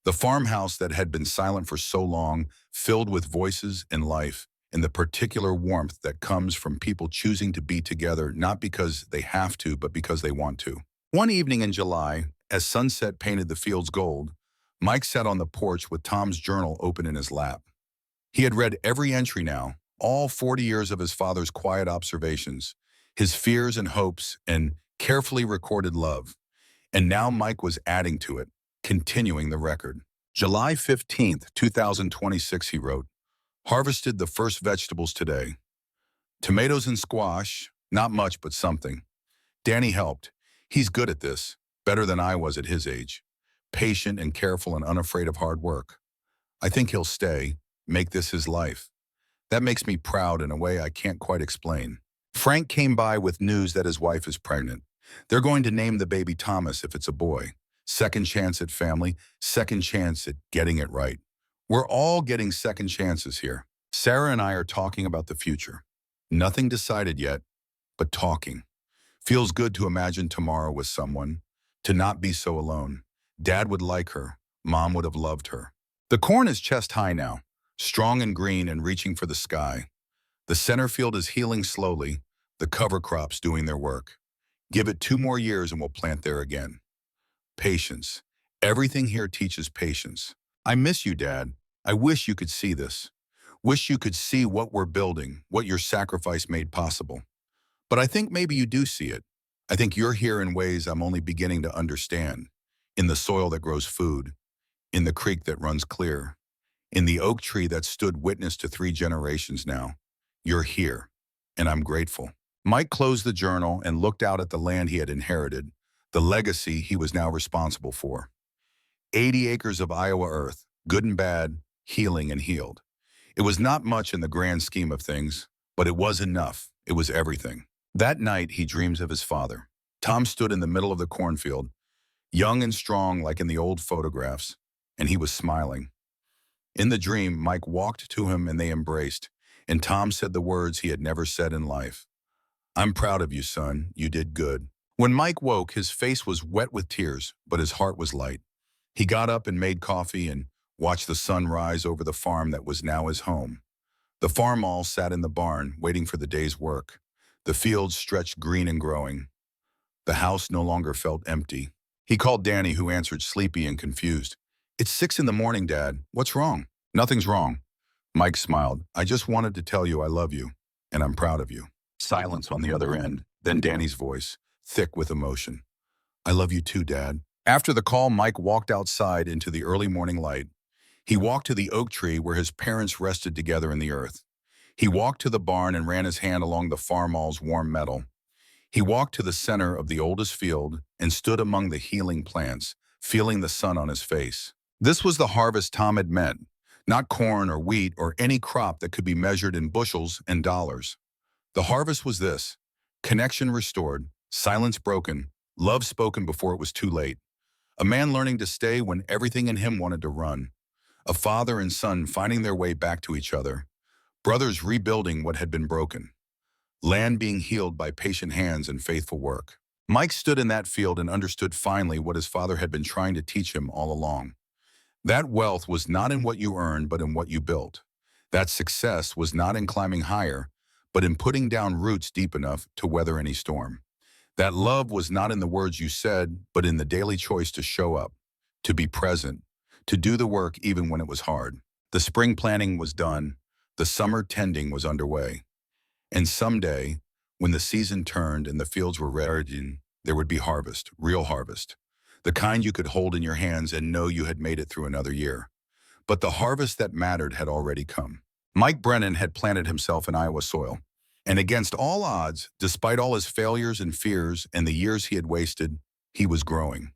The farmhouse that had been silent for so long filled with voices and life, and the particular warmth that comes from people choosing to be together not because they have to, but because they want to. One evening in July, as sunset painted the fields gold, Mike sat on the porch with Tom's journal open in his lap. He had read every entry now, all 40 years of his father's quiet observations, his fears and hopes and carefully recorded love. And now Mike was adding to it, continuing the record. July 15th, 2026, he wrote, harvested the first vegetables today. Tomatoes and squash, not much but something. Danny helped. He's good at this, better than I was at his age. Patient and careful and unafraid of hard work. I think he'll stay, make this his life. That makes me proud in a way I can't quite explain. Frank came by with news that his wife is pregnant. They're going to name the baby Thomas if it's a boy. Second chance at family, second chance at getting it right. We're all getting second chances here. Sarah and I are talking about the future. Nothing decided yet, but talking. Feels good to imagine tomorrow with someone, to not be so alone. Dad would like her. Mom would have loved her. The corn is chest high now, strong and green and reaching for the sky. The center field is healing slowly, the cover crops doing their work. Give it 2 more years and we'll plant there again. Patience. Everything here teaches patience. I miss you, Dad. I wish you could see this. Wish you could see what we're building, what your sacrifice made possible. But I think maybe you do see it. I think you're here in ways I'm only beginning to understand. In the soil that grows food, in the creek that runs clear, in the oak tree that stood witness to 3 generations now. You're here, and I'm grateful. Mike closed the journal and looked out at the land he had inherited, the legacy he was now responsible for. 80 acres of Iowa earth, good and bad, healing and healed. It was not much in the grand scheme of things, but it was enough. It was everything. That night, he dreams of his father. Tom stood in the middle of the cornfield, young and strong like in the old photographs, and he was smiling. In the dream, Mike walked to him and they embraced, and Tom said the words he had never said in life. I'm proud of you, son. You did good. When Mike woke, his face was wet with tears, but his heart was light. He got up and made coffee and watched the sun rise over the farm that was now his home. The farm all sat in the barn, waiting for the day's work. The fields stretched green and growing. The house no longer felt empty. He called Danny, who answered sleepy and confused. It's 6 in the morning, Dad. What's wrong? Nothing's wrong. Mike smiled. I just wanted to tell you I love you, and I'm proud of you. Silence on the other end, then Danny's voice, thick with emotion. I love you too, Dad. After the call, Mike walked outside into the early morning light. He walked to the oak tree where his parents rested together in the earth. He walked to the barn and ran his hand along the farmall's warm metal. He walked to the center of the oldest field and stood among the healing plants, feeling the sun on his face. This was the harvest Tom had meant, not corn or wheat or any crop that could be measured in bushels and dollars. The harvest was this: connection restored, silence broken, love spoken before it was too late. A man learning to stay when everything in him wanted to run. A father and son finding their way back to each other. Brothers rebuilding what had been broken. Land being healed by patient hands and faithful work. Mike stood in that field and understood finally what his father had been trying to teach him all along. That wealth was not in what you earned, but in what you built. That success was not in climbing higher, but in putting down roots deep enough to weather any storm. That love was not in the words you said, but in the daily choice to show up, to be present, to do the work even when it was hard. The spring planting was done. The summer tending was underway. And someday, when the season turned and the fields were ready, there would be harvest, real harvest. The kind you could hold in your hands and know you had made it through another year. But the harvest that mattered had already come. Mike Brennan had planted himself in Iowa soil. And against all odds, despite all his failures and fears and the years he had wasted, he was growing.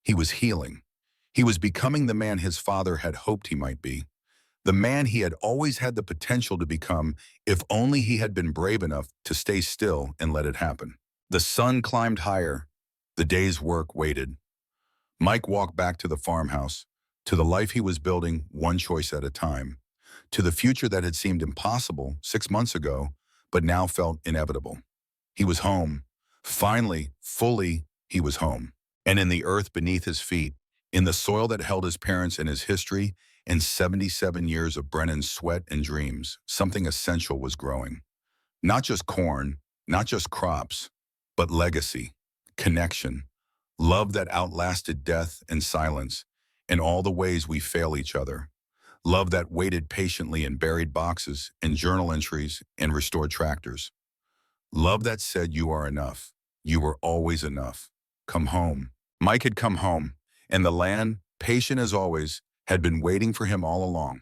He was healing. He was becoming the man his father had hoped he might be. The man he had always had the potential to become if only he had been brave enough to stay still and let it happen. The sun climbed higher. The day's work waited. Mike walked back to the farmhouse, to the life he was building one choice at a time, to the future that had seemed impossible 6 months ago, but now felt inevitable. He was home. Finally, fully, he was home. And in the earth beneath his feet, in the soil that held his parents and his history, and 77 years of Brennan's sweat and dreams, something essential was growing. Not just corn, not just crops, but legacy, connection, love that outlasted death and silence, and all the ways we fail each other. Love that waited patiently in buried boxes and journal entries and restored tractors. Love that said you are enough. You were always enough. Come home. Mike had come home, and the land, patient as always, had been waiting for him all along.